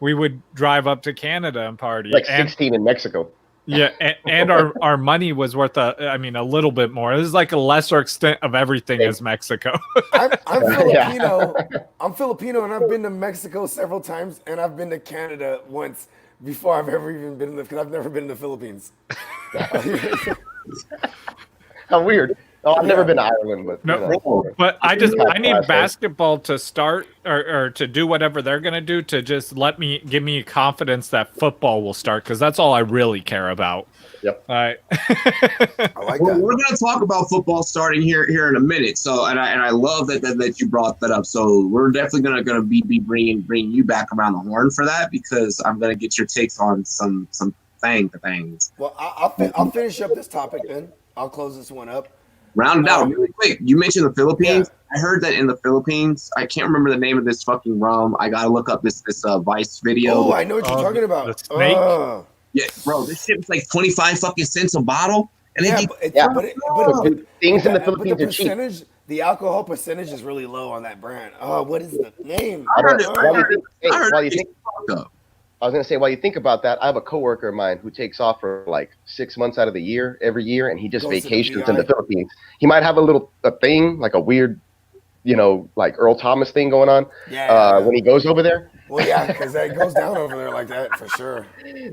we would drive up to Canada and party. Like 16 in Mexico. Yeah, and our money was worth a little bit more. This is like a lesser extent of everything as Mexico. I'm Filipino. I'm Filipino, and I've been to Mexico several times, and I've been to Canada once before I've ever even been because I've never been to the Philippines. How weird. Oh, I've never been to Ireland, but No, but I need basketball to start or to do whatever they're gonna do to just give me confidence that football will start because that's all I really care about. Yep. All right. I like that. We're going to talk about football starting here in a minute. So, and I love that you brought that up. So, we're definitely going to be bringing you back around the horn for that because I'm going to get your takes on some things. Well, I'll finish up this topic then. I'll close this one up. Round it out really quick. You mentioned the Philippines. Yeah. I heard that in the Philippines, I can't remember the name of this fucking rum. I gotta look up this Vice video. Oh, I know what you're talking about. The snake. Yeah, bro, this shit was like 25 fucking cents a bottle. And but things in the Philippines are cheap. The alcohol percentage is really low on that brand. Oh, what is the name? I was going to say, while you think about that, I have a coworker of mine who takes off for like 6 months out of the year, every year, and he just vacations in the Philippines. He might have a thing, like a weird, like Earl Thomas thing going on when he goes over there. Well, yeah, because it goes down over there like that for sure.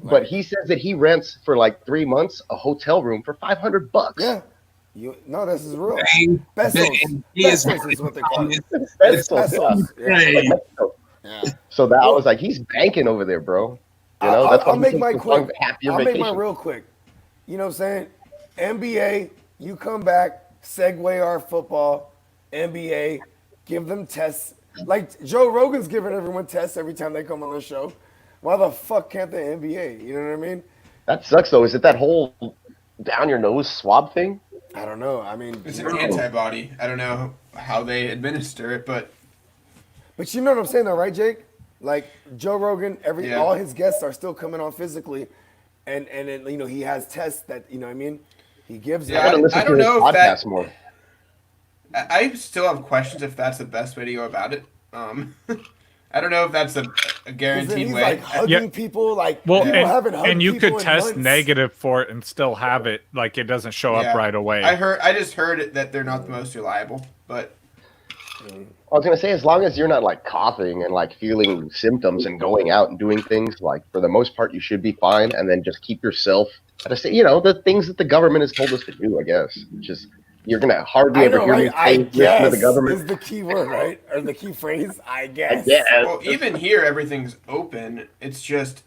But he says that he rents for like 3 months a hotel room for $500. Yeah. No, this is real. Dang. Pesos. He is Pesos is what they call it. Pesos, Pesos. yeah. Hey. Yeah. So that Well, was like, he's banking over there, bro. You know, that's why I'll he make took mine the quick. long half year I'll make vacation. mine real quick. You know what I'm saying? NBA, you come back, segue our football. NBA, give them tests. Like Joe Rogan's giving everyone tests every time they come on the show. Why the fuck can't the NBA? You know what I mean? That sucks though. Is it that whole down your nose swab thing? I don't know. I mean, It's an antibody. I don't know how they administer it, but you know what I'm saying though, right, Jake? Like Joe Rogan, Yeah. all his guests are still coming on physically, and then you know he has tests that you know what I mean. He gives. Yeah, I gotta listen I to don't his know if podcast that- more. I still have questions if that's the best way to go about it. I don't know if that's a 'Cause then guaranteed he's way. like hugging Yeah. people, like Well, people haven't hugged and you people could in test months. negative for it and still have it. Like it doesn't show Yeah. up right away. I just heard that they're not the most reliable, but I was gonna say, as long as you're not like coughing and like feeling symptoms and going out and doing things, like for the most part, you should be fine. And then just keep yourself at a state. You know, the things that the government has told us to do. I guess just you're gonna hardly I ever know, hear me right? I say listen to guess the government. is the key word, right? Or the key phrase. I guess. well, even here everything's open. It's just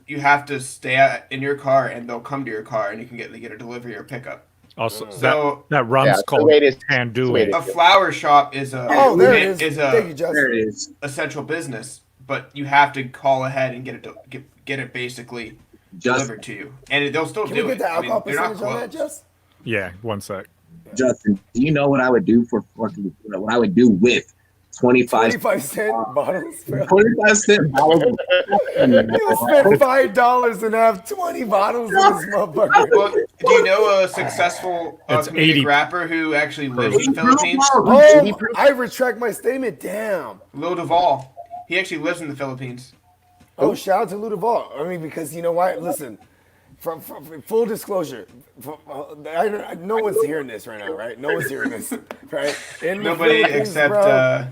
you have to stay in your car and they'll come to your car and you can get a delivery or pickup. Also, So that rum's Yeah, the called way it is- can do the way it. it a flower shop is Oh, there it is. Thank you, a Justin. There it is. essential business, but you have to call ahead and get it basically Just delivered to you, and they'll still Can do we get it. the I mean, alcohol they're not percentage on that, closed. Jess? Yeah, one sec. Justin, do you know what I would do for fucking what I would do with 25 25-cent bottles, bro. 25-cent bottles? You'll spend $5 and have 20 bottles in this motherfucker. Well, do you know a successful It's comedic 80. rapper who actually lives in the Philippines? Oh, I retract my statement. Damn. Lil Duval. He actually lives in the Philippines. Oh, shout out to Lou Duval. I mean, because you know why? Listen, from full disclosure, no one's hearing this right now, right? No one's hearing this, right? In the Nobody Philippines, except bro.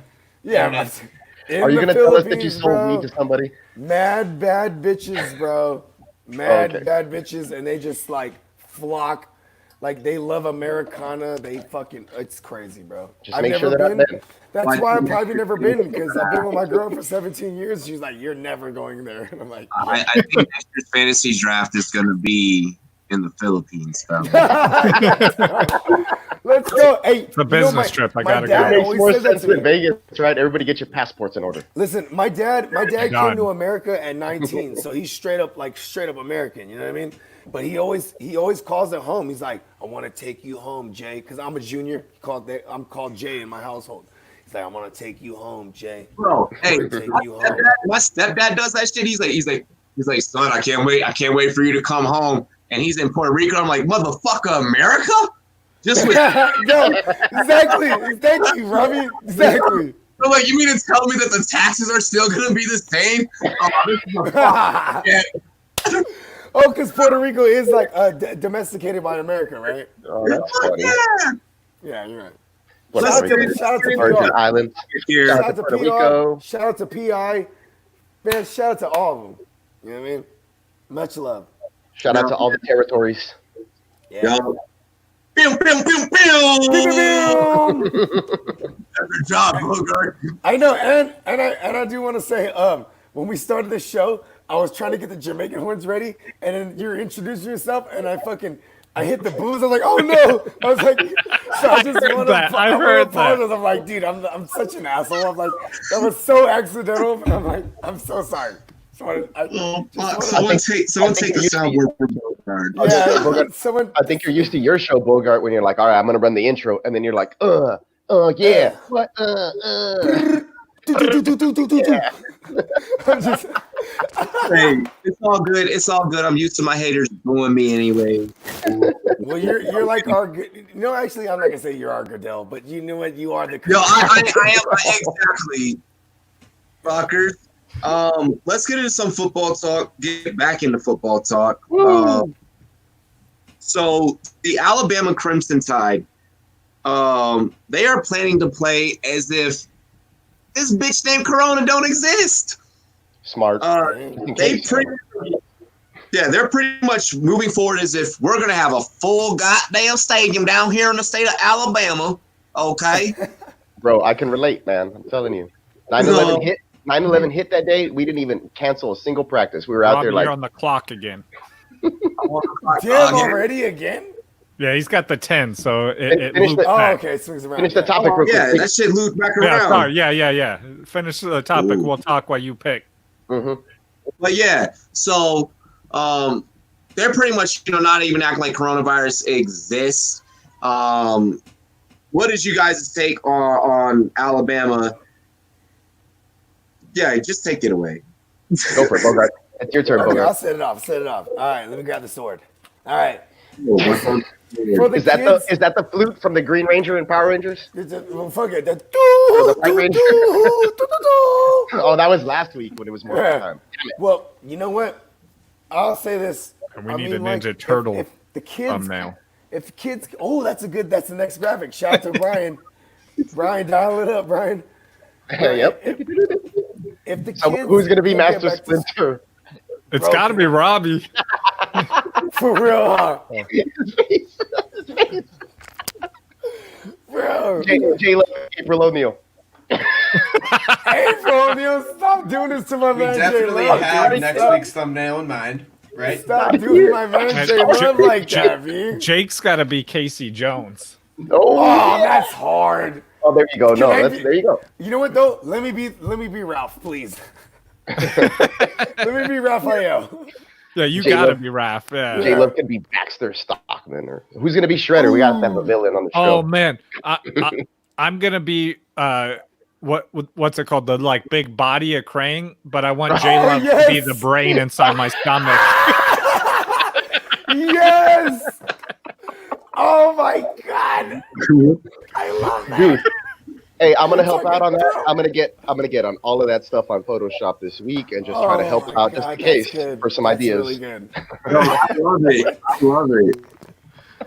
Yeah. internet. In Are you the gonna tell us that you Philippines, sold bro, weed to somebody? Mad bad bitches, bro. Mad Okay. bad bitches, and they just like flock. Like they love Americana. They fucking, it's crazy, bro. Just make sure they're not men. That's why I've probably never been, because I've been with my girl for 17 years. She's like, you're never going there. And I'm like, I think next year's fantasy draft is going to be in the Philippines. So. let's go. Hey, It's a business trip. I gotta go. dad It makes always more said that sense to me. in Vegas, right? Everybody get your passports in order. Listen, my dad came Done. to America at 19, so he's straight up American. You know what I mean? But he always calls it home. He's like, I want to take you home, Jay, because I'm a junior. I'm called Jay in my household. He's like, I want to take you home, Jay. Bro, hey, Take you home. my stepdad does that shit. He's like, son, I can't wait for you to come home. And he's in Puerto Rico. I'm like, motherfucker, America? Just with No, exactly. Thank you, Robbie. Exactly. I'm like, you mean to tell me that the taxes are still gonna be the same? Oh, this is a fuck. Yeah. Oh, because Puerto Rico is like domesticated by America, right? Oh, that's funny. Yeah. Yeah, you're right. Puerto Shout out to Rico. PR. Virgin Islands. Here. Shout out to Puerto PR. Rico. Shout out to PI. Man, shout out to all of them. You know what I mean? Much love. Shout out to all the territories. Yeah. Yo. Pew, pew, pew, pew. Good job, Bogart. I know, and I do want to say, when we started the show, I was trying to get the Jamaican horns ready, and then you were introducing yourself, and I hit the booze. I was like, oh no! I was like, so I just want that. I to heard that. apologize. I'm like, dude, I'm such an asshole. I'm like, that was so accidental, but I'm like, I'm so sorry. Someone take the soundboard for Bogart. yeah, someone. I think you're used to your show, Bogart, when you're like, all right, I'm going to run the intro. And then you're like, yeah. What? Yeah. I'm just, Hey, it's all good. It's all good. I'm used to my haters booing me anyway. well, you're like our. No, actually, I'm not gonna say you're our Goodell, but you know what? You are the. Yo, I am exactly. Fuckers. Let's get into some football talk. Get back into football talk. So the Alabama Crimson Tide, they are planning to play as if this bitch named Corona don't exist. Smart. Dang. In They case. Yeah, they're pretty much moving forward as if we're going to have a full goddamn stadium down here in the state of Alabama. Okay. Bro, I can relate, man. I'm telling you. 9/11 hit. 9/11 hit that day. We didn't even cancel a single practice. We were out Robbie, there like you're on the clock again. Damn, already again? Yeah, he's got the 10, so it Finish looped the- Oh, back. okay. Swings around. finish the topic real Yeah, quick. that shit looped back Yeah, around. sorry. Yeah. Finish the topic. Ooh. We'll talk while you pick. Mm-hmm. But yeah, so they're pretty much not even acting like coronavirus exists. What is you guys' take on Alabama? Yeah, just take it away. Go for it, Bogart. It's your turn, Okay, Bogart. I'll set it off. All right, let me grab the sword. All right. Yeah, For the Is that kids, the flute from the Green Ranger and Power Rangers? well, fuck it. The White Ranger? Oh, that was last week when it was more Yeah. time. Well, you know what? I'll say this. And we I need mean, a like, Ninja Turtle if the kids, thumbnail. if the kids, that's the next graphic. Shout out to Brian. Brian, dial it up, Brian. Yep. If the kids, So who's going to be can't get Master back to- Splinter? It's Bro, got to be Robbie. For real, huh? Bro. J-Lo, April O'Neil. Hey, bro, Neil, stop doing this to my We man definitely J-Love. have dude. next Stop- week's thumbnail in mind, right? Stop doing my man And J-Love like that, V. Jake's got to be Casey Jones. Oh, Oh, that's hard. oh, there you go. No, Can I there you go. You know what though? Let me be Ralph, please. Let me be Raphael. Yeah, you J-Lo. got to be Raph. Yeah. J-Lo could be Baxter Stockman, or who's going to be Shredder? We got to have a villain on the Oh show. man, I'm gonna be what's it called? The like big body of Krang, but I want J Love to be yes. the brain inside my stomach. Yes. Oh my god. I love that. Dude, hey, I'm gonna help out on that. I'm gonna get on all of that stuff on Photoshop this week and just try to help my out just God, in case that's good. for some That's ideas. Really good. No, I love it. I love it.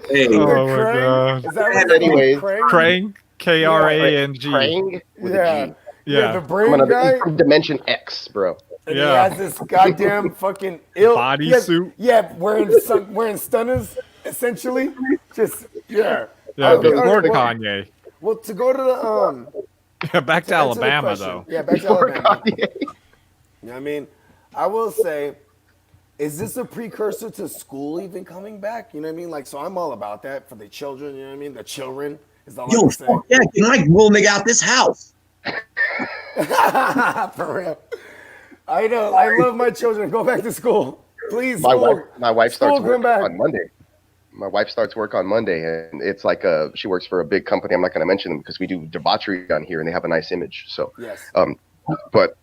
Hey, Oh my Krang? God. Is that what And it's called? anyways, Krang? Krang, Krang. Krang with a Yeah. G. Yeah, the Yeah, brain I'm guy. from Dimension X, bro. And Yeah. he has this goddamn fucking ill Bodysuit. Yeah, wearing stunners, essentially. Just yeah. yeah. Okay, Before well, Kanye. Well, to go to the Yeah, back to answer the Alabama question. though. Yeah, back to Before Alabama. Kanye. You know what I mean? I will say, is this a precursor to school even coming back? You know what I mean? Like, so I'm all about that for the children. You know what I mean? The children is all yo, I'm saying. fuck yeah, get my little nigga out this house. For real. I know. I love my children. Go back to school, please. My school. wife starts School, work come back. on Monday. My wife starts work on Monday, and it's like she works for a big company. I'm not going to mention them because we do debauchery on here, and they have a nice image. So, Yes. but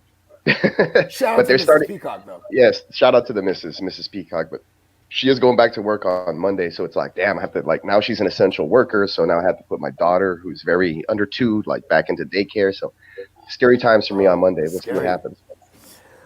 Shout out but to they're Mrs. starting. Peacock though. Yes, shout out to the Mrs. Peacock, but she is going back to work on Monday, so it's like, damn, I have to now she's an essential worker, so now I have to put my daughter, who's very under 2, back into daycare. So scary times for me on Monday. We'll see what Scary. happens.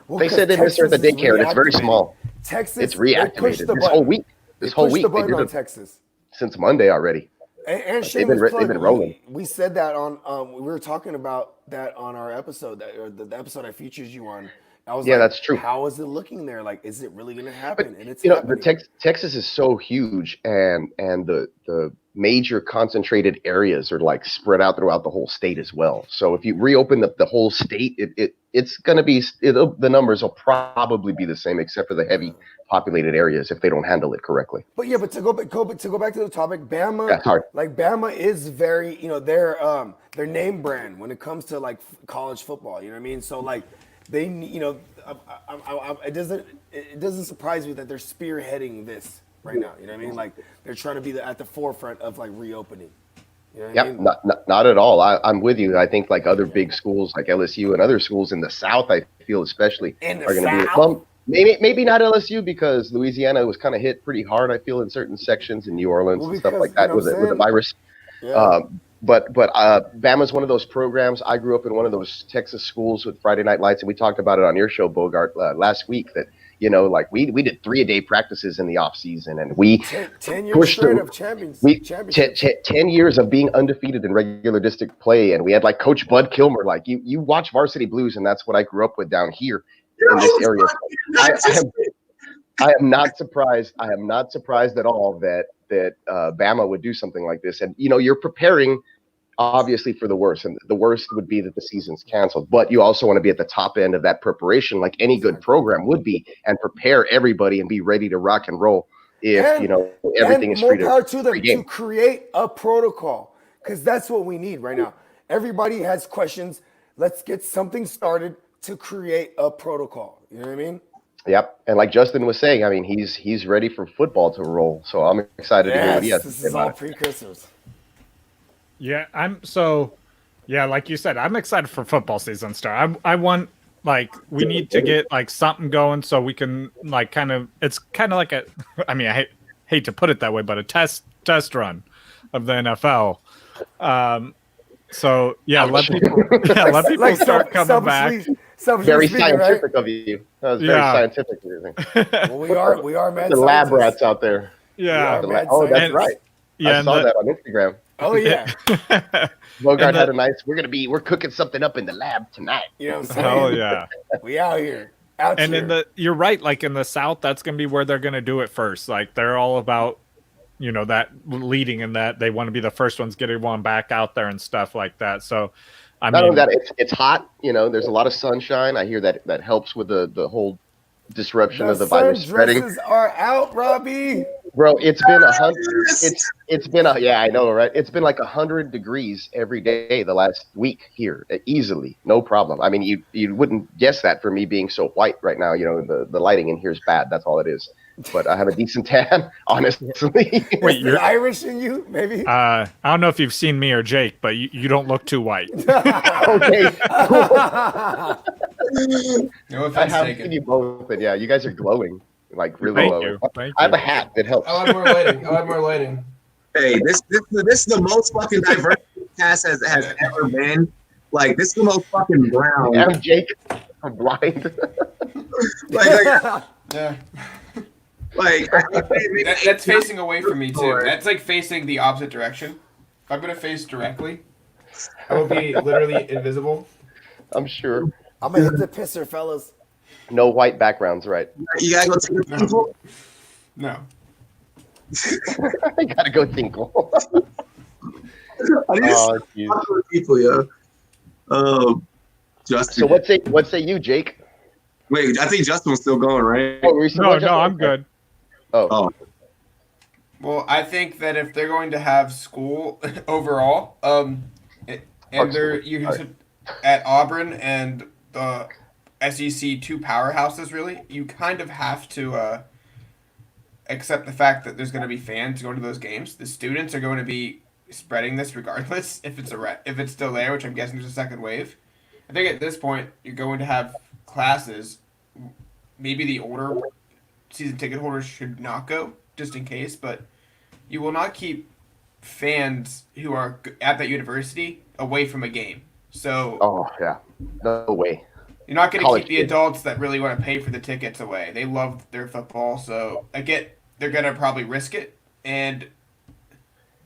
Well, They said they missed her at the Texas is daycare, and it's very reactivated. small. Texas, It's they pushed reactivated the this whole button. week. They This whole pushed week the they button did on it Texas. since Monday already. And They've been shameless plug, rolling. we said that on we were talking about that on our episode or the episode I featured you on. I was Yeah, like, that's true. How is it looking there? Like, is it really going to happen? And it's You know, happening. Texas is so huge, and the major concentrated areas are spread out throughout the whole state as well. So if you reopen the whole state, it's going to be the numbers will probably be the same, except for the heavy populated areas if they don't handle it correctly. But yeah, but to go back to the topic, Bama, That's hard. Bama is very, their name brand when it comes to college football. You know what I mean? So they, it doesn't surprise me that they're spearheading this right now. You know what I mean? They're trying to be at the forefront of reopening. You know what I Yep, mean? not at all. I'm with you. I think other big schools like LSU and other schools in the South, I feel especially In the are going to be South? well. Maybe not LSU because Louisiana was kind of hit pretty hard. I feel in certain sections in New Orleans Well, and stuff because, like that you know with what I'm the saying? virus. Yeah. But Bama's one of those programs. I grew up in one of those Texas schools with Friday Night Lights, and we talked about it on your show, Bogart, last week. That we did 3-a-day practices in the off season, and we 10 years pushed straight through. of championship. We 10 years of being undefeated in regular district play, and we had Coach Bud Kilmer. You watch Varsity Blues, and that's what I grew up with down here in this area. I am not surprised. I am not surprised at all that Bama would do something like this. And you're preparing obviously for the worst, and the worst would be that the season's canceled. But you also want to be at the top end of that preparation, like any good program would be, and prepare everybody and be ready to rock and roll if everything and is more free power to them free game. to create a protocol, because that's what we need right now. Everybody has questions. Let's get something started to create a protocol. You know what I mean? Yep, and like Justin was saying, I mean, he's ready for football to roll. So I'm excited to hear what he has to This say is all about it. precursors. Yeah, like you said, I'm excited for football season start. I want, like, we need to get like something going so we can like it's kind of like I mean, I hate to put it that way, but a test run of the NFL. So yeah, let people start coming back. Very scientific of you. That was very scientific. Well, we are mad the lab scientists. rats out there. Yeah. That's right. Yeah, I saw that on Instagram. Oh yeah. Bogart had a nice. We're cooking something up in the lab tonight. You know what I'm saying? Oh yeah. We out here. You're right. Like in the South, that's gonna be where they're gonna do it first. Like they're all about, that leading in that they want to be the first ones getting one back out there and stuff like that. So, not only that, it's hot. There's a lot of sunshine. I hear that helps with the whole disruption of the virus spreading. Sundresses are out, Robbie. Bro, it's been 100. It's been I know, right? It's been like 100 degrees every day the last week here, easily, no problem. I mean, you wouldn't guess that for me being so white right now. The lighting in here is bad. That's all it is. But I have a decent tan, honestly. Wait, you're Irish in you, maybe? I don't know if you've seen me or Jake, but you don't look too white. Okay. No offense I have taken. seen you both, and yeah, you guys are glowing, like really glowing. Thank I have you. a hat that helps. I'll add more lighting. Hey, this is the most fucking diverse cast has ever been. Like, this is the most fucking brown. I'm Jake. I'm blind. Yeah. That's facing away from me too. That's like facing the opposite direction. If I'm gonna face directly, I will be literally invisible. I'm sure. I'm gonna hit the pisser, fellas. No white backgrounds, right? You gotta go take a tinkle. No. I gotta go tinkle. I need to talk to people, yeah. Justin. So what say you, Jake? Wait, I think Justin was still going, right? No, I'm good. Oh. Well, I think that if they're going to have school overall, and at Auburn and the SEC, two powerhouses, really, you kind of have to accept the fact that there's going to be fans going to those games. The students are going to be spreading this regardless if it's still there, which I'm guessing there's a second wave. I think at this point you're going to have classes. Maybe the older season ticket holders should not go, just in case, but you will not keep fans who are at that university away from a game. So, oh yeah, no way. You're not going to keep the adults that really want to pay for the tickets away. They love their football, so they're going to probably risk it and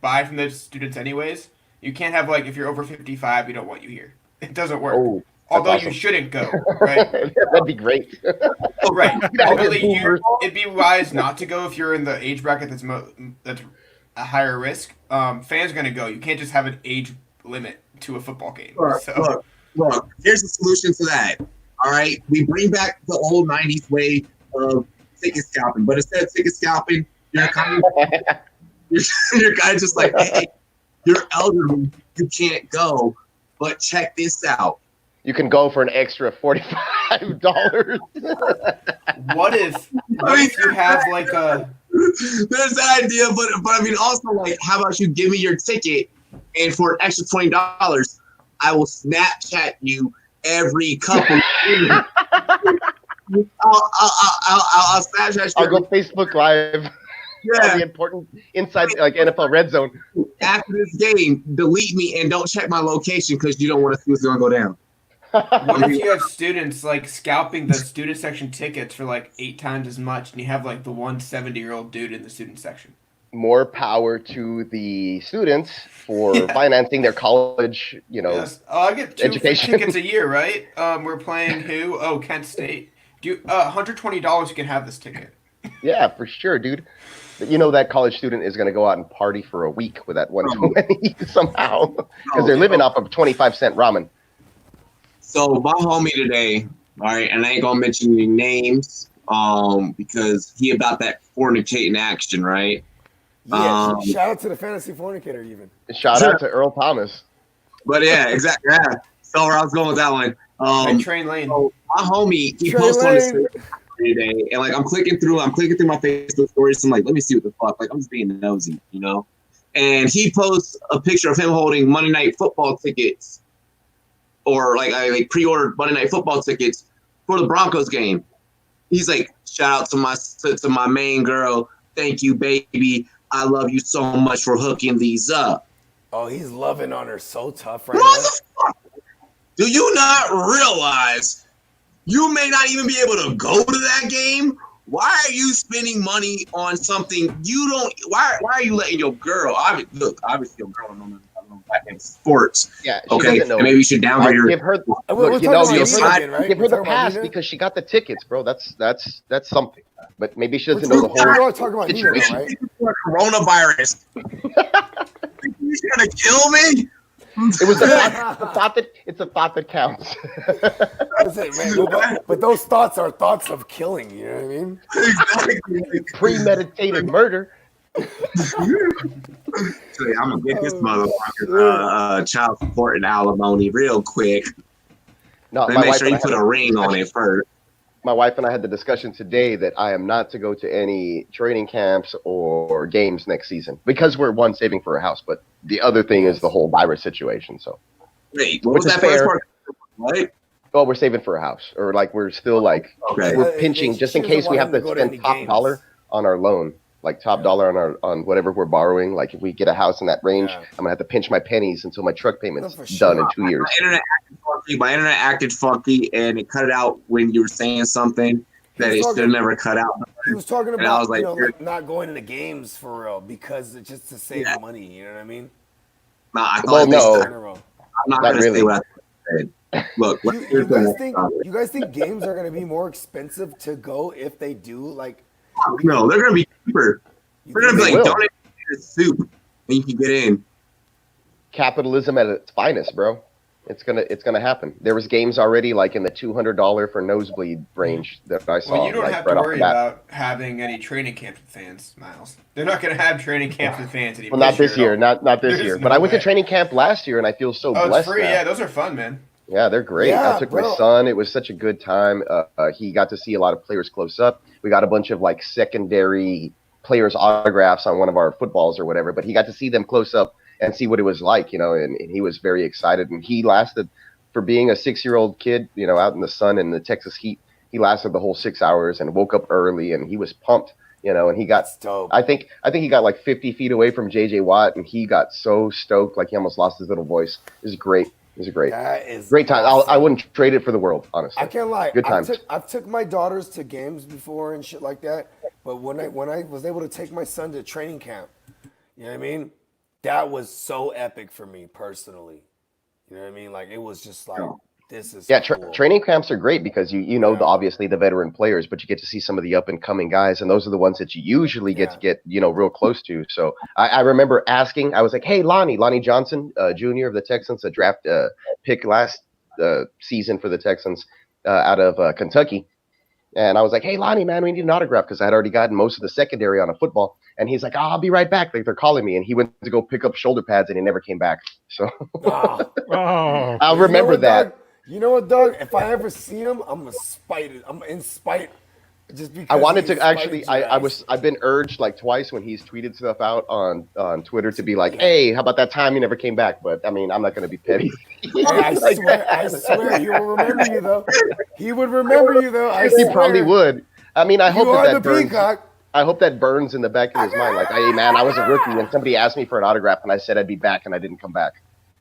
buy from the students anyways. You can't have, like, if you're over 55, we don't want you here. It doesn't work. Oh, although awesome. You shouldn't go, right? That'd be great. Oh, right. It'd be wise not to go if you're in the age bracket that's a higher risk. Fans are going to go. You can't just have an age limit to a football game. Look, here's the solution to that. All right, we bring back the old '90s way of ticket scalping, but instead of ticket scalping, you're kind of just like, hey, you're elderly, you can't go, but check this out. You can go for an extra $45. What if you have like a? There's that idea, but I mean, also, like, how about you give me your ticket, and for an extra $20, I will Snapchat you every couple. I'll Snapchat you. I'll go Facebook Live. Yeah. All the important inside, like NFL Red Zone. After this game, delete me and don't check my location because you don't want to see what's going to go down. What if you have students like scalping the student section tickets for like 8 times as much, and you have like the 170-year-old dude in the student section? More power to the students for financing their college, Yes. I get 2 education. tickets a year, right? We're playing who? Oh, Kent State. $120 you can have this ticket. Yeah, for sure, dude. But you know that college student is going to go out and party for a week with that 120 somehow because they're living off of 25-cent ramen. So my homie today, all right, and I ain't gonna mention any names, because he about that fornicating action, right? Yeah, shout out to the fantasy fornicator even. Shout out to Earl Thomas. But yeah, exactly. Yeah. So where I was going with that one. Like Train Lane. So my homie, he Train posted on his Lane. Facebook today, and like I'm clicking through my Facebook stories. I'm like, let me see what the fuck. Like I'm just being nosy, you know. And he posts a picture of him holding Monday Night Football tickets, or like I pre-ordered Monday Night Football tickets for the Broncos game. He's like, shout out to my main girl. Thank you, baby. I love you so much for hooking these up. Oh, he's loving on her so tough right now. Do you not realize you may not even be able to go to that game? Why are you spending money on something you don't? Why are you letting your girl? Obviously your girl don't know sports. Yeah, she okay. doesn't know. And maybe you should downgrade her. Give her, We're you know, talking give about her, Nina again, right? give her We're the talking about pass Nina? because she got the tickets, bro. That's something. But maybe she doesn't We're know the whole talking about Nina, though, situation. right? Coronavirus. He's gonna kill me. It was a thought that counts. That's it, man. But those thoughts are thoughts of killing. You know what I mean? Exactly. Premeditated murder. I'm gonna get this motherfucker child support and alimony real quick. No, Make sure you put a ring on it first. My wife and I had the discussion today that I am not to go to any training camps or games next season because we're saving for a house, but the other thing is the whole virus situation. So, wait, what was that first part? Right? Well, we're saving for a house, or like we're still like we're pinching just in case we have to spend top dollar on our loan, like top dollar on whatever we're borrowing. Like if we get a house in that range, I'm gonna have to pinch my pennies until my truck payment's done in 2 years. My internet acted funky, and it cut it out when you were saying something that it should have never cut out. He was talking And I about was like, like not going to the games for real because it's just to save money. You know what I mean? Nah, I Well, no, I'm not gonna say what I said. Look, you guys think games are gonna be more expensive to go if they do? Like, no, they're gonna be cheaper. They're gonna be like donate a soup, and you can get in. Capitalism at its finest, bro. It's gonna happen. There was games already like in the $200 for nosebleed range that I saw. Well, you don't like, have right to off worry the bat. about having any training camps with fans, Miles. They're not going to have training camps with fans anymore. Well, not this year, not this There's year. no But I went to way. training camp last year, and I feel so Oh, blessed. it's free. Now. Yeah, those are fun, man. Yeah, they're great. Yeah, I took bro. my son. It was such a good time. He got to see a lot of players close up. We got a bunch of like secondary players' autographs on one of our footballs or whatever. But he got to see them close up and see what it was like, you know. And he was very excited. And he lasted, for being a 6-year-old kid, you know, out in the sun in the Texas heat. He lasted the whole 6 hours and woke up early, and he was pumped, you know. And he got, dope. I think he got like 50 feet away from JJ Watt, and he got so stoked, like he almost lost his little voice. It was great. It was great. That is Great time. awesome. I wouldn't trade it for the world, honestly. I can't lie. Good times. I've took my daughters to games before and shit like that. But when I was able to take my son to training camp, you know what I mean? That was so epic for me personally. You know what I mean? Like it was just like this is cool. Training camps are great because you know obviously the veteran players, but you get to see some of the up and coming guys, and those are the ones that you usually get to get real close to. So I remember asking, I was like, "Hey, Lonnie Johnson, Jr. of the Texans, a draft pick last season for the Texans out of Kentucky." And I was like, "Hey, Lonnie, man, we need an autograph," because I had already gotten most of the secondary on a football. And he's like, "Oh, I'll be right back. Like they're calling me." And he went to go pick up shoulder pads, and he never came back. So I'll remember that. Doug? You know what, Doug? If I ever see him, I'm gonna spite it. I'm in spite, just because I wanted he to actually. spited your ass. I've been urged like twice when he's tweeted stuff out on Twitter to be like, "Hey, how about that time you never came back?" But I mean, I'm not going to be petty. Hey, I swear, he will remember you though. He would remember you though. I He swear. probably would. I mean, I hope You are that the burns. peacock. I hope that burns in the back of his mind. Like, hey, man, I was a rookie, and somebody asked me for an autograph, and I said I'd be back, and I didn't come back.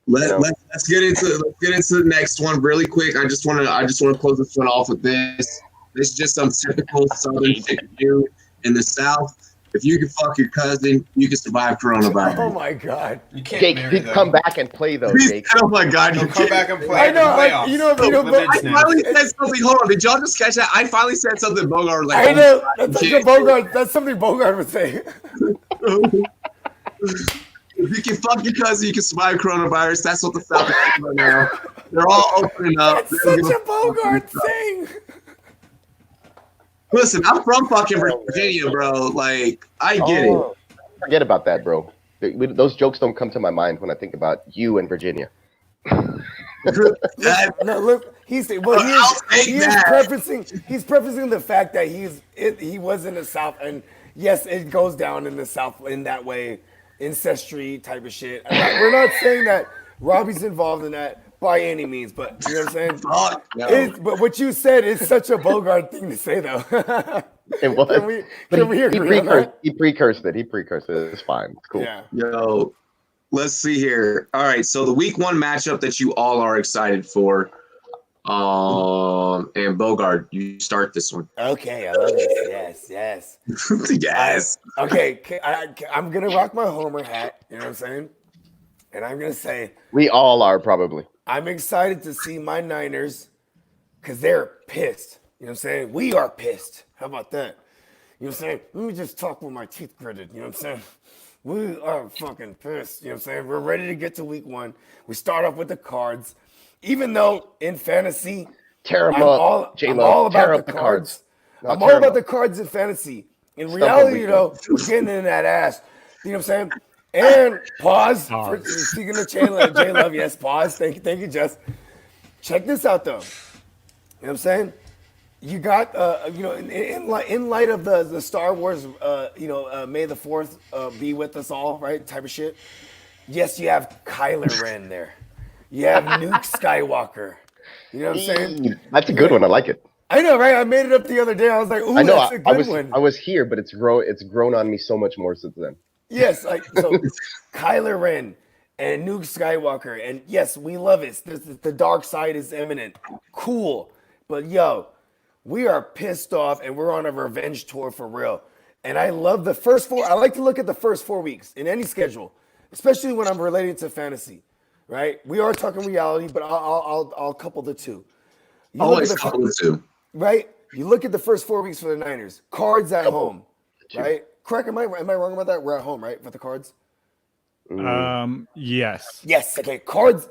Let's get into the next one really quick. I just want to close this one off with this. This is just some typical Southern shit to do in the South. If you can fuck your cousin, you can survive coronavirus. Oh my God. You can't Jake, marry he'd them. come back and play though, Jake. Oh my God! He'll You come can't. back and play. I know, Playoffs. you know, but Limited I snaps. finally said something. Hold on, did y'all just catch that? I finally said something. Bogart was like, I know. That's you like a can't- Bogart. That's something Bogart would say. If you can fuck your cousin, you can survive coronavirus. That's what the South is doing right now. They're all opening up. It's such a Bogart thing. Listen, I'm from fucking Virginia, bro. Like, I get it. Forget about that, bro. Those jokes don't come to my mind when I think about you and Virginia. No, look, he's prefacing the fact that he was in the South, and yes, it goes down in the South in that way, ancestry type of shit. We're not saying that Robbie's involved in that by any means, but you know what I'm saying. Fuck, no. But what you said is such a Bogart thing to say, though. It was. Can we agree on that? He precursed it. It's fine. It's cool. Yeah. Yo, let's see here. All right, so the week 1 matchup that you all are excited for. And Bogart, you start this one. Okay, I love this. Yes. Yes. Okay, I'm gonna rock my Homer hat. You know what I'm saying? And I'm gonna say We all are probably. I'm excited to see my Niners because they're pissed. You know what I'm saying? We are pissed. How about that? You know what I'm saying? Let me just talk with my teeth gritted. You know what I'm saying? We are fucking pissed. You know what I'm saying? We're ready to get to week 1. We start off with the Cards. Even though in fantasy, Tear them I'm up, all J-Lo. about Tear the up the Cards. No, I'm tear all 'em about up. the Cards in fantasy. In Stop reality, it, though, we're getting in that ass. You know what I'm saying? And pause. Speaking of J-Love, yes, pause. Thank you, Jess. Check this out, though. You know what I'm saying? You got, in light of the Star Wars, May the 4th be with us all, right? Type of shit. Yes, you have Kyler Ren there. You have Nuke Skywalker. You know what I'm saying? That's a good one. I like it. I know, right? I made it up the other day. I was like, ooh, I know. that's a good one. I was here, but it's grown on me so much more since then. Yes, so Kyler Ren and Nuke Skywalker, and yes, we love it. The dark side is imminent. Cool. But yo, we are pissed off and we're on a revenge tour for real. And I love the first 4. I like to look at the first 4 weeks in any schedule, especially when I'm relating to fantasy. Right? We are talking reality, but I'll couple the two. Always couple the two. Right? You look at the first 4 weeks for the Niners. Cards at home. Right? Correct? Am I wrong about that? We're at home, right? For the Cards? Yes. Yes. Okay. Cards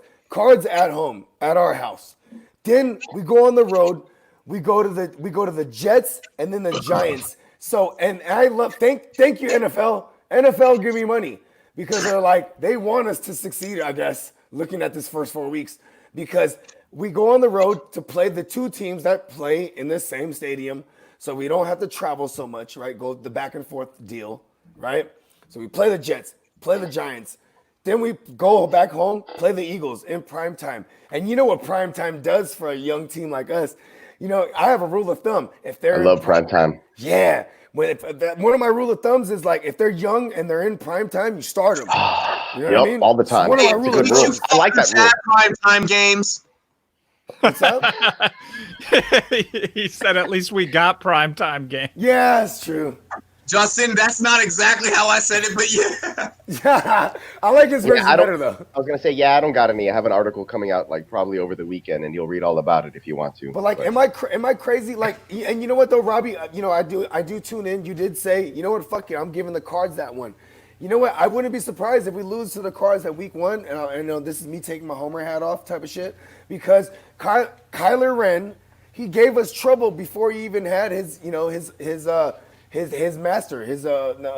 at home, at our house. Then we go on the road. We go to the Jets and then the Giants. So, and I love thank you, NFL. NFL give me money because they want us to succeed, I guess, looking at this first 4 weeks. Because we go on the road to play the 2 teams that play in the same stadium. So we don't have to travel so much, right? Go the back and forth deal, right? So we play the Jets, play the Giants. Then we go back home, play the Eagles in prime time. And you know what prime time does for a young team like us? You know, I have a rule of thumb. If they're I love prime time. Yeah. One of my rule of thumbs is like if they're young and they're in prime time, you start them. You know what I mean? All the time. One of my It's a rule good of rule. thumbs. I like that rule. Prime time games. What's up? He said at least we got primetime game. Yeah, it's true. Justin, that's not exactly how I said it, but yeah. Yeah, I like his version I don't- better though. I was gonna say, I don't got any. I have an article coming out like probably over the weekend, and you'll read all about it if you want to. But like, am I crazy? Like, and you know what though, Robbie? You know, I do tune in. You did say, you know what? Fuck it, I'm giving the Cards that one. You know what? I wouldn't be surprised if we lose to the Cards at week 1. And I know this is me taking my Homer hat off, type of shit, because Kyler Ren, he gave us trouble before he even had his master,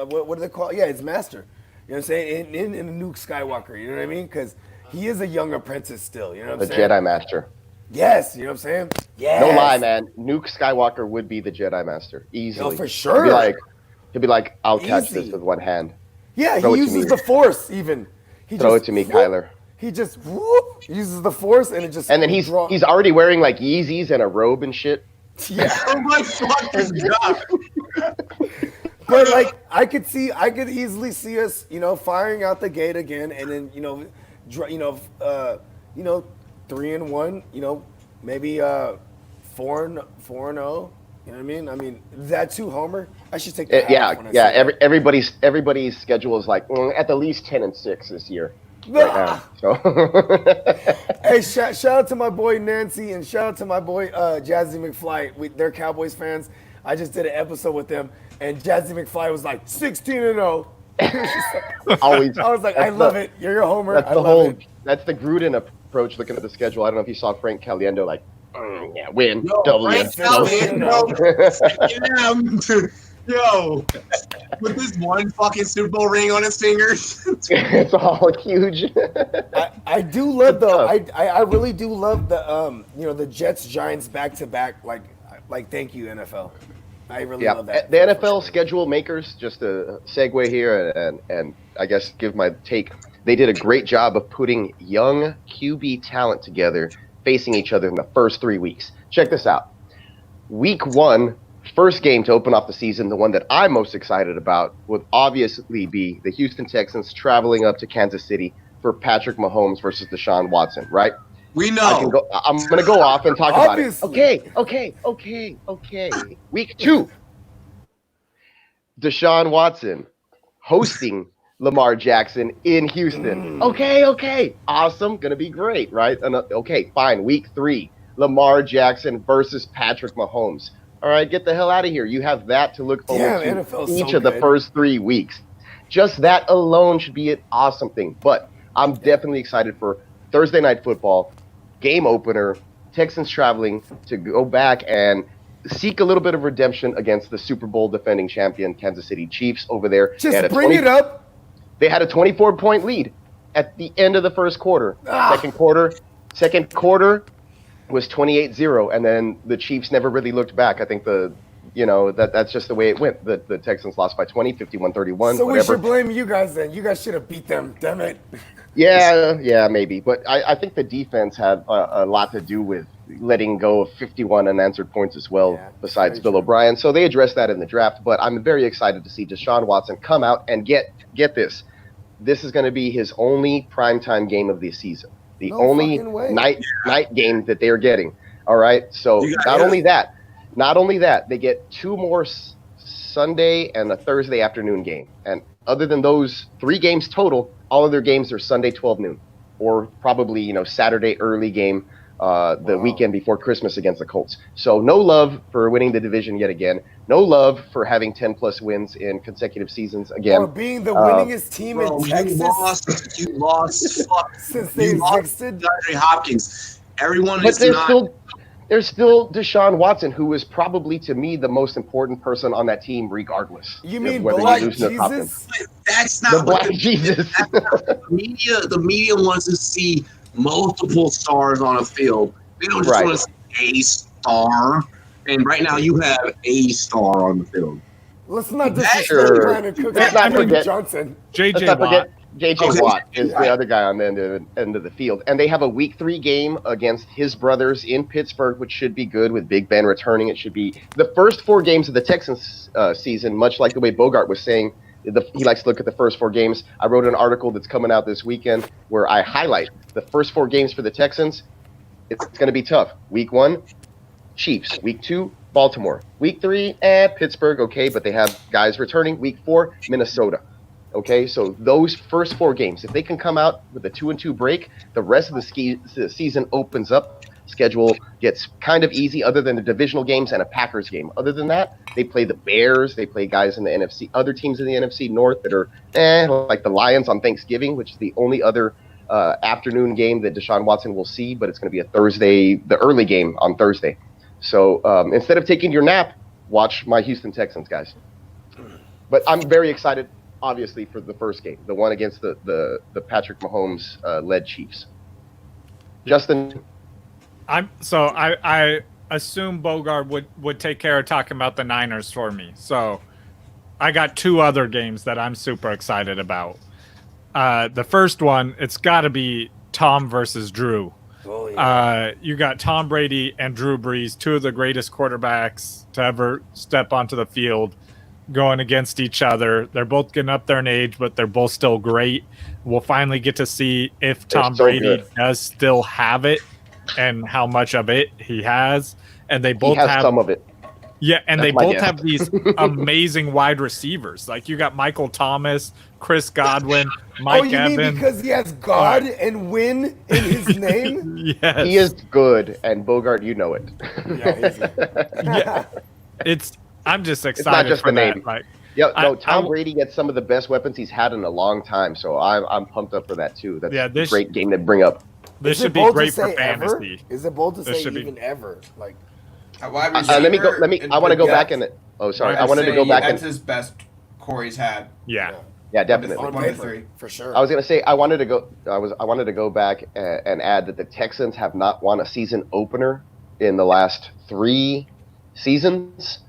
what do they call it? Yeah, his master. You know what I'm saying? In Nuke Skywalker, you know what I mean? Because he is a young apprentice still, you know what I'm The saying? Jedi Master. Yes, you know what I'm saying? Yes. No lie, man. Nuke Skywalker would be the Jedi Master easily. No, for sure. He'd be like, I'll catch Easy. this with one hand. Yeah, Throw he it to uses me. the Force even. Throw it to me, Kyler. He just uses the Force and it just And then he's already wearing like Yeezys and a robe and shit. Yeah. Oh my fucking god. But like I could easily see us, firing out the gate again, and then 3-1, maybe 4-0, You know what I mean? I mean, that too, Homer. I should take the hat Yeah, off when I yeah. say that. Everybody's schedule is like at the least 10-6 this year right now. So Hey, shout out to my boy Nancy and shout out to my boy Jazzy McFly. They're Cowboys fans. I just did an episode with them, and Jazzy McFly was like 16-0. always. I was like, I love it. You're a homer. That's I the love whole. it. That's the Gruden approach. Looking at the schedule, I don't know if you saw Frank Caliendo like, yeah, win, Yo, W. Frank Caliendo. Yo, with this one fucking Super Bowl ring on his fingers. It's all huge. I do love though. I really do love the the Jets Giants back to back. Like thank you NFL. I really love that. The NFL schedule makers, just a segue here, and I guess give my take. They did a great job of putting young QB talent together, facing each other in the first 3 weeks. Check this out. Week 1, first game to open off the season, the one that I'm most excited about would obviously be the Houston Texans traveling up to Kansas City for Patrick Mahomes versus Deshaun Watson, right? We know. I'm going to go off and talk Obviously. about it. Okay. Week 2, Deshaun Watson hosting Lamar Jackson in Houston. Okay. Awesome. Going to be great, right? Okay, fine. Week 3, Lamar Jackson versus Patrick Mahomes. All right, get the hell out of here. You have that to look forward to NFL's each so of the good. first 3 weeks. Just that alone should be an awesome thing. But I'm definitely excited for Thursday Night Football, game opener, Texans traveling to go back and seek a little bit of redemption against the Super Bowl defending champion Kansas City Chiefs over there. Just bring it up. They had a 24-point lead at the end of the first quarter. Second quarter was 28-0, and then the Chiefs never really looked back. I think that's just the way it went. The Texans lost by 20, 51-31, So whatever. we should blame you guys then. You guys should have beat them. Damn it. Yeah, maybe. But I think the defense had a lot to do with letting go of 51 unanswered points as well, besides Bill O'Brien. So they addressed that in the draft. But I'm very excited to see Deshaun Watson come out and get this. This is going to be his only primetime game of the season. The only night game that they're getting. All right. So not only that, they get 2 more Sunday and a Thursday afternoon game. And other than those 3 games total, all of their games are Sunday 12 noon, or probably Saturday early game the weekend before Christmas against the Colts. So no love for winning the division yet again. No love for having 10+ wins in consecutive seasons again. Or being the winningest team in Texas. You lost. Since they existed. DeAndre Hopkins. Everyone But is not. there's still Deshaun Watson, who is probably, to me, the most important person on that team, regardless. You mean whether Black you lose in the top 10. Jesus? That's not The what Black Jesus. the media wants to see multiple stars on a field. They don't just want to see a star. And right now, you have a star on the field. Let's not disrespect Brandon Cooks. Let's not forget Johnson. Let's JJ not Watt. forget JJ Watt is the other guy on the end of the field. And they have a week 3 game against his brothers in Pittsburgh, which should be good with Big Ben returning. It should be the first 4 games of the Texans season, much like the way Bogart was saying. He likes to look at the first 4 games. I wrote an article that's coming out this weekend where I highlight the first 4 games for the Texans. It's going to be tough. Week 1, Chiefs. Week 2, Baltimore. Week 3, Pittsburgh. Okay, but they have guys returning. Week 4, Minnesota. Okay, so those first 4 games, if they can come out with a 2-2 break, the rest of the season opens up. Schedule gets kind of easy, other than the divisional games and a Packers game. Other than that, they play the Bears. They play guys in the NFC, other teams in the NFC North that are like the Lions on Thanksgiving, which is the only other afternoon game that Deshaun Watson will see. But it's going to be a Thursday, the early game on Thursday. So instead of taking your nap, watch my Houston Texans, guys. But I'm very excited, obviously, for the first game, the one against the Patrick Mahomes led Chiefs. Justin. I assume Bogart would take care of talking about the Niners for me. So I got 2 other games that I'm super excited about. The first one, it's got to be Tom versus Drew. Oh, yeah. You got Tom Brady and Drew Brees, 2 of the greatest quarterbacks to ever step onto the field, going against each other. They're both getting up there in age, but they're both still great. We'll finally get to see if Tom Brady does still have it and how much of it he has. And they both have some of it. Yeah, and That's they my both guess. have these amazing wide receivers. Like you got Michael Thomas, Chris Godwin, Mike Oh, you mean Evans. because he has God and win in his name? Yes. He is good, and Bogart, you know it. Yeah. I'm just It's excited not just for the that. name. Like Yeah, no, I Tom Brady gets some of the best weapons he's had in a long time, so I'm pumped up for that too. That's Yeah, a great game to bring up. this Is should it be bold to great for say ever? fantasy. Is it bold to This say should be- even ever? Like, A wide receiver. Let me go. I want to go yeah. back and. Oh, sorry. I'd I wanted to say go back That's and. his best Corey's had. Yeah. Yeah, definitely. on One to paper, three. for sure. I was gonna say I wanted to go. I wanted to go back and add that the Texans have not won a season opener in the last 3 seasons,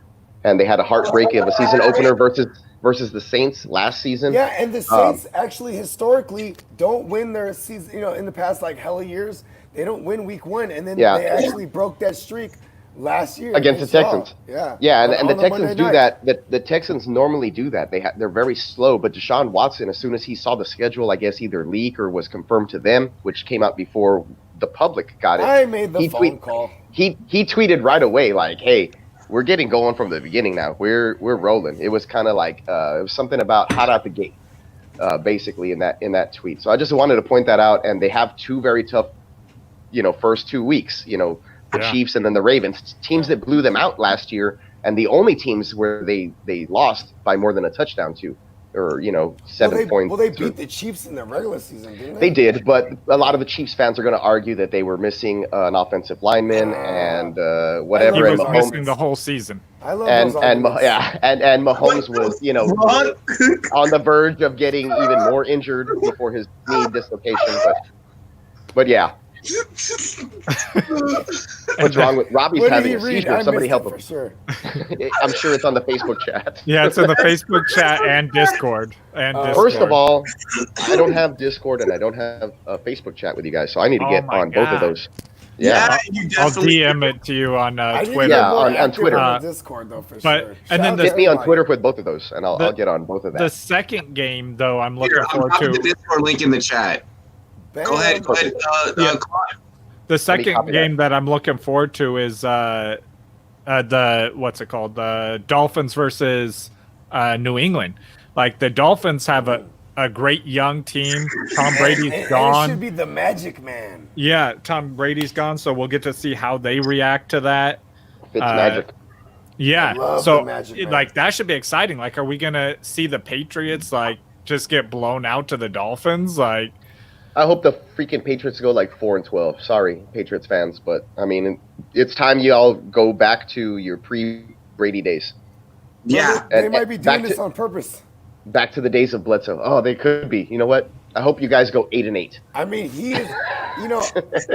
and they had a heartbreak of a season opener versus the Saints last season. Yeah, and the Saints actually historically don't win their season. You know, in the past like hella years, they don't win week 1, and then Yeah. they actually broke that streak last year Against the y'all. Texans. Yeah, Yeah, and On the a Texans Monday do night. that. The Texans normally do that. They're very slow. But Deshaun Watson, as soon as he saw the schedule, I guess either leak or was confirmed to them, which came out before the public got it. I made the he phone call. He tweeted right away like, "Hey, we're getting going from the beginning now. We're rolling." It was kind of like it was something about hot out the gate, basically in that tweet. So I just wanted to point that out. And they have 2 very tough, first 2 weeks. The Yeah. Chiefs and then the Ravens, teams that blew them out last year, and the only teams where they lost by more than a touchdown to, or 7 points. Well, they beat the Chiefs in the regular season, didn't They did, but a lot of the Chiefs fans are going to argue that they were missing an offensive lineman and He whatever. And was Mahomes, missing the whole season. I love and those and arguments. and Mahomes was on the verge of getting even more injured before his knee dislocation. But yeah, what's wrong with Robbie's What did having he a read? seizure? I Somebody missed help it him. for sure. I'm sure it's on the Facebook chat. Yeah, it's in the Facebook chat and Discord. First of all, I don't have Discord and I don't have a Facebook chat with you guys, so I need to Oh get my on both of God. those. Yeah. you I'll definitely. DM it to you on I need to Twitter. get Yeah, more on active Twitter. on the Discord though, for but- sure. and then Shout the- out Get to me on everybody. Twitter with both of those, and I'll The- get on both of The that. second game, though, I'm looking Here, I'm forward dropping the to. Discord link in the chat. Bam. Go ahead. Yeah. Clive. The second copy game that I'm looking forward to is the what's it called? The Dolphins versus New England. Like the Dolphins have a great young team. Tom Brady's And it gone. should be the Magic Man. Yeah, Tom Brady's gone, so we'll get to see how they react to that. Fitz magic. Yeah, I love so the Magic Man. like that should be exciting. Like, are we gonna see the Patriots like just get blown out to the Dolphins? Like, I hope the freaking Patriots go like 4-12. Sorry, Patriots fans, but I mean, it's time you all go back to your pre-Brady days, Yeah. They And- might be and doing back this to- on purpose. back to the days of Bledsoe. Oh, they could be. You know what? I hope you guys go 8-8. I mean, he is,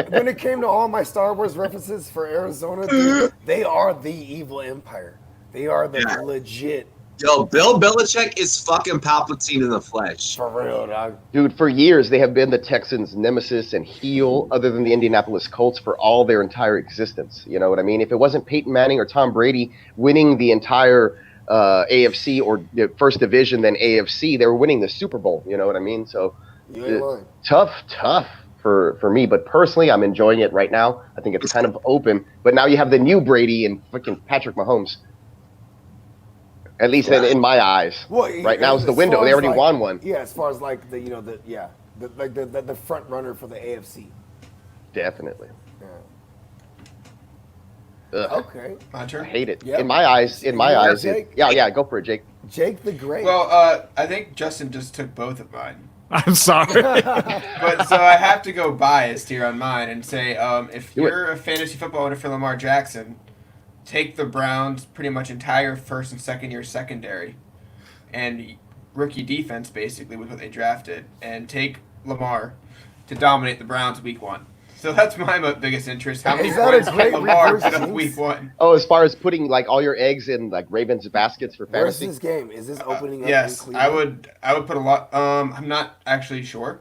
when it came to all my Star Wars references for Arizona, dude, they are the evil empire. They are the Yeah. legit, Yo, Bill Belichick is fucking Palpatine in the flesh. for real, dog. Dude, for years they have been the Texans' nemesis and heel, other than the Indianapolis Colts, for all their entire existence. You know what I mean? If it wasn't Peyton Manning or Tom Brady winning the entire AFC or the first division, then AFC, they were winning the Super Bowl. You know what I mean? So You ain't lying. tough for me. But personally, I'm enjoying it right now. I think it's kind of open. But now you have the new Brady and freaking Patrick Mahomes. At least in my eyes. Well, Right now is the as window. far They as, already like- won one. Yeah, as far as like the front runner for the AFC. Definitely. Yeah. Ugh. Okay, My I turn. hate it. Yep. In my eyes, Jake? yeah, go for it, Jake. Jake the Great. Well, I think Justin just took both of mine. I'm sorry. But so I have to go biased here on mine and say, if Do it. you're a fantasy football owner for Lamar Jackson, take the Browns' pretty much entire first and second year secondary and rookie defense, basically, with what they drafted, and take Lamar to dominate the Browns week 1. So that's my biggest interest. How many Is that a points can great Lamar reverse put up jinx? week 1? Oh, as far as putting like all your eggs in like Ravens baskets for Where's fantasy. this game? Is this opening up Yes, in I Cleveland? would put a lot. I'm not actually sure,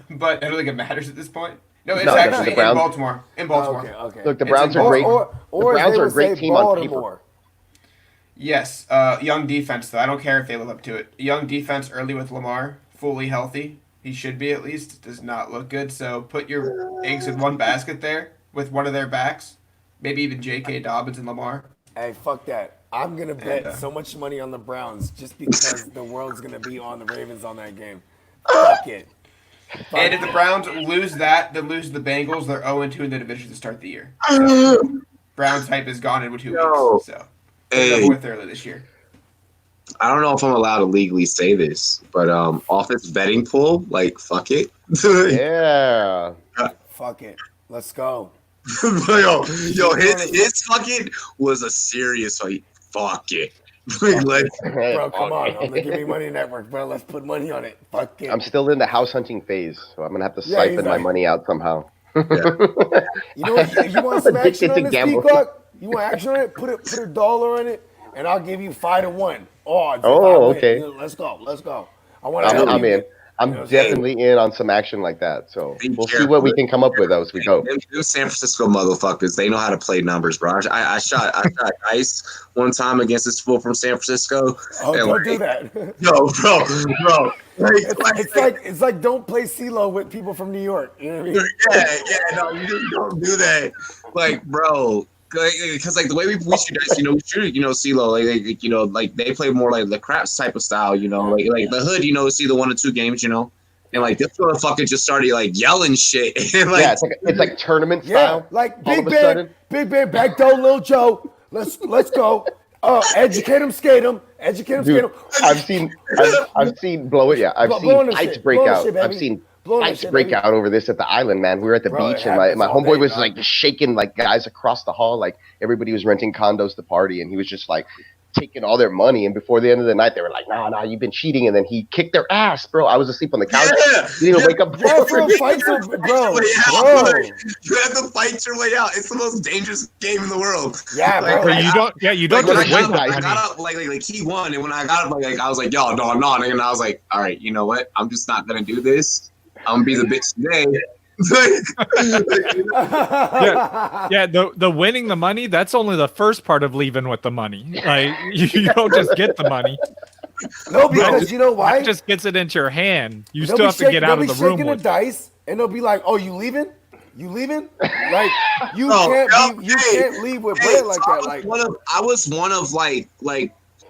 but I don't think it matters at this point. No, it's No, actually the in Browns- Baltimore. In Baltimore. Okay. Look, the It's Browns in are great. Or The Browns as they are a would great say, team on paper. Baltimore. Yes, young defense though. I don't care if they live up to it. Young defense early with Lamar, fully healthy. He should be at least. Does not look good. So put your eggs in one basket there with one of their backs. Maybe even J.K. Dobbins and Lamar. Hey, fuck that. I'm gonna bet so much money on the Browns just because the world's gonna be on the Ravens on that game. Fuck it. Fuck And if the it. Browns lose that, then lose the Bengals, they're 0-2 in the division to start the year. So, Browns hype is gone in 2 Yo. weeks. So, Hey. fourth early this year. I don't know if I'm allowed to legally say this, but office betting pool, like fuck it. Yeah. Fuck it. Let's go. His fucking was a serious fight. Fuck it. Bro, come on. I'm the Give Me Money Network, bro. Let's put money on it. Fuck it. I'm still in the house hunting phase, so I'm gonna have to Yeah, siphon he's my like- money out somehow. You know what? You want some action Addicted on to this, gambling. Peacock? You want action on it? Put a dollar on it, and I'll give you 5-1 odds. if I Oh, win. okay. You know, let's go. Let's go. I want to. I'm in. I'm You know what I'm definitely in on some action like that. So Be we'll see careful. what we can come up with as we go. Them San Francisco motherfuckers, they know how to play numbers, bro. I shot ice one time against this fool from San Francisco. Oh, and don't do that. bro. It's like don't play CeeLo with people from New York. You know what I mean? No, you just don't do that. Like, bro, because like the way we shoot dice, we shoot, CeeLo, like they play more like the craps type of style, like the hood, see the 1 or 2 games, and like this motherfucker just started like yelling shit. And, like, Yeah, it's like tournament Yeah, style. like all Big of a Ben, sudden. Big Ben, back door, Lil Joe. Let's go. Educate him, skate him. Educate him, skate Dude, him. I've seen blow it. Yeah, I've Blowing the seen fights shit, break blowing the out. shit, I've baby. seen Blowing the fights shit, break baby. out over this at the island, man. We were at the Bro, it beach, and my happens all homeboy day, was dog. like shaking like guys across the hall. Like everybody was renting condos to party, and he was just like taking all their money. And before the end of the night, they were like, "Nah, you've been cheating." And then he kicked their ass, bro. I was asleep on the couch. Didn't even wake up. Yeah, bro, fights are, bro. You have to fight your way out. It's the most dangerous game in the world. Yeah, Like, bro. You don't when just I win got the up, I money. got up like he won, and when I got up, like I was like, "Yo, no, I'm not," and I was like, "All right, you know what? I'm just not gonna do this. I'm gonna be the bitch today." Yeah, the winning the money, that's only the first part of leaving with the money. Like you don't just get the money. No, because you know why? That just gets it into your hand. You They'll still be have to get out of they'll the be room shaking the with it. dice, and they'll be like, "Oh, you leaving? You leaving? Like you No, can't leave with bread like that. Like I was one of like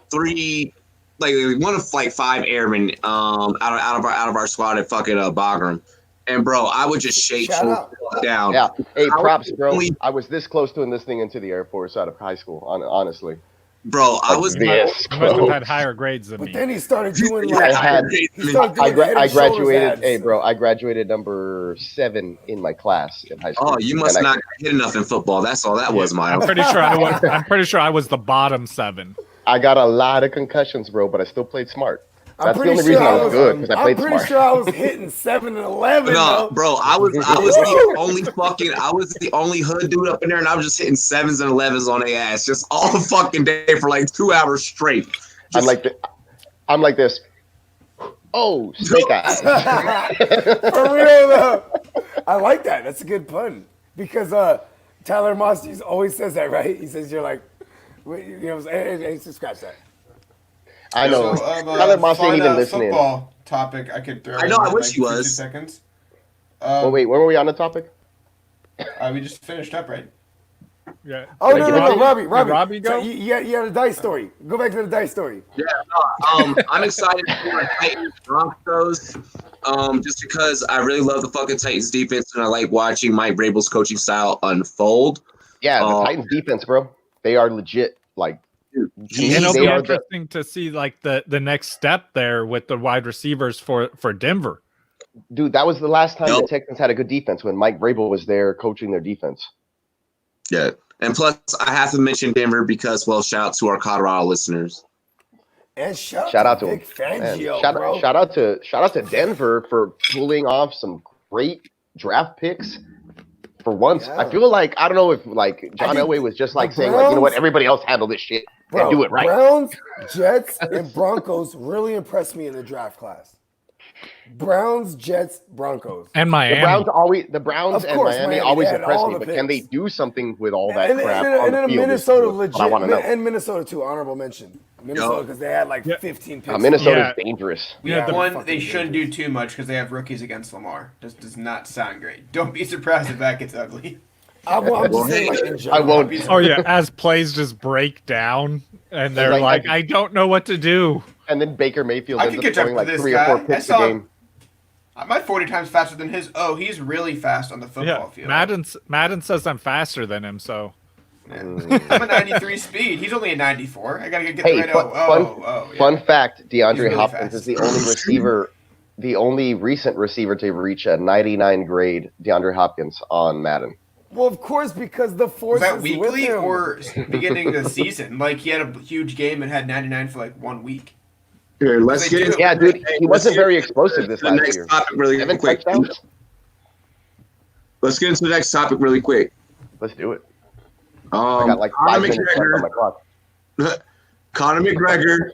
3, like one of like 5 airmen out of our squad at fucking Bagram, and bro, I would just shake Shout full out. down. Yeah. Hey, I was props, bro. only- I was this close to enlisting into the Air Force out of high school. Honestly, Bro, I was this You must have close. had higher grades than but me. then he started doing I like had. he started doing head I and shoulders graduated. ads. Hey, bro, I graduated number 7 in my class in high school. Oh, you must And I- not hit enough in football. That's all that was, I'm Miles. pretty sure I was the bottom 7. I got a lot of concussions, bro, but I still played smart. I'm That's the pretty only sure reason I was good because I I'm played pretty smart. sure I was hitting 7 and 11. No, though. bro, I was the only hood dude up in there, and I was just hitting 7s and 11s on their ass just all the fucking day for like 2 hours straight. I'm like this. Oh, snake eyes. For real though. I like that. That's a good pun because Tyler Moss always says that, right? He says you're like, you know, hey, scratch that. I know. So, Tyler Moss ain't even listening. Football topic I could throw. I know, in I in, wish like he 60 was. seconds. Oh wait, where were we on the topic? We just finished up, right? Yeah. Oh no, Robbie? Robbie. Did Robbie So go? you had a dice story. Go back to the dice story. Yeah, I'm excited for Titans Broncos, just because I really love the fucking Titans defense, and I like watching Mike Vrabel's coaching style unfold. Yeah, the Titans defense, bro. They are legit. Like, to And me, it'll they be are the, interesting to see like the next step there with the wide receivers for Denver. dude. That was the last time Nope. the Texans had a good defense when Mike Vrabel was there coaching their defense. Yeah, and plus I have to mention Denver because, well, shout out to our Colorado listeners. And shout Shout out to Vic him. Man, Fangio, shout bro. out to Denver for pulling off some great draft picks. For once, Yeah. I feel like I don't know if like John think Elway was just like the saying like, you know what, Browns- everybody else handle this shit Bro, and do it right. Browns, Jets, and Broncos really impressed me in the draft class. Browns, Jets, Broncos. And The Miami. Browns Of and course, Miami Miami, always they had impress all me, the but can they picks. do something with all that crap And on the then field? Minnesota is legit, what I want to know. and Minnesota too. Honorable mention. Minnesota because they had like 15 picks. Minnesota's Yeah. dangerous. We Yeah, have the one. fucking They shouldn't do too much because they have rookies against Lamar. Just does not sound great. Don't be surprised if that gets ugly. I'm just saying, like, in I general. won't. Oh yeah, as plays just break down and they're Like, like, I don't know what to do. And then Baker Mayfield I ends could up catch up throwing to like this 3 or 4 guy. picks I a saw- game. My 40 times faster than his. Oh, he's really fast on the football Yeah, field. Madden says I'm faster than him, so Yeah. I'm a 93 speed. He's only a 94. I gotta get Hey, the right. fun Yeah. Fun fact: He's DeAndre really Hopkins fast. is the only receiver, the only recent receiver to reach a 99 grade. DeAndre Hopkins on Madden. Well, of course, because the Was force that is weekly with him. or beginning of the season? Like he had a huge game and had 99 for like 1 week. Here, let's They get do. into Yeah, dude, he let's wasn't get very into explosive this the last next year. topic really 7 quick. touchdowns. Let's get into the next topic really quick. Let's do it. I Um, got like 5 minutes left on my clock. Conor McGregor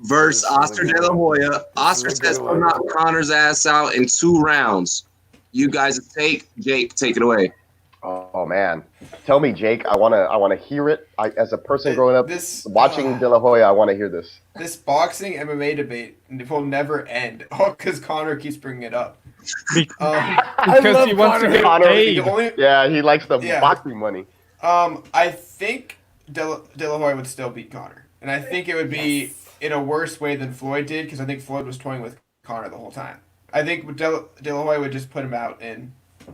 versus This is Oscar a De good La one. Hoya. Oscar This is a says good he'll one. knock Conor's ass out in 2 rounds. You guys take Jake, take it away. Oh man, tell me, Jake. I wanna hear it. As a person growing up watching De La Hoya, I want to hear this. This boxing MMA debate will never end. All because Connor keeps bringing it up. because love he wants to Conor. get Conor, paid. The only, Yeah, he likes the Yeah. boxing money. I think De La Hoya would still beat Connor, and I think it would be in a worse way than Floyd did because I think Floyd was toying with Connor the whole time. I think De La Hoya would just put him out in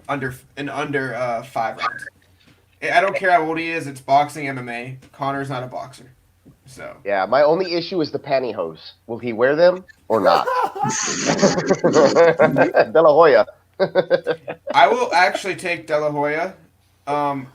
under 5 rounds. I don't care how old he is. It's boxing, MMA. Connor's not a boxer, so. Yeah, my only issue is the pantyhose. Will he wear them or not? De La Hoya. I will actually take De La Hoya,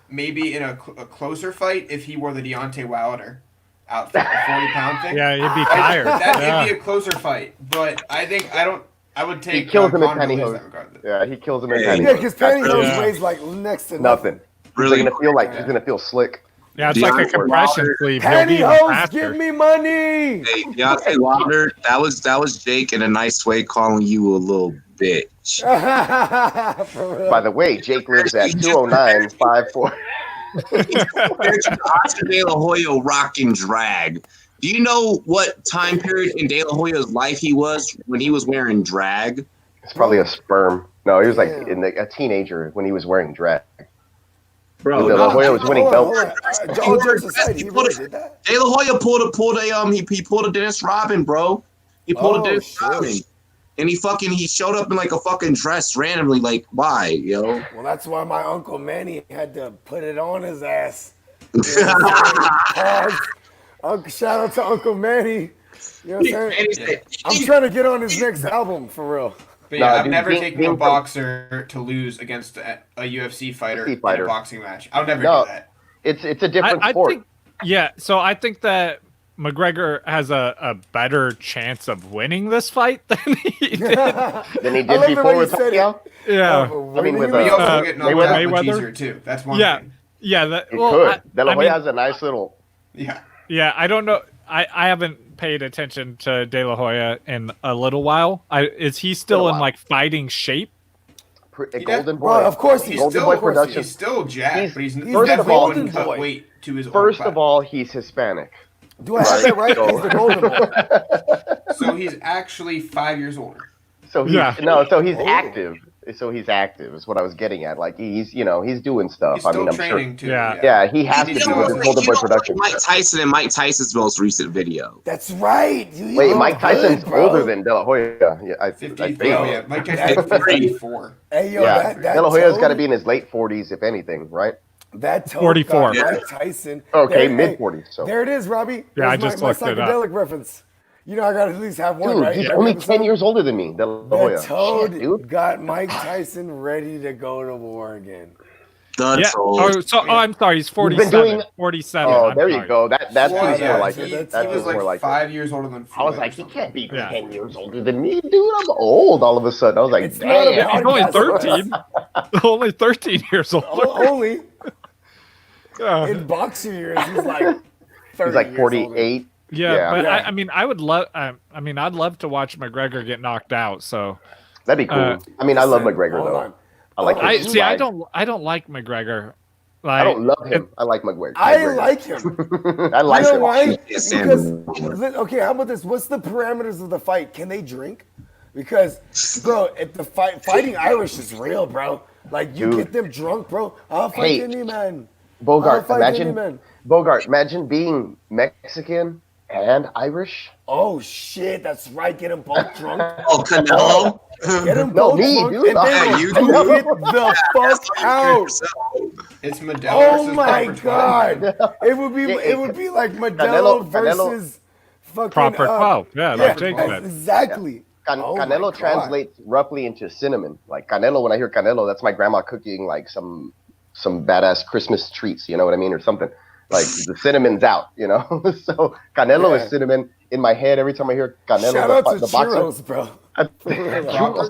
maybe in a closer fight if he wore the Deontay Wilder outfit, the 40-pound thing. Yeah, he'd be tired. That'd Yeah. be a closer fight, but I would take. He kills him in Conor to lose pantyhose. that regardless. Yeah, he kills him in Yeah, Yeah, pantyhose. because pantyhose Yeah. weighs like next to Nothing. Really, He's gonna feel like he's gonna feel slick. Yeah, it's like a Deontay compression Wilder. sleeve. He'll be even Pantyhose, faster. give me money. hey, Deontay Wilder, that was Jake in a nice way calling you a little bitch. For real. By the way, Jake lives at 209-54. Oscar De La Hoya rocking drag. Do you know what time period in De La Hoya's life he was when he was wearing drag? It's probably a sperm. No, he was like Damn. a teenager when he was wearing drag. Bro, De La Hoya was winning Hold on, belts. hold on. All jokes aside, he really did that? De La Hoya pulled a Dennis Rodman, bro. He pulled Oh, a Dennis shit. Rodman. And he showed up in like a fucking dress randomly, like, why, yo? Well, that's why my Uncle Manny had to put it on his ass. You know what I'm saying? Pause. Shout out to Uncle Manny. You know what I'm saying? I'm trying to get on his next album, for real. But No, yeah, I've dude, never being- taken being a from- boxer to lose against a UFC fighter in fighter. a boxing match. I'll never No. do that. It's a different I sport. think, yeah, so I think that McGregor has a better chance of winning this fight than he did. Than he I did love the way before you with said it. Pacquiao. Yeah. I mean, with, But he also Uh, will get knocked out Mayweather? much easier too. That's one Yeah. thing. Yeah, that, He well, could. De La I Hoya mean, has a nice little. Yeah. yeah, I don't know. I haven't paid attention to De La Hoya in a little while. Is he still in like fighting shape? A He golden does- boy. Well, of course he's Golden still, Boy production. He's still jacked, but he's First definitely of all- wouldn't cut Golden boy. weight to his First old of all, he's Hispanic. Do I have that right? So- He's the golden boy. So he's actually 5 years older. So he's Yeah. so he's Oh. active. So he's active is what I was getting at. Like he's he's doing stuff. He's I still mean, I'm training sure. too. Yeah. Yeah, he has to You be know with what- his Golden Boy production. Mike Tyson and Mike Tyson's most recent video. That's right. You Wait, look Mike Tyson's good, bro. older than De La Hoya. Yeah, I 54. think. Yeah, Mike Tyson's 54. Hey, yo, Yeah, that De La Hoya's toe- got to be in his late 40s, if anything, right? That toe 44. got Mike Tyson. Okay, There- mid-40s. So, There it is, Robbie. Yeah, I There's just my looked it up. psychedelic reference. You know, I got to at least have one, dude, right? he's Every only episode. 10 years older than me, De La Hoya. That toad Shit, dude. got Mike Tyson ready to go to war again. The Yeah. troll. I'm sorry. He's 47. doing- 47. Oh, I'm there you sorry. go. That Well, seems yeah, more like he, it. he That was seems more like like it. 5 years older than I was Floyd like, or he something. can't be Yeah. 10 years older than me, dude. I'm old all of a sudden. I was like, It's not damn. about- He's only Podcast. 13. Only 13 years old. Only Yeah. in boxer years, he's like 30 He's like years 48. Yeah, Yeah. but Yeah. I mean, I would love. I mean, I'd love to watch McGregor get knocked out. So That'd be cool. I mean, I love McGregor, Hold though. on. I like I his see. I swag. don't like McGregor. Like, I don't love him. I like McGregor. I McGregor. like him. I like You know him. why? Yes, Because Sam. okay, how about this? What's the parameters of the fight? Can they drink? Because, bro, at the fighting Irish is real, bro. Like you Dude. get them drunk, bro. I'll fight Hey. any man. Bogart, I'll fight any imagine man. Bogart, imagine being Mexican and Irish. Oh shit, that's right. Get them both drunk. Oh, Canelo. Get them No, both me, drunk, dude. and then Yeah, you beat do. the fuck out. It's Modelo Oh versus my Proper 12. god! It would be Yeah, it would be like Modelo Canelo- versus fucking Proper 12. Yeah, like Jake that's said. exactly. Oh my Canelo God. translates roughly into cinnamon. Like Canelo, when I hear Canelo, that's my grandma cooking like some badass Christmas treats. You know what I mean, or something. Like the cinnamon's out. You know, so Canelo Yeah. is cinnamon in my head every time I hear Canelo. Shout out to the boxer. Churros, bro. Proper 12.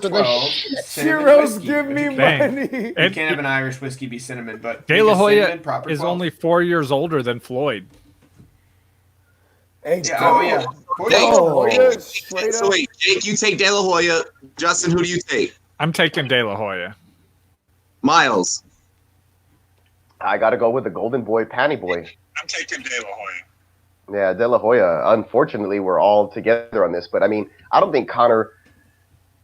cinnamon Churros, whiskey, give but me you Dang. money. You And can't have an Irish whiskey be cinnamon, but De La make a Hoya cinnamon Proper is 12. only 4 years older than Floyd. Hey, Yeah, bro. oh yeah. Oh, Jake, yeah, straight so up. wait, Jake, you take De La Hoya. Justin, who do you take? I'm taking De La Hoya. Miles. I got to go with the Golden Boy, Panty Boy. I'm taking De La Hoya. Yeah, De La Hoya. Unfortunately, we're all together on this, but I mean, I don't think Connor.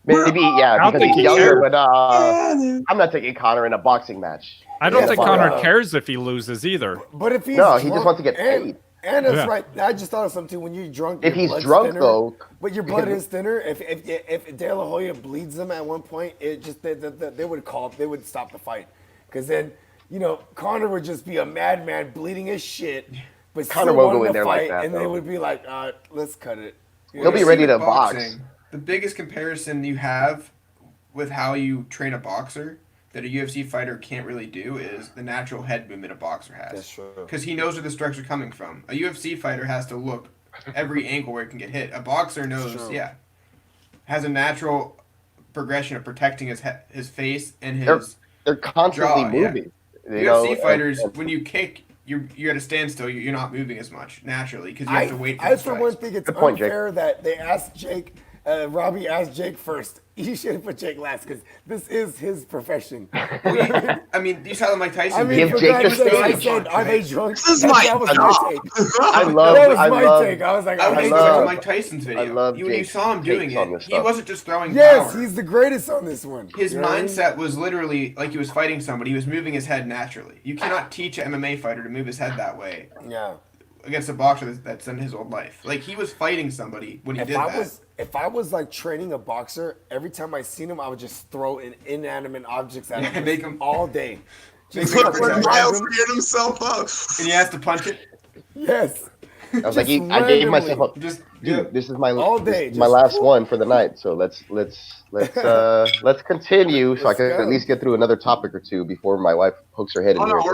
Maybe I don't because think he's he younger, cares. but I'm not taking Connor in a boxing match. I don't Yeah, think fuck Connor up. cares if he loses either. But if he's No, he drunk, just wants to get paid. And that's Yeah. right. I just thought of something too. When you're drunk, If your he's blood's drunk thinner, though, but your blood is thinner. If De La Hoya bleeds them at one point, it just they would stop the fight, because then Connor would just be a madman bleeding his shit, but Connor still won't wanting go in to there like fight, that, and they though. would be like, let's cut it. He'll be You ready see to with box. The biggest comparison you have with how you train a boxer that a UFC fighter can't really do is the natural head movement a boxer has. That's true. Because he knows where the strikes are coming from. A UFC fighter has to look every angle where it can get hit. A boxer knows, true. has a natural progression of protecting his face and his they're constantly jaw. Yeah. moving. You know, UFC fighters, and- when you kick, you're at a standstill. You're not moving as much naturally because you have to wait for I the for one strikes. think it's Good point, Jake. unfair that they asked Jake. Robbie asked Jake first. You should have put Jake last because this is his profession. I mean, you saw the Mike Tyson I mean, video. Give for Jake the God's sake, I stage. said, are they drunk? This is that, my- that was my take. I That love. was I my love. take. I was like, I was I just hate watching love- Mike Tyson's video. I love when you Jake's saw him doing takes on it, this he stuff. wasn't just throwing Yes, power. he's the greatest on this one. His You know what I mean? mindset was literally like he was fighting somebody. He was moving his head naturally. You cannot teach an MMA fighter to move his head that way Yeah. against a boxer that's in his old life. Like he was fighting somebody when he did that. If I was like training a boxer, every time I seen him, I would just throw inanimate objects at him, make him- all day. Just Make him fucking protect Miles random- figured himself up. And he has to punch it. Yes. I was like, Just I gave myself. Just Dude, this is my All this day, is my just- last one for the night. So let's continue, so I Let's can go. at least get through another topic or two before my wife pokes her head in Oh no, here.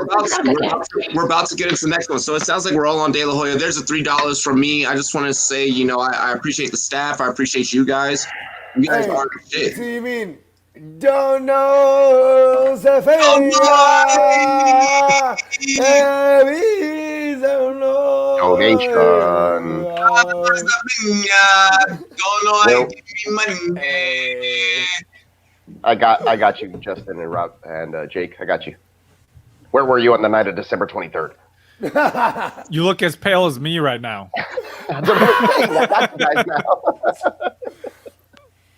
we're about to get into the next one. So it sounds like we're all on De La Hoya. There's a $3 from me. I just want to say, I appreciate the staff. I appreciate you guys. You guys Hey, are the shit. so you mean don't know Safia? Donation. Don't know how to give me money. I got you, Justin and Rob and Jake. I got you. Where were you on the night of December 23rd? You look as pale as me right now. That's guys now.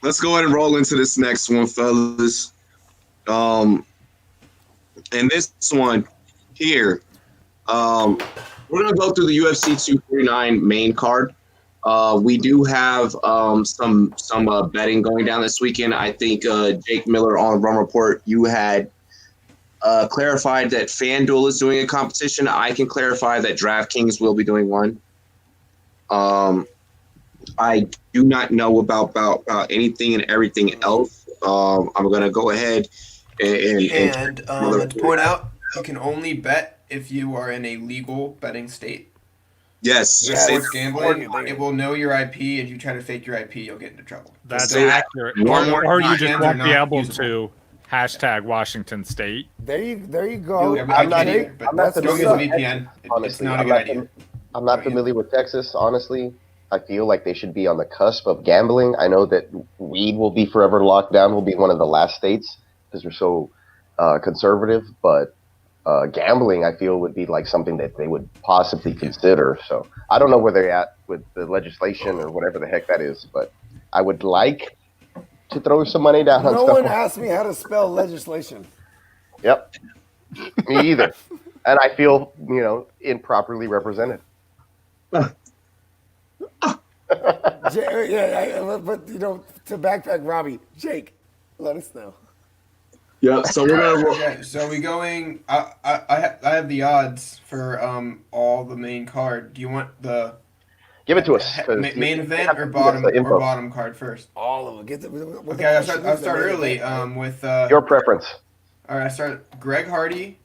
Let's go ahead and roll into this next one, fellas. And this one here, we're gonna go through the UFC 249 main card. We do have some betting going down this weekend. I think Jake Miller on Rum Report, you had clarified that FanDuel is doing a competition. I can clarify that DraftKings will be doing one. I do not know about anything and everything else. I'm going to go ahead and to point out, you can only bet if you are in a legal betting state. yes, Yes. Sports gambling, Or- it will know your IP, and if you try to fake your IP, you'll get into trouble. That's So- accurate. One more Or you time. just Hands won't are be not able usable. to hashtag Washington State. There you go. Yeah, I'm I not can't even- either, but I'm not don't use a familiar- VPN. It's Honestly, not a I'm good not idea. I'm not familiar with Texas, honestly. I feel like they should be on the cusp of gambling. I know that weed will be forever locked down, will be one of the last states because they're so conservative, but gambling, I feel, would be like something that they would possibly consider. So I don't know where they're at with the legislation or whatever the heck that is, but I would like to throw some money down on No stuff. one asked me how to spell legislation. Yep. Me either. And I feel, improperly represented. But to backpack Robbie, Jake, let us know. Yeah, so we're gonna. Okay, so we going. I have the odds for all the main card. Do you want the Give it to us. 'Cause main you event have or to give us the info. bottom card first? All of them. Get the, Okay, I'll start early. With Your preference. all right, I start Greg Hardy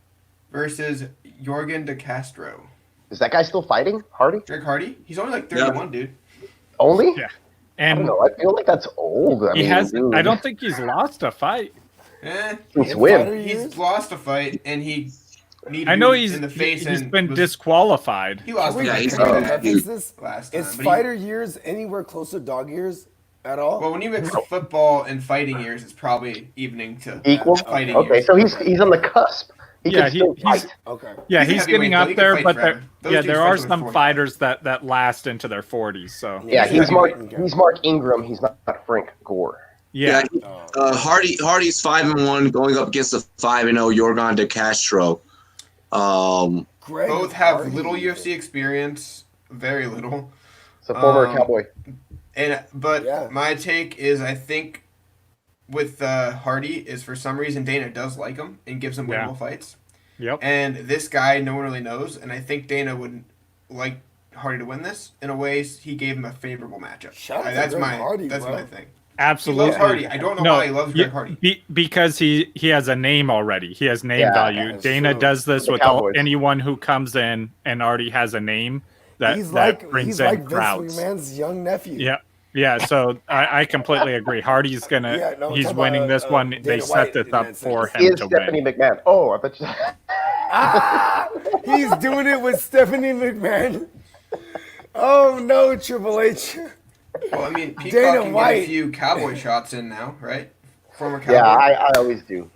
versus Jorgen De Castro. Is that guy still fighting? Hardy? Greg Hardy? He's only like 31, dude. Only? Yeah. I don't And know. I feel like that's old. I mean, dude. I don't think he's lost a fight. Since when? He's lost a fight and he needed I know in the face he's and been was- disqualified. He lost Yeah, a he's fight This last time. is but fighter years anywhere close to dog years at all? Well, when you mix football and fighting years, it's probably evening to Equal? fighting Okay, years. so he's on the cusp. He Yeah, can still he's- fight. Okay. Yeah, He's a he's getting heavyweight, though. up He can there, fight but forever. Those there dudes are fight till some they're 40. fighters that last into their 40s. So Yeah, He's he's Mark. heavyweight. He's Mark Ingram. He's not Frank Gore. yeah, Hardy's 5-1 going up against the 5-0 Jorgen De Castro. Greg Both have Hardy. little UFC experience, very little. It's a former Um, cowboy. But Yeah. my take is I think with Hardy is for some reason Dana does like him and gives him Yeah. winnable fights. yep. And this guy no one really knows, and I think Dana would like Hardy to win this. In a way, he gave him a favorable matchup. Shout out to That's Greg my Hardy, that's bro. my thing. He Absolutely. loves Hardy. I don't know why he loves Greg Hardy. Because he has a name already. He has name Yeah, value. that's Dana true. does this The with Cowboys. anyone who comes in and already has a name that, He's that like brings he's in like crowds. Vince McMahon's young nephew. Yeah. Yeah, so I completely agree. Hardy's gonna Yeah, no, he's talking winning about, this one. Dana They White set this in up that for sense. him Is to Stephanie win. McMahon? Oh, I bet you. He's doing it with Stephanie McMahon. Oh no, Triple H. Well, I mean, Peacock Dana can White. get a few cowboy shots in now, right? Former cowboy. Yeah, I always do.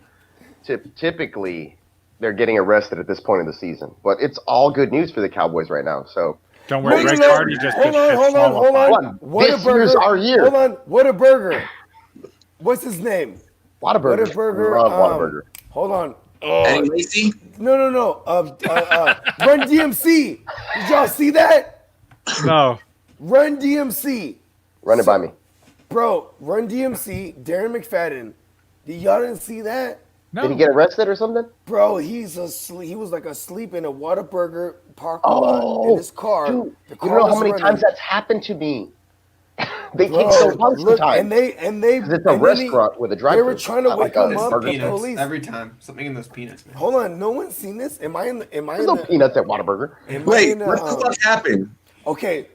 Typically, they're getting arrested at this point in the season, but it's all good news for the Cowboys right now. So Don't worry, No, Greg no, no. Hardy just Hold gets on, hold on. This year's our year. Hold on, Whataburger. What's his name? Whataburger. Whataburger. Love Whataburger. Hold on. Eddie Lacy? No. Run DMC. Did y'all see that? No. Run DMC. Run it by me. Bro, Run DMC, Darren McFadden. Y'all didn't see that? No. Did he get arrested or something? Bro, he's asleep. He was like asleep in a Whataburger parking lot in his car. Dude, The you car don't know how was many running. times that's happened to me. They Bro, take so long look, sometimes. and they 'Cause it's a and then restaurant with a drive-thru. They were trying to Not wake like a him up. burger The Peanuts police. every time. Something in those peanuts, man. Hold on, no one's seen this. Am I in? Am I There's in? no peanuts at Whataburger. Am I Wait, in what the fuck happened? Okay,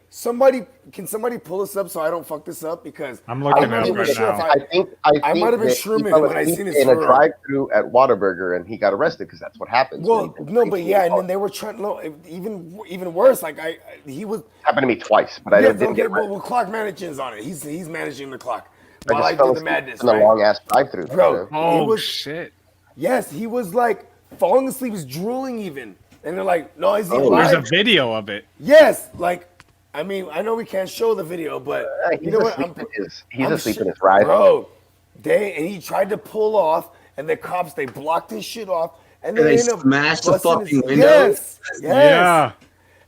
can somebody pull this up so I don't fuck this up? Because I'm looking I'm at not it even right sure if now. I think I might have been that Sherman he fell when I asleep seen his in a photo. drive-thru at Whataburger and he got arrested because that's what happens. when Well, you've been no, but drinking yeah, and then alcohol. they were trying. No, even worse. Like he was. Happened to me twice, but I Yeah, didn't get arrested. well, clock management's on it. He's managing the clock I while I just fell do the asleep madness. in the Right? long ass drive-thru. Bro. Oh He was- shit. Yes, he was like falling asleep, was drooling even, and they're like, "No, is he There's alive?" a video of it. Yes, like, I mean, I know we can't show the video, but He's you know what? asleep in his, I'm asleep in sure- his ride. Bro, and he tried to pull off, and the cops they blocked his shit off, and And they ended up smashed the busting fucking his, window? Yes, Yeah.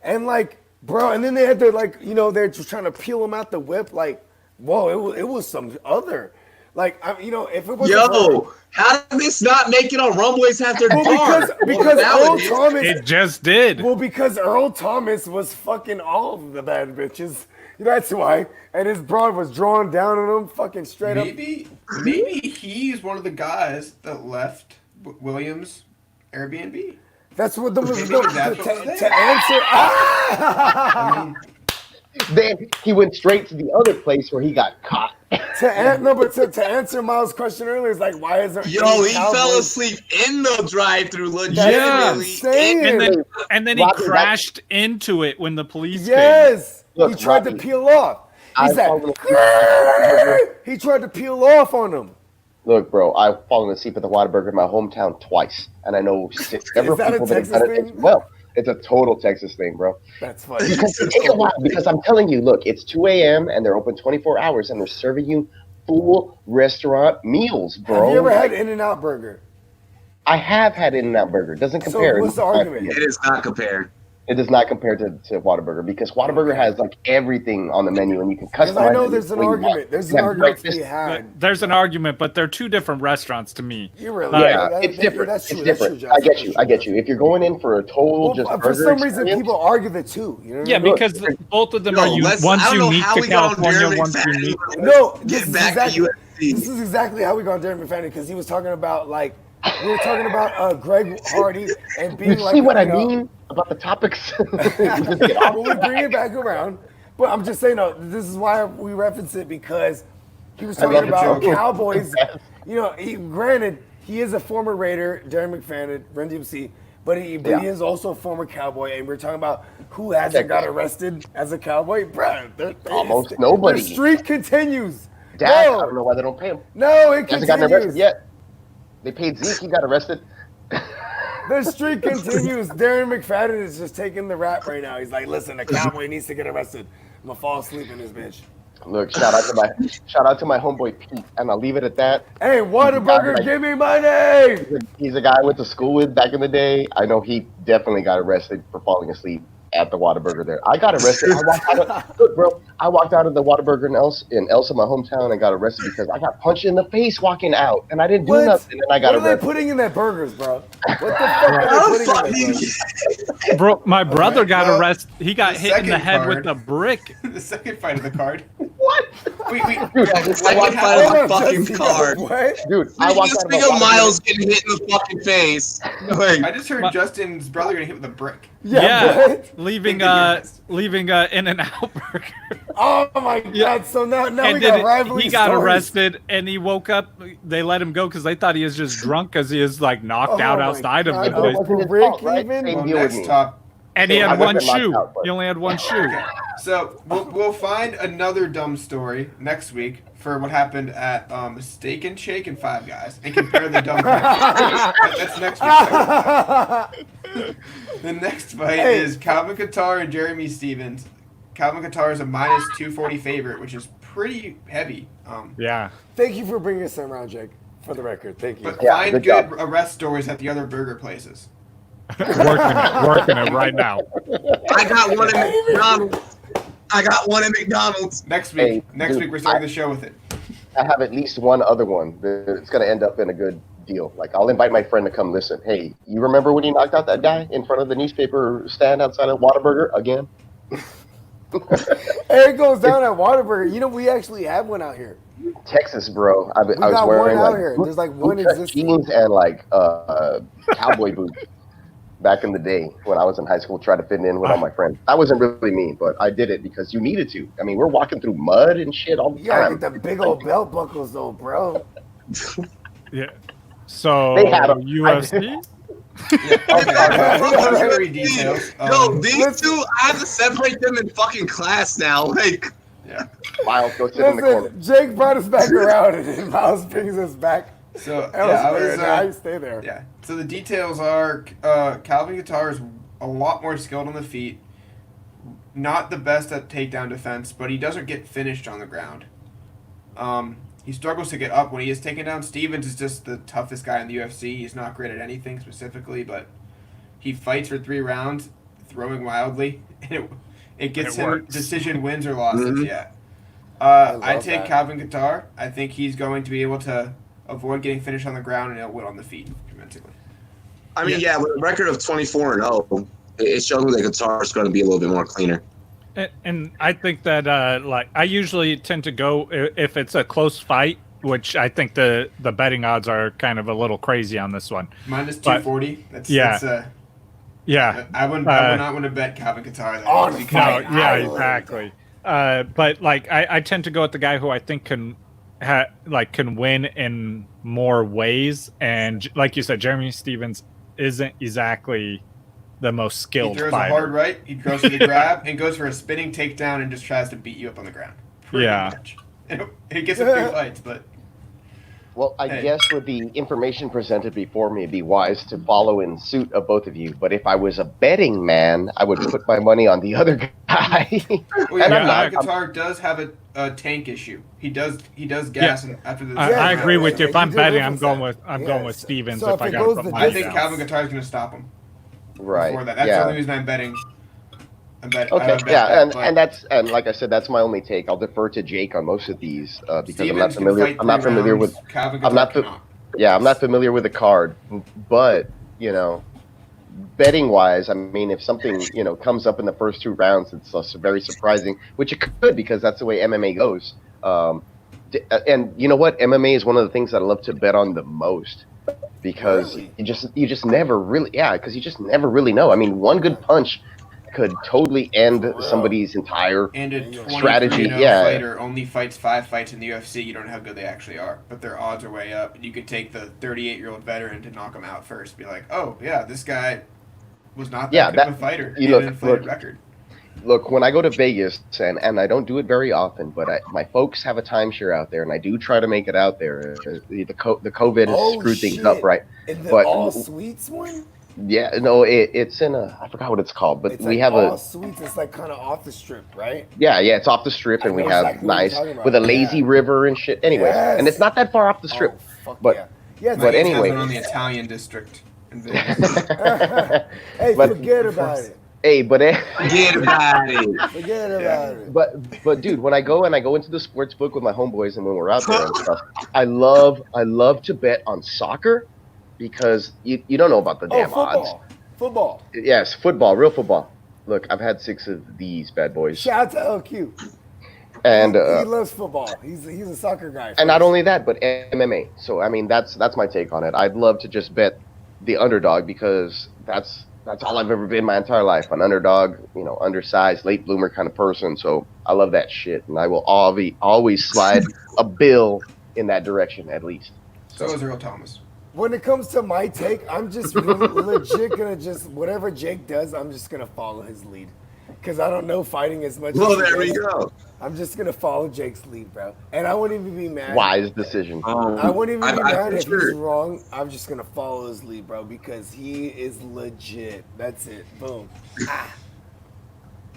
and like, bro, and then they had to like, they're just trying to peel him out the whip, like, whoa, it was some other, like, if it was Yo, how did this not make it on Rumboyz after Well, dark? because now Earl it is. Thomas. It just did. Well, because Earl Thomas was fucking all of the bad bitches. That's why. And his broad was drawn down on him, fucking straight up. Maybe he's one of the guys that left Williams Airbnb. That's what the Maybe that's what was to there. answer. Then he went straight to the other place where he got caught. To answer Miles' question earlier, is like, why is there? Yo, any he Cowboys- fell asleep in the drive-thru, That's legitimately. insane. And then he Roger, that- crashed into it when the police came. Yes, Look, he tried to Robbie, peel off. He I've said, fallen asleep. he tried to peel off on him. Look, bro, I've fallen asleep at the Whataburger in my hometown twice, and I know several that a people that have Texas done it thing? as well. It's a total Texas thing, bro. That's funny. Because it takes a while. Because I'm telling you, look, it's 2 a.m. and they're open 24 hours, and they're serving you full restaurant meals, bro. Have you ever had Like, In-N-Out Burger? I have had In-N-Out Burger. It doesn't So compare. what's the argument? It is not compared. It does not compare to Whataburger because Whataburger has like everything on the menu and you can customize. Because I know it there's an the way you want. argument. There's You an have argument to breakfast. be had. There's an argument, but they're two different restaurants to me. You really? Yeah, that- it's that- different. That's It's true. That's different. true, I get Josh. you. I get you. If you're going in for a total just For burger some reason, experience, people argue the two. You know what Yeah, I mean? because both of them Yo, are let's- one's I don't know unique how to we got on California, Jeremy one's McFadden, unique. but No, let's this get is back exactly, to UFC. this is exactly how we got on Jeremy McFadden because he was talking about like we were talking about Greg Hardy and being you like see what I you know, mean about the topics? Well, we bring it back around. But I'm just saying, no, this is why we reference it because he was love talking the about joke. Cowboys. You know, granted, he is a former Raider, Darren McFadden, Run DMC, but he is also a former Cowboy. And we're talking about who hasn't got arrested as a Cowboy. Bro, Almost nobody. The streak continues. Dak, No. I don't know why they don't pay him. No, it He hasn't gotten arrested continues. yet. They paid Zeke. He got arrested. The streak continues. Darren McFadden is just taking the rap right now. He's like, listen, a Cowboy needs to get arrested. I'm gonna fall asleep in this bitch. Look, shout out to my homeboy Pete, and I'll leave it at that. Hey, Whataburger, give me money! He's a guy I went to school with back in the day. I know he definitely got arrested for falling asleep at the Whataburger there. I got arrested. I walked out of the Whataburger in Elsa, my hometown, and got arrested because I got punched in the face walking out, and I didn't do nothing, and I got What are they arrested. putting in their burgers, bro? What the fuck are they putting in their burgers? Bro, my brother got well, arrested. He got the hit in the second head card- with a brick. The second fight of the card. What? We The second what fight of happened? the fucking Jesse, card. What? Dude, I walked Just out of think a of Whataburger. Miles getting hit in the fucking face. Like, I just heard Justin's brother getting hit with a brick. Yeah, what? leaving In-N-Out Burger. Oh my god, Yeah. so now we And got then rivalry he got stories. arrested and he woke up. They let him go because they thought he was just drunk because he is like knocked Oh out my outside of God. the But it place. wasn't his Rick fault, right? even? Same Well, deal with next me. top. And he I had one wasn't knocked shoe. out, but- He only had one shoe. So we'll find another dumb story next week for what happened at Steak and Shake and Five Guys and compare the dumb. That's next week. The next fight is Calvin Kattar and Jeremy Stevens. Calvin Kattar is a minus 240 favorite, which is pretty heavy. Yeah. Thank you for bringing us around, Jake. For the record, thank you. But Yeah, find good good job. arrest stories at the other burger places. working it right now. I got one at McDonald's. I got one at McDonald's. Next week, Hey, next dude, week we're starting the show with it. I have at least one other one that's going to end up in a good deal. Like, I'll invite my friend to come listen. Hey, you remember when you knocked out that guy in front of the newspaper stand outside of Whataburger again? It goes down at Whataburger. You know, we actually have one out here. Texas, bro. I was got wearing one out like here. There's like one bootcut existing. jeans and like cowboy boots back in the day when I was in high school, trying to fit in with all my friends. I wasn't really mean, but I did it because you needed to. I mean, we're walking through mud and shit all the You gotta time. get the big old belt buckles though, bro. Yeah. So They had 'em. UFC. Okay, story details. Yo, these two, I have to separate them in fucking class now. Like, Yeah. Miles, go sit in the corner. Listen, Jake brought us back around, and then Miles brings us back So elsewhere. and I yeah, stay there. yeah. So the details are Calvin Kattar is a lot more skilled on the feet. Not the best at takedown defense, but he doesn't get finished on the ground. He struggles to get up when he is taken down. Stevens is just the toughest guy in the UFC. He's not great at anything specifically, but he fights for 3 rounds, throwing wildly, and it gets It him works. decision wins or losses. Mhm. Yeah. I I love take that. Calvin Kattar. I think he's going to be able to avoid getting finished on the ground and he'll win on the feet convincingly. I mean, yeah, with a record of 24-0, it shows me that guitar is going to be a little bit more cleaner. And I think that like I usually tend to go if it's a close fight, which I think the betting odds are kind of a little crazy on this one. Minus But- 240. That's Yeah. Yeah. I would not want to bet Calvin Kattar. Though, On because- No, Fight yeah, Island. exactly. But like I tend to go with the guy who I think can can win in more ways, and like you said, Jeremy Stevens isn't exactly the most He skilled throws fighter. a hard right. He goes for the grab and goes for a spinning takedown and just tries to beat you up on the ground. Pretty Yeah. much. He gets a few fights, but Well, I Hey. guess with the information presented before me, it'd be wise to follow in suit of both of you. But if I was a betting man, I would put my money on the other guy. well, yeah, And I'm Calvin not- Kattar does have a tank issue. He does gas after the. I agree with you. If I'm You did betting, I'm reference going that. with Stevens So if I if it got to goes put the money I think distance- down. Calvin Guitar is going to stop him. Right. Before that. That's yeah. the only reason I'm betting. Okay. And like I said, that's my only take. I'll defer to Jake on most of these because I'm not familiar. I'm not familiar with. Calvin I'm not. cannot. Yeah, I'm not familiar with the card, but betting wise, I mean, if something comes up in the first 2 rounds, it's very surprising, which it could because that's the way MMA goes. And you know what? MMA is one of the things that I love to bet on the most because Really? you just never really because you just never really know. I mean, one good punch could totally end For real. somebody's entire And a 23 strategy. fighter only fights 5 fights in the UFC. You don't know how good they actually are, but their odds are way up. And you could take the 38-year-old veteran to knock him out first. Be like, oh yeah, this guy was not that good of a fighter. He had an inflated record. Look, when I go to Vegas, and I don't do it very often, but my folks have a timeshare out there, and I do try to make it out there. The COVID has screwed things up, right? And the But- all suites one? Yeah, no, it's in I forgot what it's called, but It's we like have all a suites. It's like kind of off the strip, right? yeah, it's off the strip, I and we know have exactly what you're nice talking about. with a lazy Yeah. river and shit. Anyway, Yes. and it's not that far off the strip. Oh, fuck but- yeah. Yeah, it's but like- anyway. on the Italian district in Vegas. Hey, But- forget about it. Hey, but Forget about it. Forget about it. But dude, when I go into the sports book with my homeboys and when we're out there and stuff, I love to bet on soccer because you don't know about the damn odds. Football. Yes, football, real football. Look, I've had 6 of these bad boys, Shout out to LQ. and he loves football. He's a soccer guy. and not only that, but MMA. So I mean, that's my take on it. I'd love to just bet the underdog because that's all I've ever been my entire life. An underdog, undersized, late bloomer kind of person. So I love that shit, and I will always slide a bill in that direction at least. So is Earl Thomas. When it comes to my take, I'm just legit gonna whatever Jake does, I'm just gonna follow his lead. Because I don't know fighting as much Well, as he there we does. go. I'm just gonna follow Jake's lead, bro. And I wouldn't even be mad. Wise decision. I wouldn't even be mad if pictured- he's wrong. I'm just gonna follow his lead, bro, because he is legit. That's it. Boom.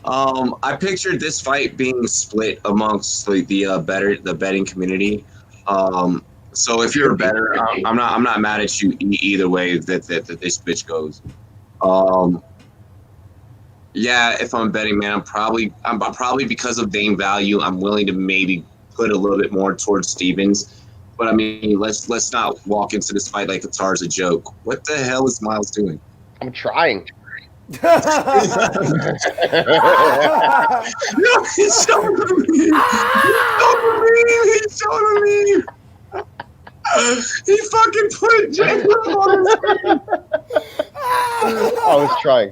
I pictured this fight being split amongst the betting community. So if you're a bettor, I'm not mad at you either way that this bitch goes. Yeah, if I'm betting, man, I'm probably because of Dame value, I'm willing to maybe put a little bit more towards Stevens. But I mean, let's not walk into this fight like Qatar's a joke. What the hell is Miles doing? I'm trying. No, he's showing me. He's showing me. He fucking put Jacob on his screen. I was trying.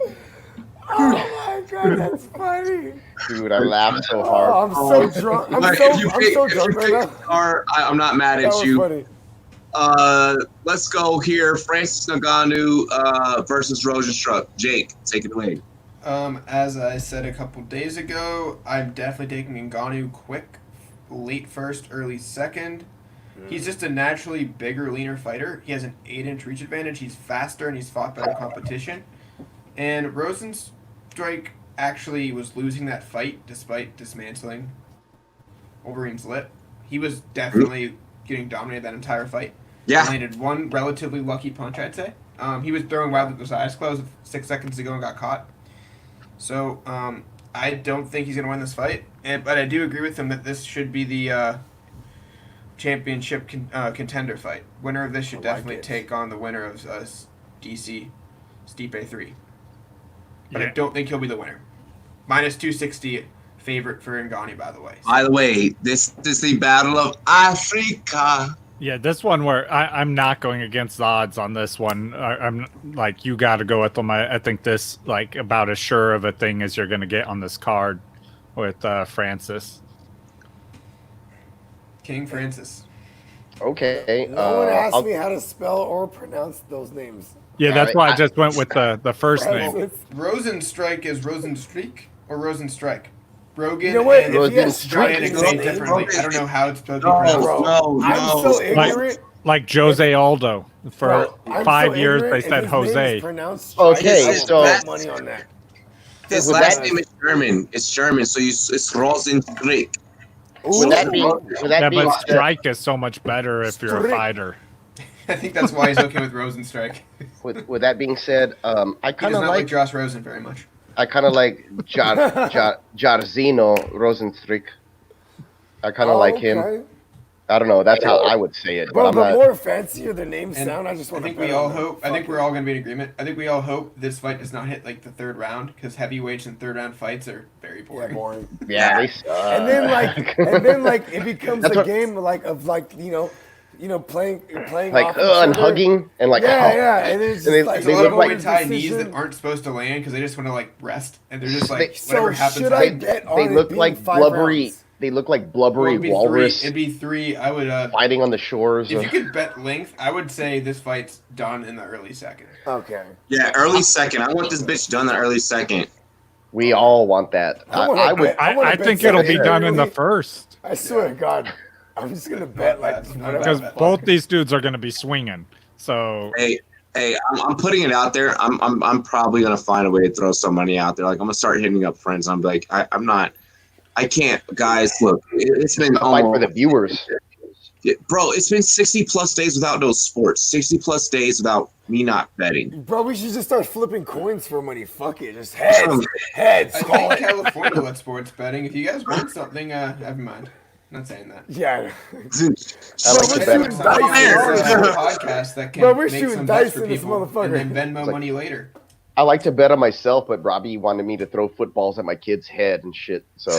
Oh my god, that's funny. Dude, I laughed so Oh, hard. I'm so drunk. I'm Like, so if you pick drunk right now. Qatar, I'm not mad That at was you. funny. Let's go here. Francis Ngannou versus Rosenstruck. Jake, take it away. As I said a couple days ago, I'm definitely taking Ngannou quick, late first, early second. He's just a naturally bigger, leaner fighter. He has an 8-inch reach advantage. He's faster and he's fought better competition. And Rosenstruck actually was losing that fight despite dismantling Wolverine's lip. He was definitely getting dominated that entire fight. Yeah. He landed one relatively lucky punch, I'd say. He was throwing wild with his eyes closed 6 seconds ago and got caught. So I don't think he's going to win this fight. But I do agree with him that this should be the championship contender fight. Winner of this should definitely take on the winner of DC Stipe 3. But I don't think he'll be the winner. Minus 260 favorite for Ngannou, by the way. By the way, this is the Battle of Africa. Yeah, this one where I'm not going against the odds on this one. I'm like, you got to go with them. I think this like about as sure of a thing as you're going to get on this card with Francis. King Francis. Okay. No one asked me how to spell or pronounce those names. Yeah, that's why I just went with the first name. Francis. Rosenstruck is Rosenstreak or Rosenstrike? Rogan You know what? and If he has Rosenstruck. Brian strike in explain his name, differently. I don't know how it's supposed to be No, pronounced. bro, no, I'm no. so ignorant. Like Jose Aldo. For Bro, I'm 5 so years, ignorant. they If said his name is Jose. pronounced Okay, strike, I will so- bet money on that. His With last that- name is German. It's German, so it's Rosenstruck. With that being, Yeah, but said, strike is so much better if you're a Strike. fighter. I think that's why he's okay with Rosenstrike. with that being said, I He kind does of not like like Josh Rosen very much. Jarzino Rosenstrik. I kind of like him. Okay. I don't know. That's how I would say it, but Bro, I'm the not. more fancier the names And sound, I just I want to think we all hope. I think we're all going to be in agreement. I think we all hope this fight does not hit like the third round because heavyweights and third round fights are very boring. Yeah, boring. Yeah, they suck. And then like it becomes That's a what- game like of like playing like off each and other. hugging and like Yeah, and it's just they- like There's a lot of look Muay like Thai knees decision. that aren't supposed to land because they just want to like rest and they're just like So whatever happens. should I happens. bet on they it look being like 5 blubbery. rounds? They look like Well, blubbery it'd be walrus It'd be three. I would. fighting on the shores. If Of, you could bet length, I would say this fight's done in the early second. Okay. Yeah, early second. I want this bitch done the early second. we all want that. I wanna I would. bet- I wanna I bet think it'll be something done in the early. first I swear to God, I'm just gonna bet like bad. whatever because the fuck. both these dudes are going to be swinging. So Hey, I'm putting it out there. I'm probably gonna find a way to throw some money out there. Like I'm gonna start hitting up friends. I'm like, I'm not. I can't, guys. Look, it's been Fight for the viewers. bro. It's been 60 plus days without no sports. 60 plus days without me not betting. Bro, we should just start flipping coins for money. Fuck it, just heads. I Call think it. California lets sports betting. If you guys want something, never mind. I'm not saying that. Yeah. I like Bro, to we're bet. shooting dice. Podcast that can Bro, we're make shooting some dice bets for in this people motherfucker. and then Venmo like- money later. I like to bet on myself, but Robbie wanted me to throw footballs at my kid's head and shit. So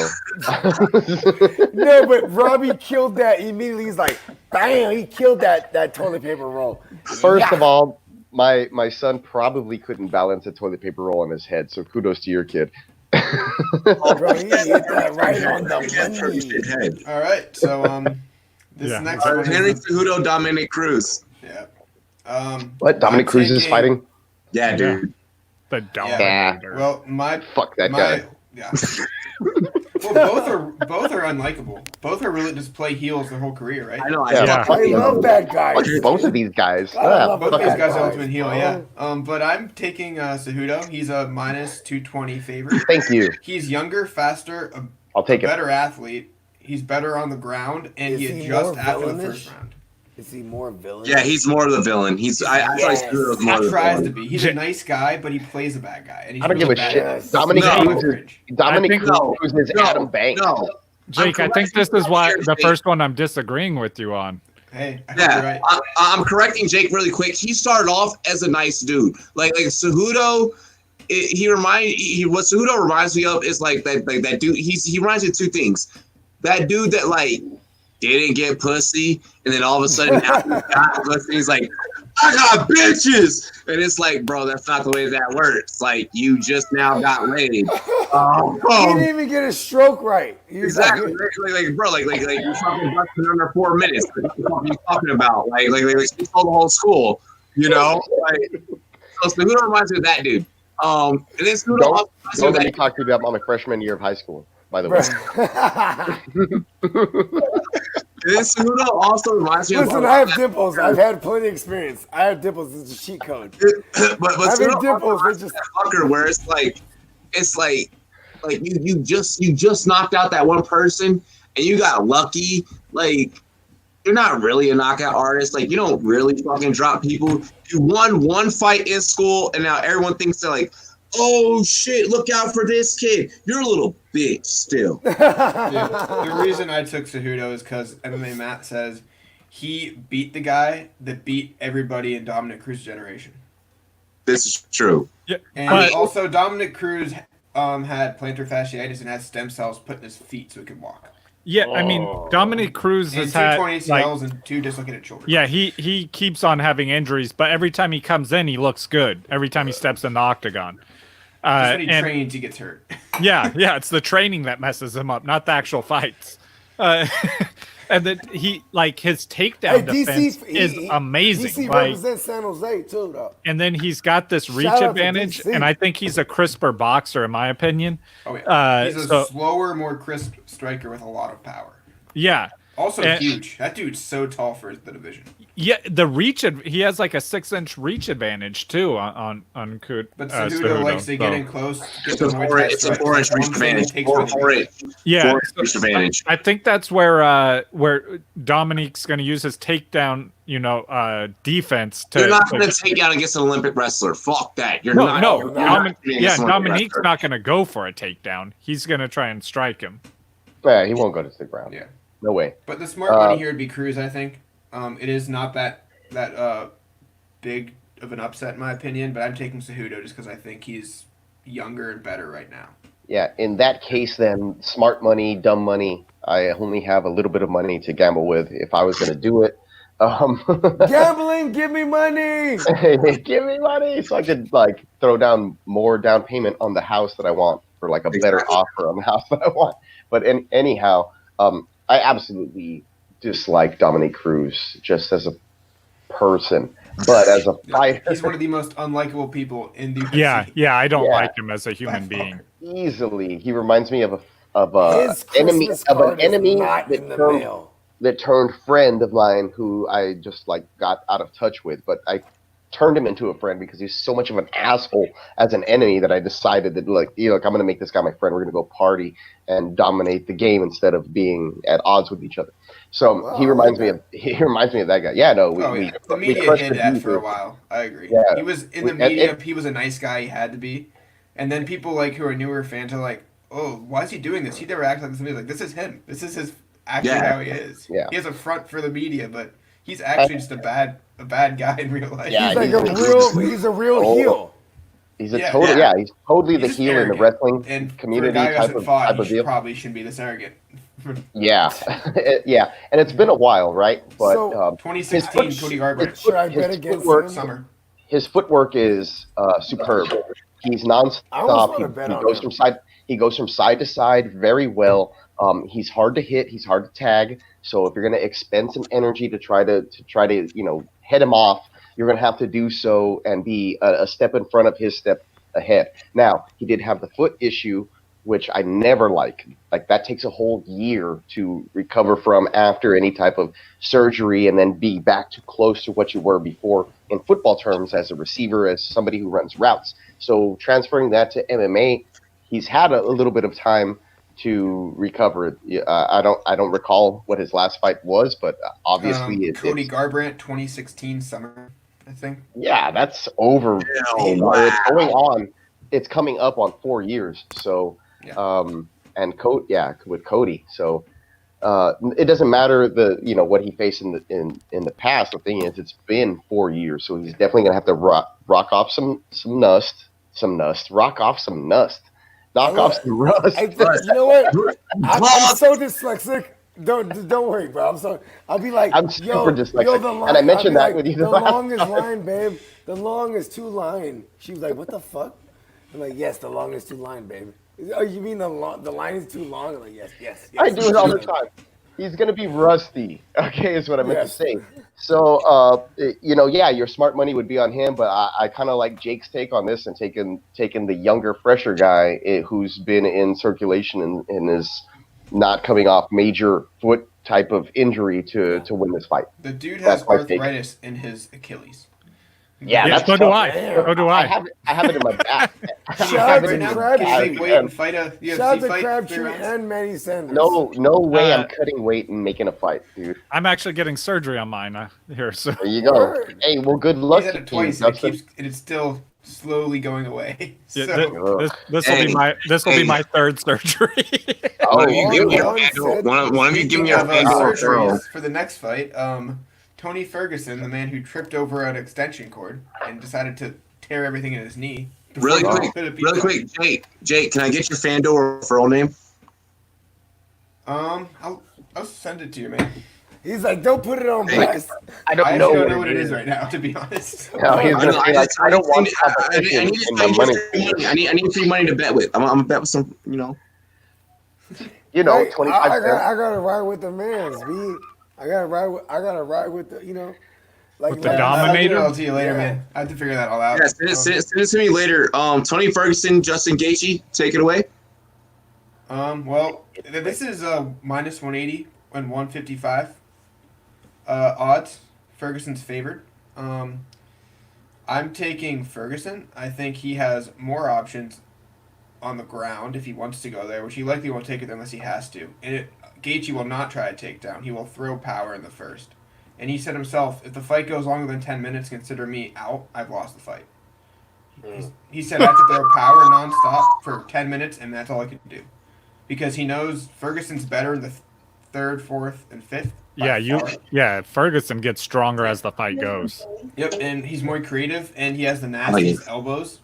No, but Robbie killed that immediately. He's like, bam! He killed that toilet paper roll. first of all, my son probably couldn't balance a toilet paper roll on his head. So kudos to your kid. Bro, he hit that right on the money. Head. All right, so this Yeah. next one Henry is Cejudo, Dominic Cruz. yeah. What? Dominic I'm Cruz is taking- fighting? Yeah, dude. the Yeah. dominator. Well, my Fuck that guy. yeah. Well, both are unlikable. Both are really just play heels their whole career, right? I know. I Yeah. fucking I love that guy. Fuck both of these guys. I love Both fuck these that guys are guy, ultimate heel, bro. yeah. But I'm taking Cejudo. He's a minus 220 favorite. Thank you. He's younger, faster, a I'll take it. better athlete. He's better on the ground, and Is he he adjusts more after the villainous? first round. Is he more villain? Yeah, he's more of the villain. I thought Yes. Cejudo was He more of the tries to villain. be. He's a nice guy, but he plays a bad guy. And he's I don't give a really shit. bad. Dominic No. Cruz is Dominic I think- Cruz is Adam Banks. No. Jake, I I'm think this is correcting why Jake. the first one I'm disagreeing with you on. Hey, I hope you're Yeah, right. I'm correcting Jake really quick. He started off as a nice dude. Like Cejudo, what Cejudo reminds me of is like that dude. He reminds me of two things. That dude that like didn't get pussy, and then all of a sudden after he got pussy, he's like, I got bitches, and it's like, bro, that's not the way that works. Like you just now got laid. He didn't even get his stroke right. He was Exactly, like, like, bro, like you're fucking busting under 4 minutes. What the fuck are you talking about? Like she told the whole school, you know. Like, so Cejudo reminds me of that dude. And then Cejudo also reminds me Don't of let me that. talk to you about my freshman year of high school, by the way. And then Cejudo also reminds me of. Listen, I have dimples. I've had plenty of experience. I have dimples. It's a cheat code. but Having Cejudo dimples, also they just that fucker where it's like you just knocked out that one person and you got lucky. Like you're not really a knockout artist. Like you don't really fucking drop people. You won one fight in school and now everyone thinks they're like, oh shit, look out for this kid. You're a little bitch still. Yeah. The reason I took Cejudo is because MMA Matt says he beat the guy that beat everybody in Dominic Cruz's generation. This is true. Yeah, And but also Dominic Cruz had plantar fasciitis and had stem cells put in his feet so he could walk. yeah, I mean, Dominic Cruz And has had 220 like, ACLs and 2 dislocated shoulders. yeah, he keeps on having injuries, but every time he comes in, he looks good. Every time he steps in the octagon. Just when he And- trains, he gets hurt. yeah, it's the training that messes him up, not the actual fights. And that he like his takedown defense is amazing. DC Like, represents San Jose too, though. and then he's got this reach Shout out to advantage, DC. and I think he's a crisper boxer, in my opinion. Oh yeah, he's a so- slower, more crisp striker with a lot of power. Yeah, Also And- huge. That dude's so tall for the division. Yeah, the reach. He has like a 6-inch reach advantage too on Cejudo. But Cejudo likes to get in close, get It's the a Muay four Thai it's a strikes. 4-inch That's one reach thing advantage. he takes away the 4-inch. Yeah, 4-inch reach advantage. I think that's where Dominique's going to use his takedown, defense to. You're not going to take out against an Olympic wrestler. Fuck that. You're not. No, you're not Dominique's against an Olympic wrestler. not going to go for a takedown. He's going to try and strike him. Yeah, he won't go to the ground. Yeah. No way. But the smart money here would be Cruz, I think. It is not that big of an upset in my opinion, but I'm taking Cejudo just because I think he's younger and better right now. Yeah, in that case, then smart money, dumb money. I only have a little bit of money to gamble with. If I was going to do it, Gambling, give me money. give me money so I could throw down more down payment on the house that I want for a better offer on the house that I want. But anyhow, I absolutely dislike Dominic Cruz just as a person, but as a fighter, He's one of the most unlikable people in the UFC. Yeah, I don't Yeah. like him as a human being. easily he reminds me of His an enemy Christmas card is not that in the turned, mail. that turned friend of mine who I just got out of touch with, but I turned him into a friend because he's so much of an asshole as an enemy that I decided that I'm going to make this guy my friend. We're going to go party and dominate the game instead of being at odds with each other. So he reminds me of that guy. Yeah, no, The media hid that for a while. I agree. Yeah. He was in the media. He was a nice guy. He had to be. And then people who are newer fans are like, "Oh, why is he doing this? He never acts like this." Like, this is him. This is his actually how he is. Yeah. He has a front for the media, but he's actually just a bad guy in real life. Yeah, He's a real heel. He's a Yeah. he's totally He's the just heel in the arrogant. wrestling And community for a guy who type hasn't of fought, he deal. probably shouldn't be this arrogant. Yeah, yeah, and it's been a while, right? But So, 2016, his Cody Garbrandt. Should I bet his against footwork- him? Summer. his footwork is superb. He's nonstop. I almost wanna bet on him. He goes from side to side very well. He's hard to hit. He's hard to tag. So if you're going to expend some energy to try to head him off, you're going to have to do so and be a step in front of his step ahead. Now he did have the foot issue, which I never like. That takes a whole year to recover from after any type of surgery and then be back to close to what you were before in football terms as a receiver, as somebody who runs routes. So transferring that to MMA, he's had a little bit of time to recover. I don't recall what his last fight was, but obviously Cody it's Garbrandt, 2016 summer, I think. yeah, that's over. wow. It's going on. It's coming up on 4 years. So, Yeah. with Cody. So, it doesn't matter what he faced in the past. The thing is, it's been 4 years, so he's definitely gonna have to rock off some nust, rock off some nust, knock off some rust. You know what? I'm so dyslexic. Don't worry, bro. I'll be like, I'm super dyslexic, and I mentioned that with you The the last longest time. line, babe. The longest two line. She was like, "What the fuck?" I'm like, "Yes, the longest two line, baby." Oh, you mean the line is too long? I'm like, yes. I do it all the time. He's gonna be rusty. Okay, is what I meant Yes. to say. So, your smart money would be on him, but I kind of like Jake's take on this and taking the younger, fresher guy who's been in circulation and is not coming off major foot type of injury to win this fight. The dude has That's my take. arthritis in his Achilles. Yeah, so do I. So do I I. have it in my back. Shout I out have to it in my Crabtree. back. Make weight and fight a UFC Shout out to fight. Crabtree and Manny Sanders. No way Uh, I'm cutting weight and making a fight, dude. I'm actually getting surgery on mine here, so There you go. Word. Hey, well, good luck He's to had it you, twice, and Justin. it's still slowly going away. yeah, So, this will be my third surgery. Oh, One of you give me a One FanDuel. said- One of you give me a Speaking of FanDuel referral. surgeries for the next fight, Tony Ferguson, the man who tripped over an extension cord and decided to tear everything in his knee. Really before he quick, could have beat really him. quick, Jake, can I get your FanDuel referral name? I'll send it to you, man. He's like, don't put it on blast. I I don't actually know don't know what it is right now, to be honest. No, he's I gonna know, say, like, I don't want I need competition in my money. I need free money to bet with. I'm gonna bet with some, You know, Hey, 25 I cents. gotta ride with the man's, B. I gotta ride with the, With the I'll Dominator? get it all to you later, Yeah. man. I have to figure that all out. Yeah, send it to me later. Tony Ferguson, Justin Gaethje, take it away. Well, this is minus 180 and 155 odds. Ferguson's favored. I'm taking Ferguson. I think he has more options on the ground if he wants to go there, which he likely won't take it unless he has to. And Gaethje will not try a takedown. He will throw power in the first. And he said himself, if the fight goes longer than 10 minutes, consider me out. I've lost the fight. He said I have to throw power nonstop for 10 minutes, and that's all I can do. Because he knows Ferguson's better in the third, fourth, and fifth. Ferguson gets stronger as the fight goes. Yep, and he's more creative, and he has the nastiest elbows.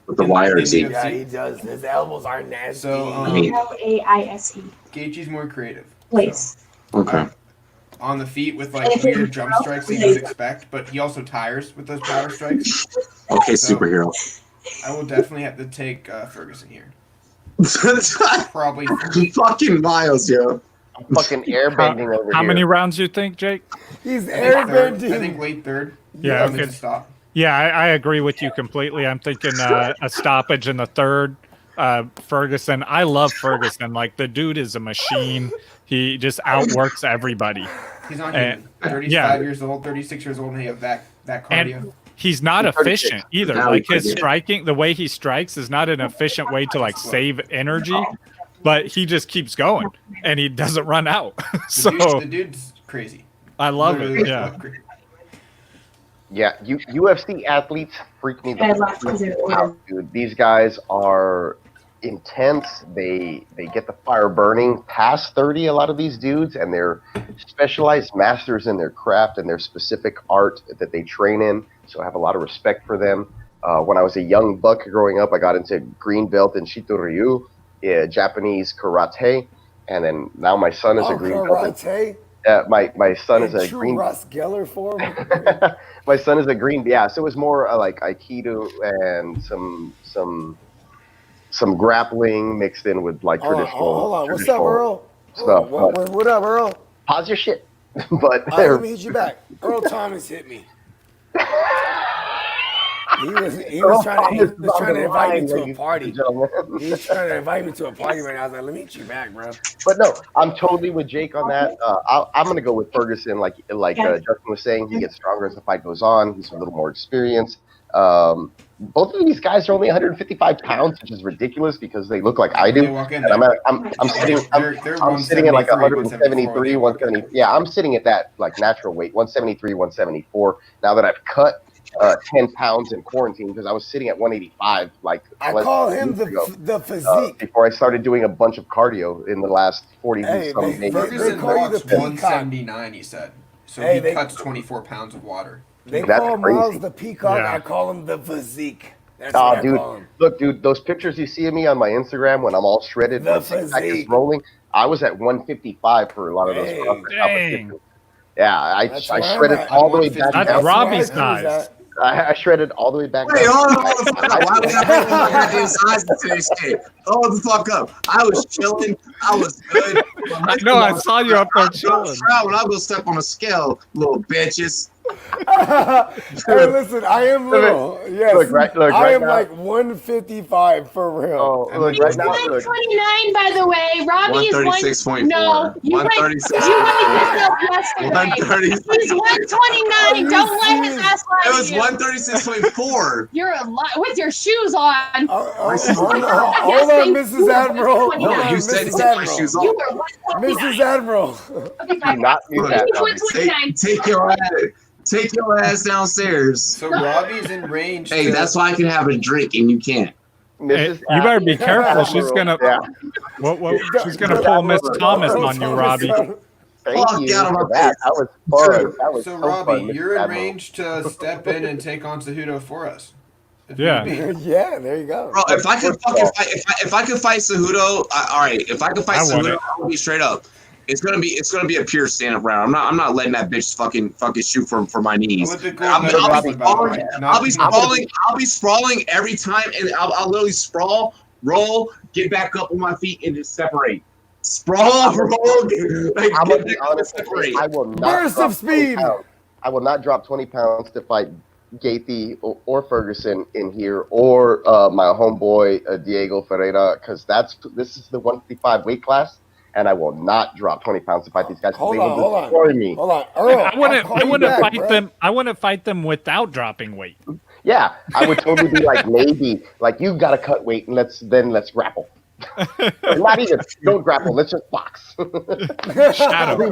With the wires. Yeah, he does. His elbows are nasty. So, Laise. Gaethje's more creative. Place. Okay. On the feet with like weird jump strikes that you would expect, but he also tires with those power strikes. Okay, So- superhero. I will definitely have to take Ferguson here. Probably. Fucking Miles, yo. I'm fucking airbending over here. How many rounds you think, Jake? He's I airbending. think late third. Yeah, Needs okay. to stop. Yeah, I agree with you completely. I'm thinking a stoppage in the third. Ferguson, I love Ferguson. Like, the dude is a machine. He just outworks everybody. He's not human. 35 years old, 36 years old, and he have that cardio. And he's not efficient either. Now Like, he his could be. striking, the way he strikes is not an efficient way to like save energy, but he just keeps going and he doesn't run out. So The dude's crazy. I love Literally, it. Yeah. crazy. Yeah, UFC athletes freak me I the left because it fuck out, dude. These guys are intense. They get the fire burning past 30, a lot of these dudes, and they're specialized masters in their craft and their specific art that they train in. So I have a lot of respect for them. When I was a young buck growing up, I got into green belt in Shitoryu, Japanese karate, and then now my son is a green belt. Karate. My son is a True green. Russ Geller form. My son is a green. Yeah, so it was more like Aikido and some grappling mixed in with like Hold on, traditional. hold on. What's up, traditional Earl? Stuff. What up, Earl? Pause your shit. But Let me hit you back. Earl Thomas hit me. He was trying to invite me to a party. He was trying to invite me to a party right now. I was like, let me hit you back, bro. But no, I'm totally with Jake on that. I'm gonna go with Ferguson. Like Justin was saying, he gets stronger as the fight goes on. He's a little more experienced. Both of these guys are only 155 pounds, which is ridiculous because they look like I do. They walk in And there. I'm sitting They're I'm sitting at like 173, 173, 170. Yeah, I'm sitting at that like natural weight, 173, 174. Now that I've cut 10 pounds in quarantine because I was sitting at 185 like I less call than a him week ago, the physique. before I started doing a bunch of cardio in the last 40 Hey, some they- days. Ferguson call you the walks peacock. 179, he said. So Hey, he they- cuts 24 pounds of water. They That's call crazy. Miles the peacock. Yeah. I call him the physique. That's Oh, what I dude, call him. look, dude, those pictures you see of me on my Instagram when I'm all shredded, The my six pack is physique. rolling, I was at 155 for a lot of those Dang. CrossFit Dang. competitions. Yeah, I That's where I'm shredded at. all the way back That's down. Robbie's where I cruise size. at. I shredded all the way back Wait, down. hold on, why was I bringing my goddamn size into this shit? Hold the fuck up. I was chilling. I was good. I know, I saw you up there chilling. When I go step on a scale, little bitches. Hey, listen, I am little. Yes, look, right I am now- like 155 for real. Oh, look, He's right now, look. 129, by the way. Robbie is 136.4. No, you went 136. yourself yesterday. 136. He's 129. Don't let his ass lie It to was you. 136.4. You're a lot with your shoes on. Hold on, Guessing Mrs. you were Admiral. 129. Hold on, You said Mrs. take my Admiral. shoes You off. were 129. Mrs. Admiral. Okay, Do fine. not do that. He's Robbie. 129. Take your ass downstairs. So Robbie's in range. Hey, to, that's why I can have a drink and you can't. Mrs. You better be careful. She's Admiral. gonna Yeah. she's gonna pull Miss Thomas on you, Robbie. Thank Fuck you out of for my that. face. That was fun. That was So so Robbie, fun, Mrs. you're in Admiral. range to step in and take on Cejudo for us. If need Yeah. be. Yeah, there you go. Bro, if I could fucking fight, if I could fight Cejudo, all right. If I could fight I want Cejudo, it. I would be straight up. It's gonna be a pure stand up round. I'm not letting that bitch fucking shoot for my knees. Olympic I'll gold be medal, Robbie, by the way. I'll be sprawling every time, and I'll literally sprawl, roll, get back up on my feet, and just separate. Sprawl, roll, like, I'm get gonna be back up and honest with you, separate. I will not Burst drop of speed. 20 pounds. I will not drop 20 pounds to fight Gaethje or Ferguson in here, or my homeboy Diego Ferreira, because this is the 155 weight class, and I will not drop 20 pounds to fight these guys. Hold They on, will hold destroy on. me. Hold on. Earl, I wouldn't. I'll call I you wouldn't back, fight bro. them. I wouldn't fight them without dropping weight. Yeah, I would totally be like, maybe, like, you got to cut weight, and let's grapple. Or not even, don't grapple, let's just box. Shadow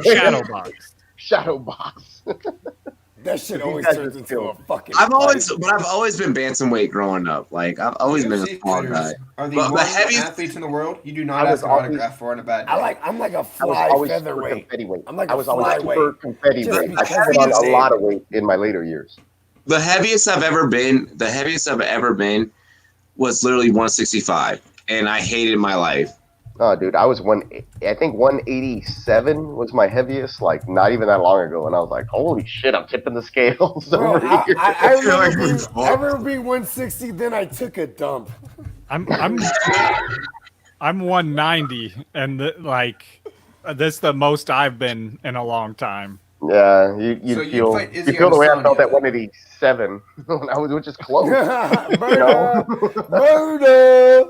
box. Shadow box. That shit You always guys turns just into killed a fucking. I've always fight. been bantamweight growing up. Like I've always been a UFC small fighters guy. are the But the one heaviest- athletes in the world you do not I was ask an always- autograph for on a bad day. I'm like a I was fly always super featherweight. confetti weight. I'm like I a was always super flyweight. confetti Just weight. I because put on of a lot of weight in my later years. The heaviest I've ever been was literally 165, and I hated my life. Oh, dude, I think 187 was my heaviest, like, not even that long ago. And I was like, holy shit, I'm tipping the scales Bro, over here. I Like, remember being 160, then I took a dump. I'm 190, and this is the most I've been in a long time. Yeah, you So you'd feel fight Izzy the way I felt Adesanya, at 187 when I was, which is close. Murder! Murder!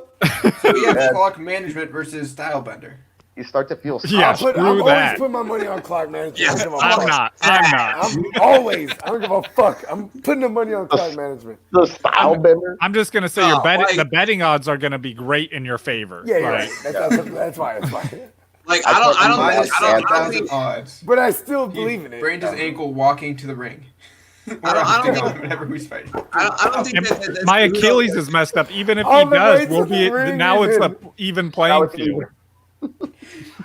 So we have Yeah. clock management versus stylebender. You start to feel Yeah, soft. I'm screw always that. putting my money on clock management. Yeah, I don't give a I'm fuck. not. I'm not. I'm always. I don't give a fuck. I'm putting the money on clock management. The style bender. I'm just gonna say the betting odds are gonna be great in your favor. Yeah, you're Like, right. That's why. That's why. Like I I don't Minus think 7,000 odds. But I still He believe in it. sprained his ankle walking to the ring. I don't think- whenever he's fighting. I don't think and that's my Cejudo. Achilles is messed up. Even if he On the way does, to we'll the be ring, now. It's even. a even Now playing it's field.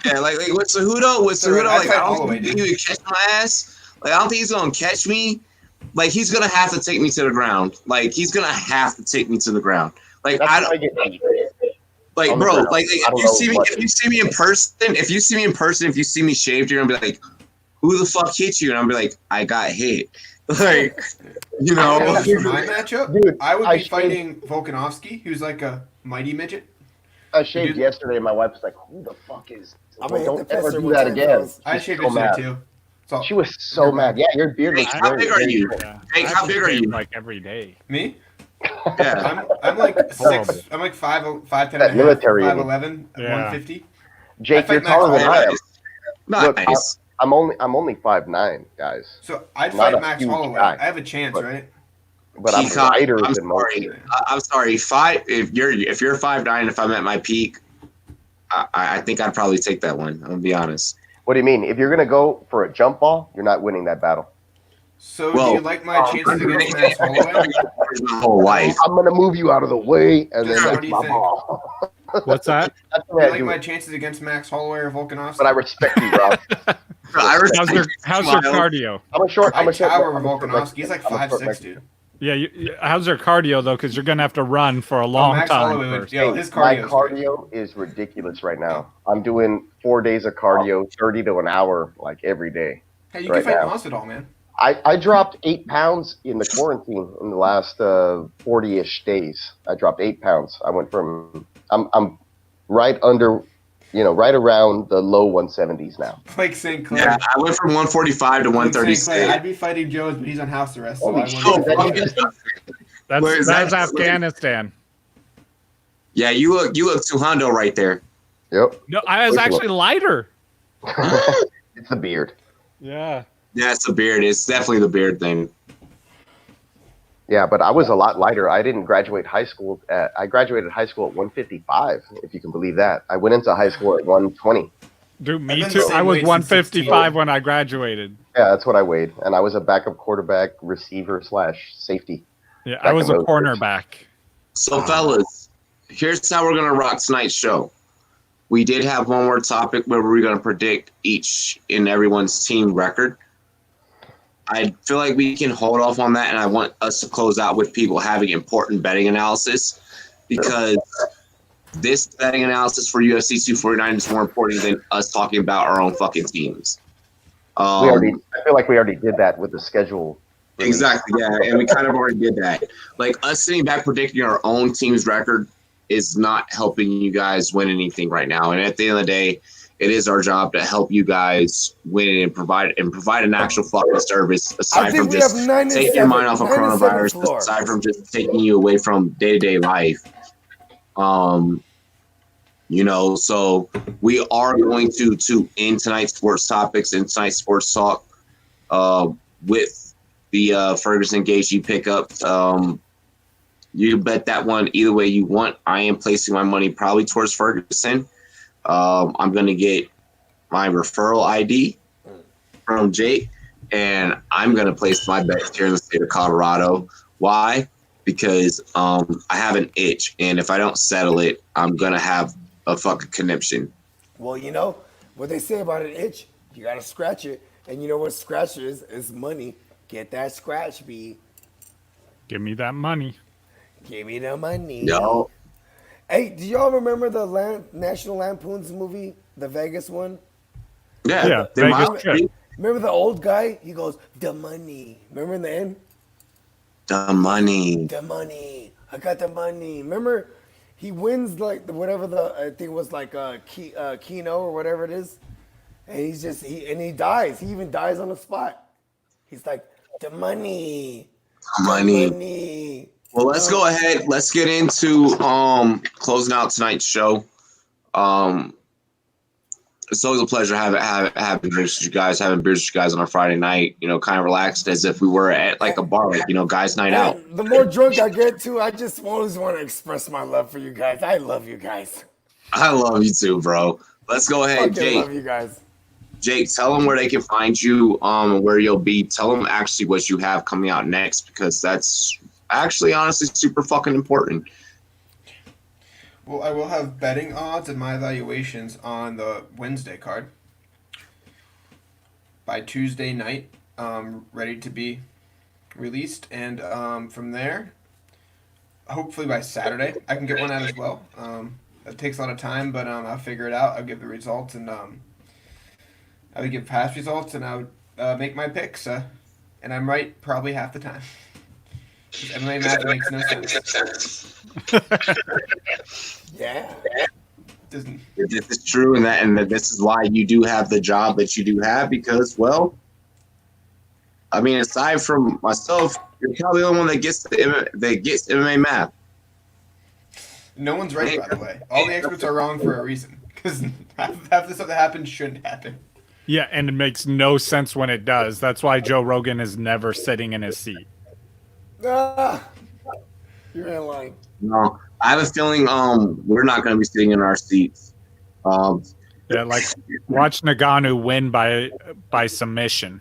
Yeah, like with Cejudo, Sorry, I like tried I all don't the way, think he would catch my ass. Like I don't think he's gonna catch me. Like he's gonna have to take me to the ground. Like he's gonna have to take me to the ground. Like That's I how I don't. get beat. Like, On the bro, ground. like I don't if you know see me, what- if you see me in person, if you see me shaved, you're gonna be like, "Who the fuck hit you?" And I'm be like, "I got hit." Like, you know. For my matchup, Dude, I would I be shaved- fighting Volkanovski, who's like a mighty midget. I shaved Dude. yesterday, and my wife was like, "Who the fuck is?" I'm gonna hit Don't the ever pisser do one that time, again. fellas. I She's shaved so yesterday mad. too. So She was so mad. Yeah, your beard looks How great. big are you? Yeah. Jake, I how have to big are shave, you? Like every day. me, Yeah. I'm like Horrible. 6. I'm like 5'10" That and a half, military in you. 5'11", Yeah. 150. Jake, I you're fight Max taller than I am. Look, Nice. I'm only 5'9", guys, So I'd Not fight a Max huge Holloway. guy, I have a chance, but- right? but I'm Peacock, lighter I'm than most. sorry. I'm sorry. If you're 5'9", if I'm at my peak, I think I'd probably take that one. I'm gonna be honest. What do you mean? If you're gonna go for a jump ball, you're not winning that battle. So Well, do you like my chances against Max Holloway? My whole life. I'm gonna move you out of the way, and then Yeah, what that's do you my think? ball. What's that? That's the Do way you I like do my it. chances against Max Holloway or Volkanovski? But I respect you, Rob. How's your cardio? I'm a short. I I'm a short. tower I'm over a short Volkanovski. He's like I'm a short 5'6", dude. Yeah, how's your cardio though? Because you're gonna have to run for a long Max time Holloway would- first. yo, his My cardio. cardio is ridiculous right now. I'm doing 4 days of cardio, 30 to an hour, like every day. Hey, you right can fight now. Masvidal, man. I dropped 8 pounds in the quarantine in the last 40-ish days. I dropped 8 pounds. I went from I'm right under, right around the low 170s now. Blake St. Clair. Yeah, I went from 145 to Blake St. Clair. 136. I'd be fighting Jones, but he's on house arrest. So Holy I shit, wouldn't. that fuck you just- Where is That's that? Afghanistan. Yeah, you look 200 right there. Yep. No, I was Where's your- actually lighter. It's the beard. Yeah. Yeah, it's the beard. It's definitely the beard thing. Yeah, but I was a lot lighter. I didn't graduate high school. I graduated high school at 155, if you can believe that. I went into high school at 120. Dude, me I've been too. the same I was weight since 155 when I graduated. Yeah, that's what I weighed. And I was a backup quarterback, receiver / safety. Yeah, Back I was in a those cornerback. So, fellas, here's how we're gonna rock tonight's show. We did have one more topic where we're gonna predict each and everyone's team record. I feel like we can hold off on that, and I want us to close out with people having important betting analysis, because this betting analysis for UFC 249 is more important than us talking about our own fucking teams. I feel like we already did that with the schedule. release. Exactly, yeah, and we kind of already did that. Like, us sitting back predicting our own team's record is not helping you guys win anything right now. And at the end of the day, it is our job to help you guys win and provide an actual fucking service, aside from just taking your mind off of coronavirus, aside from just taking you away from day-to-day life. You know, so we are going to end tonight's sports topics and tonight's sports talk with the Ferguson Gaethje pickup. You can bet that one either way you want. I am placing my money probably towards Ferguson. I'm going to get my referral ID from Jake, and I'm going to place my bets here in the state of Colorado. Why? Because I have an itch, and if I don't settle it, I'm going to have a fucking conniption. Well, you know what they say about an itch, you gotta scratch it, and you know what scratch is? It's money. Get that scratch, B. Give me that money. Give me the money. Yo, Hey, do y'all remember the National Lampoon's movie, the Vegas one? Yeah, they Vegas might- trip. Remember the old guy? He goes, the money. Remember in the end? the money. The money. I got the money. Remember, he wins like whatever I think it was like Keno or whatever it is, and he dies. He even dies on the spot. He's like, the money. Money. Money. Well, let's go ahead. Let's get into closing out tonight's show. It's always a pleasure having drinks with you guys, having beers with you guys on a Friday night. You know, kind of relaxed as if we were at like a bar, like, you know, guys' night out. And the more drunk I get too, I just always want to express my love for you guys. I love you guys. I love you too, bro. Let's go ahead, Fucking love Jake. you guys. Jake, tell them where they can find you, where you'll be. Tell them actually what you have coming out next, because that's actually honestly super fucking important. Well, I will have betting odds and my evaluations on the Wednesday card by Tuesday night, ready to be released. And from there, hopefully by Saturday, I can get one out as well. It takes a lot of time, but I'll figure it out. I'll give the results, and I would give past results, and I would make my picks. And I'm right probably half the time. 'Cause MMA math makes no sense. Yeah. Doesn't. This is true, and that this is why you do have the job that you do have, because, well, I mean, aside from myself, you're probably the only one that gets MMA math. No one's right, by the way. All the experts are wrong for a reason. Because half the stuff that happens shouldn't happen. Yeah, and it makes no sense when it does. That's why Joe Rogan is never sitting in his seat. You're in line. No, I have a feeling we're not going to be sitting in our seats. Yeah, like watch Nagano win by submission.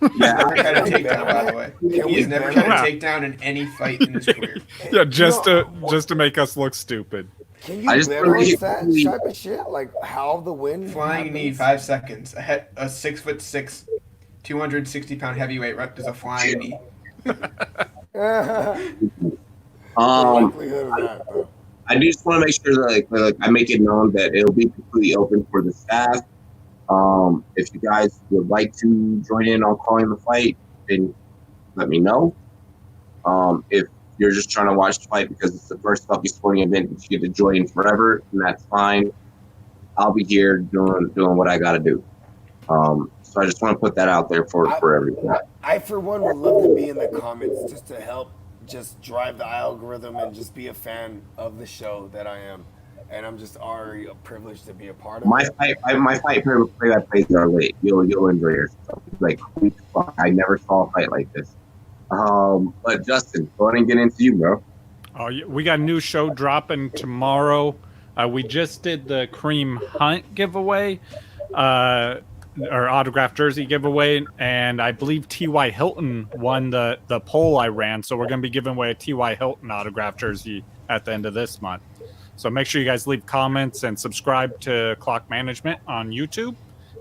Yeah, Never had a takedown, by the way. Can He's we never ban had a him? takedown in any fight in his career. Yeah, just to make us look stupid. Can you I just bet really- on that type of shit? Like how the win Flying knee, happens? 5 seconds. A 6'6", 260-pound heavyweight rep does a flying knee. Likelihood of that, though. I do just want to make sure that like I make it known that it'll be completely open for the staff. If you guys would like to join in on calling the fight, then let me know. If you're just trying to watch the fight because it's the first fucking sporting event that you get to join in forever, then that's fine. I'll be here doing what I got to do. So I just want to put that out there for everyone. I, for one, would love to be in the comments just to help just drive the algorithm and just be a fan of the show that I am. And I'm just already privileged to be a part of My it. fight play-by-plays are late. You'll enjoy yourself. Like, holy fuck, I never saw a fight like this. But Justin, go ahead and get into you, bro. Oh, we got a new show dropping tomorrow. We just did the Kareem Hunt giveaway, or autographed jersey giveaway, and I believe T.Y. Hilton won the poll I ran. So we're going to be giving away a T.Y. Hilton autographed jersey at the end of this month. So make sure you guys leave comments and subscribe to Clock Management on YouTube,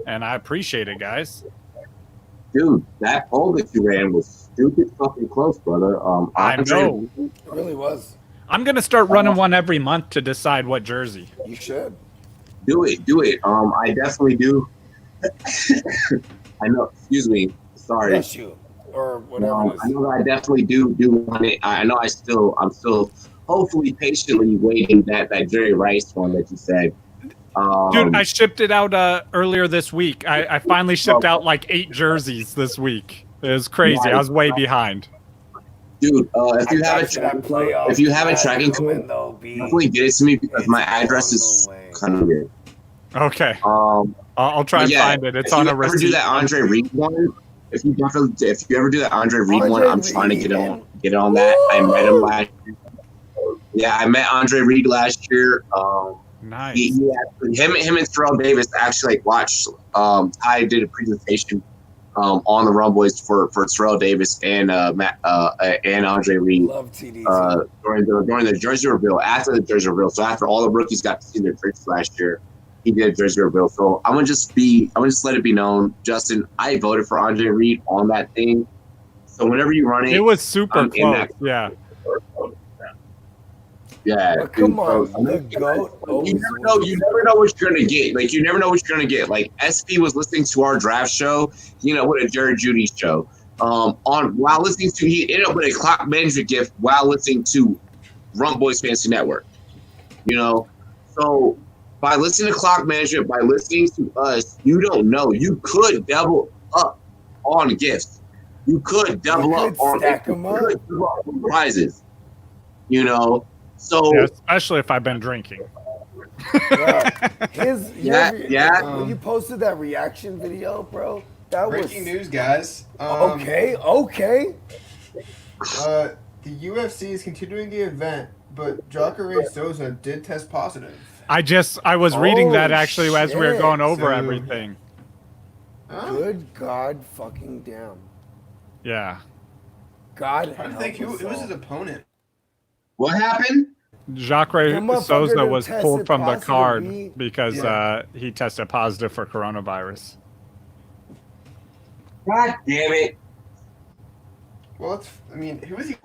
and I appreciate it, guys. Dude, that poll that you ran was stupid fucking close, brother. I know. It really was. I'm going to start running one every month to decide what jersey. You should. Do it. I definitely do. I know. Excuse me. Sorry. Bless you. Or whatever it I is. know that I definitely do want it. I know I'm still hopefully patiently waiting that Jerry Rice one that you said. Dude, I shipped it out earlier this week. I finally shipped out like 8 jerseys this week. It was crazy. I was way behind. Dude, if you I haven't got you that tracking playoff if you haven't ad tracking coming code, though, B. definitely get it to me because It's my address on is the way. kind of weird. Okay. Um, I'll try but and yeah, find it. It's if on you a ever do receipt. that Andre Reed one, if you ever do that Andre Reed one, Andre I'm trying to Reed, man. get on that. I met him Woo! last year. Yeah, I met Andre Reed last year. Nice. Him and Terrell Davis actually like watched. Ty did a presentation on the Rumboyz for Terrell Davis and Matt and Andre Reed Love TDT. during the jersey reveal, after the jersey reveal. So after all the rookies got to see their jerseys last year, he did a jersey reveal. So I'm gonna just let it be known, Justin, I voted for Andre Reed on that thing. So whenever you run it, It was super I'm in close. that. Yeah. Yeah, But come dude, on, so, the GOAT always you never know what you're gonna get. Like you never know what you're gonna get. Like SP was listening to our draft show, with a Jerry Judy show. While listening to, he ended up with a clock management gift while listening to Rumboyz Fantasy Network. So by listening to clock management, by listening to us, you don't know. You could double up on gifts. You could double up on stack them up. prizes. So Yeah, especially if I've been drinking. When you posted that reaction video, bro, that Breaking news, guys. Okay. The UFC is continuing the event, but Jacare Souza did test positive. I was reading that actually as we were shit. going over So- everything. Good God fucking damn. Yeah. God I'm trying to think who was his opponent. what happened? Jacare motherfucker Souza done was tested pulled from the positive, card B. because he tested positive for coronavirus. God damn it. Well, who was he?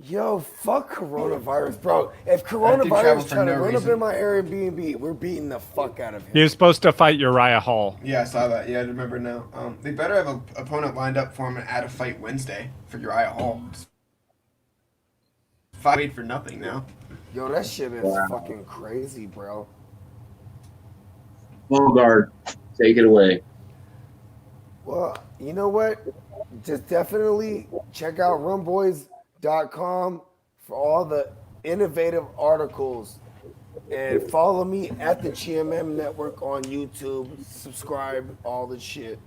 Yo, fuck coronavirus, bro. If travel coronavirus for trying to no run up reason. in my Airbnb, we're beating the fuck out of him. He was supposed to fight Uriah Hall. Yeah, I saw that. Yeah, I remember now. They better have an opponent lined up for him at a fight Wednesday for Uriah Hall. Fight for nothing now. Yo, that shit is fucking crazy, bro. Bogard, take it away. Well, you know what? Just definitely check out rumboyz.com for all the innovative articles. And follow me at the GMM Network on YouTube. Subscribe, all the shit.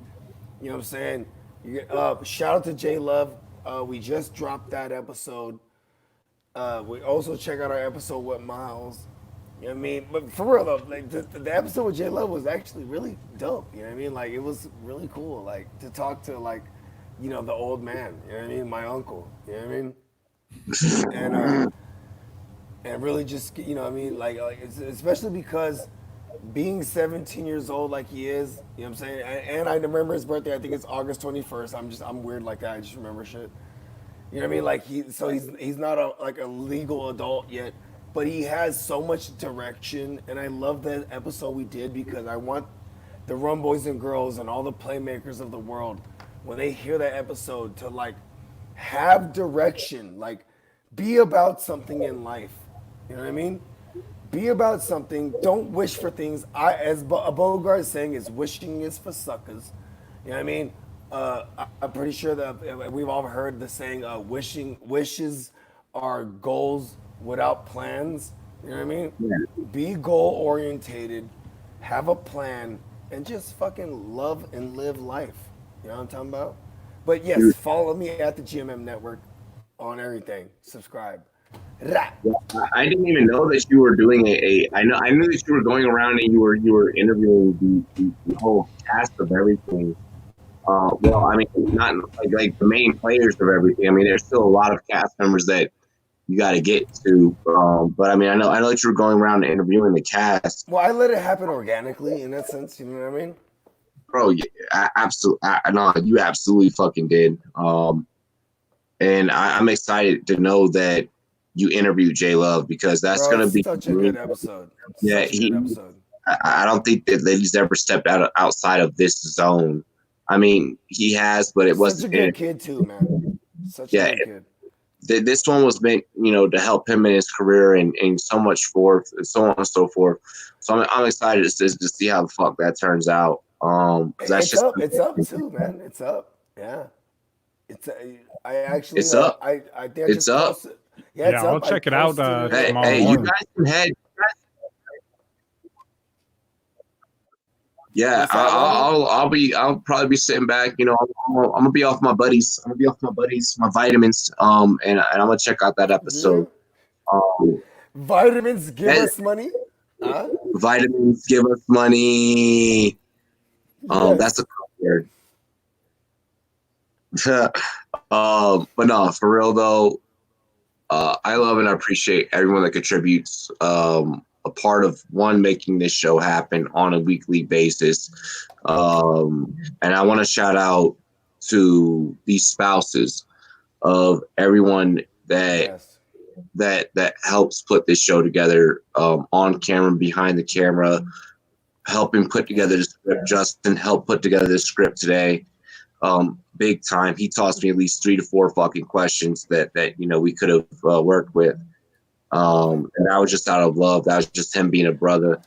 You know what I'm saying? Shout out to J Love. We just dropped that episode. We also check out our episode with Miles. You know what I mean? But for real though, like the episode with J Love was actually really dope. You know what I mean? Like it was really cool, like to talk to the old man. You know what I mean? My uncle. You know what I mean? And really just what I mean? Like especially because being 17 years old like he is, you know what I'm saying? And I remember his birthday. I think it's August 21st. I'm weird like that. I just remember shit. You know what I mean? Like he's not a legal adult yet, but he has so much direction. And I love that episode we did because I want the Rum Boys and Girls and all the playmakers of the world, when they hear that episode, to have direction, be about something in life. You know what I mean? Be about something. Don't wish for things. As Bogart is saying, is wishing is for suckers. You know what I mean? I'm pretty sure that we've all heard the saying, wishes are goals without plans. You know what I mean? Yeah. Be goal orientated, have a plan, and just fucking love and live life. You know what I'm talking about? But yes, follow me at the GMM Network on everything. Subscribe. Rah. I didn't even know that you were doing I knew that you were going around and you were interviewing the whole cast of everything. Well, I mean, not like the main players of everything. I mean, there's still a lot of cast members that you got to get to. But I mean, I know that you were going around and interviewing the cast. Well, I let it happen organically in that sense. You know what I mean? Bro, yeah, absolutely. No, you absolutely fucking did. And I'm excited to know that you interviewed J Love because that's going to be such a good episode. Yeah, I don't think that he's ever stepped outside of this zone. I mean, he has, but it wasn't. Such a good kid too, man. Such a good kid. This one was meant, to help him in his career and so much forth, and so on and so forth. So I'm excited to see how the fuck that turns out. It's up too, man. It's up. Yeah. It's I actually It's up. I think I It's just up. posted. Yeah, it's Yeah, I'll up. I check it out, posted Hey, tomorrow hey, you morning. guys can head. Yeah, What's that, Robbie? I'll probably be sitting back. You know, I'm gonna be off my buddies. I'm gonna be off my buddies, my vitamins. And I'm gonna check out that Yeah. episode. Um, Vitamins give that us money. Huh? vitamins give us money. That's Yes. a code word. But no, for real though, I love and I appreciate everyone that contributes. A part of one making this show happen on a weekly basis. And I want to shout out to the spouses of everyone Yes. that helps put this show together, on camera, behind the camera, helping put together the script. Justin helped put together this script today. Big time. He tossed me at least 3 to 4 fucking questions that we could have worked with. And that was just out of love. That was just him being a brother.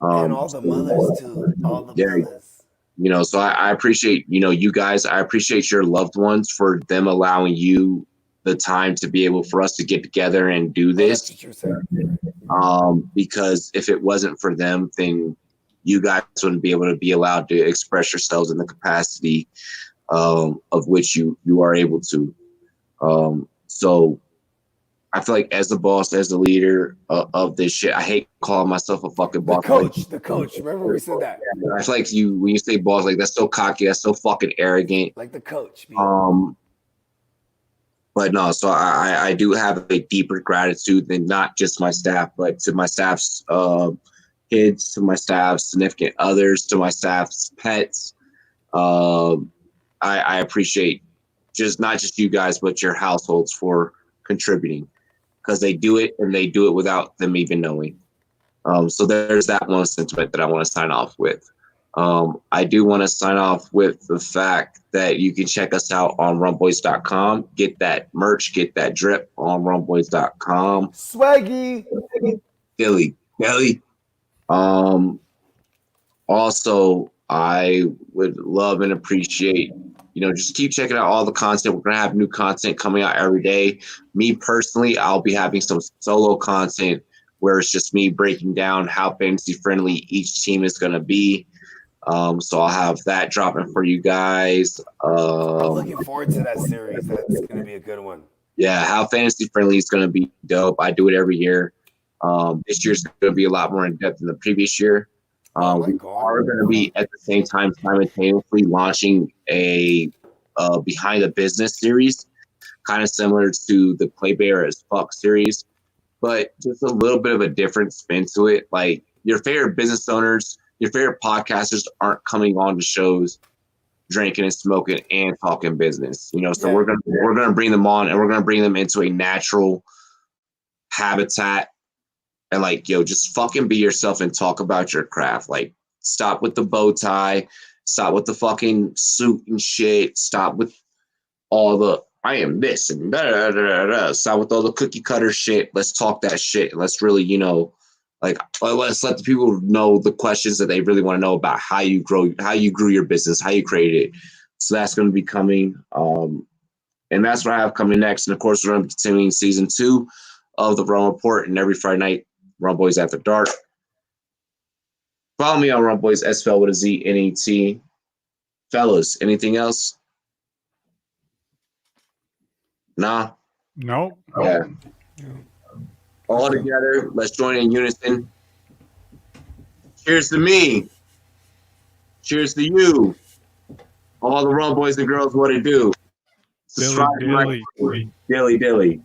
And all the mothers too. All the Yeah, mothers. so I appreciate, you guys. I appreciate your loved ones for them allowing you the time to be able for us to get together and do Oh, that's this. what you're saying. Because if it wasn't for them, then you guys wouldn't be able to be allowed to express yourselves in the capacity of which you are able to. So I feel like as the boss, as the leader of this shit, I hate calling myself a fucking boss. The coach. Remember we said that. I feel like when you say boss, like that's so cocky, that's so fucking arrogant. Like the coach. But no, so I do have a deeper gratitude than not just my staff, but to my staff's kids, to my staff's significant others, to my staff's pets. I appreciate not just you guys, but your households for contributing, because they do it and they do it without them even knowing. So there's that one sentiment that I want to sign off with. I do want to sign off with the fact that you can check us out on rumboyz.com. Get that merch, get that drip on rumboyz.com. Swaggy. Dilly. Also, I would love and appreciate, just keep checking out all the content. We're going to have new content coming out every day. Me personally, I'll be having some solo content where it's just me breaking down how fantasy friendly each team is going to be. So I'll have that dropping for you guys. I'm looking forward to that series. That's going to be a good one. Yeah, how fantasy friendly is going to be dope. I do it every year. This year's going to be a lot more in depth than the previous year. We are going to be at the same time simultaneously launching a behind the business series, kind of similar to the Play Bear as Fuck series, but just a little bit of a different spin to it. Like your favorite business owners, your favorite podcasters aren't coming on to shows drinking and smoking and talking business. So we're gonna bring them on, and we're gonna bring them into a natural habitat. And just fucking be yourself and talk about your craft. Like, stop with the bow tie, stop with the fucking suit and shit, stop with all the I am this and da da da da. Stop with all the cookie cutter shit. Let's talk that shit. Let's really, let's let the people know the questions that they really want to know about how you grew your business, how you created it. So that's going to be coming. And that's what I have coming next. And of course, we're going to be continuing season 2 of the Rum Report, and every Friday night, Rumboyz After Dark. Follow me on Rumboyz, spelled with a Z, N-E-T. Fellas, anything else? Nah? Nope. Yeah. All together, let's join in unison. Cheers to me. Cheers to you. All the Rum boys and girls, what it do? Dilly. Dilly.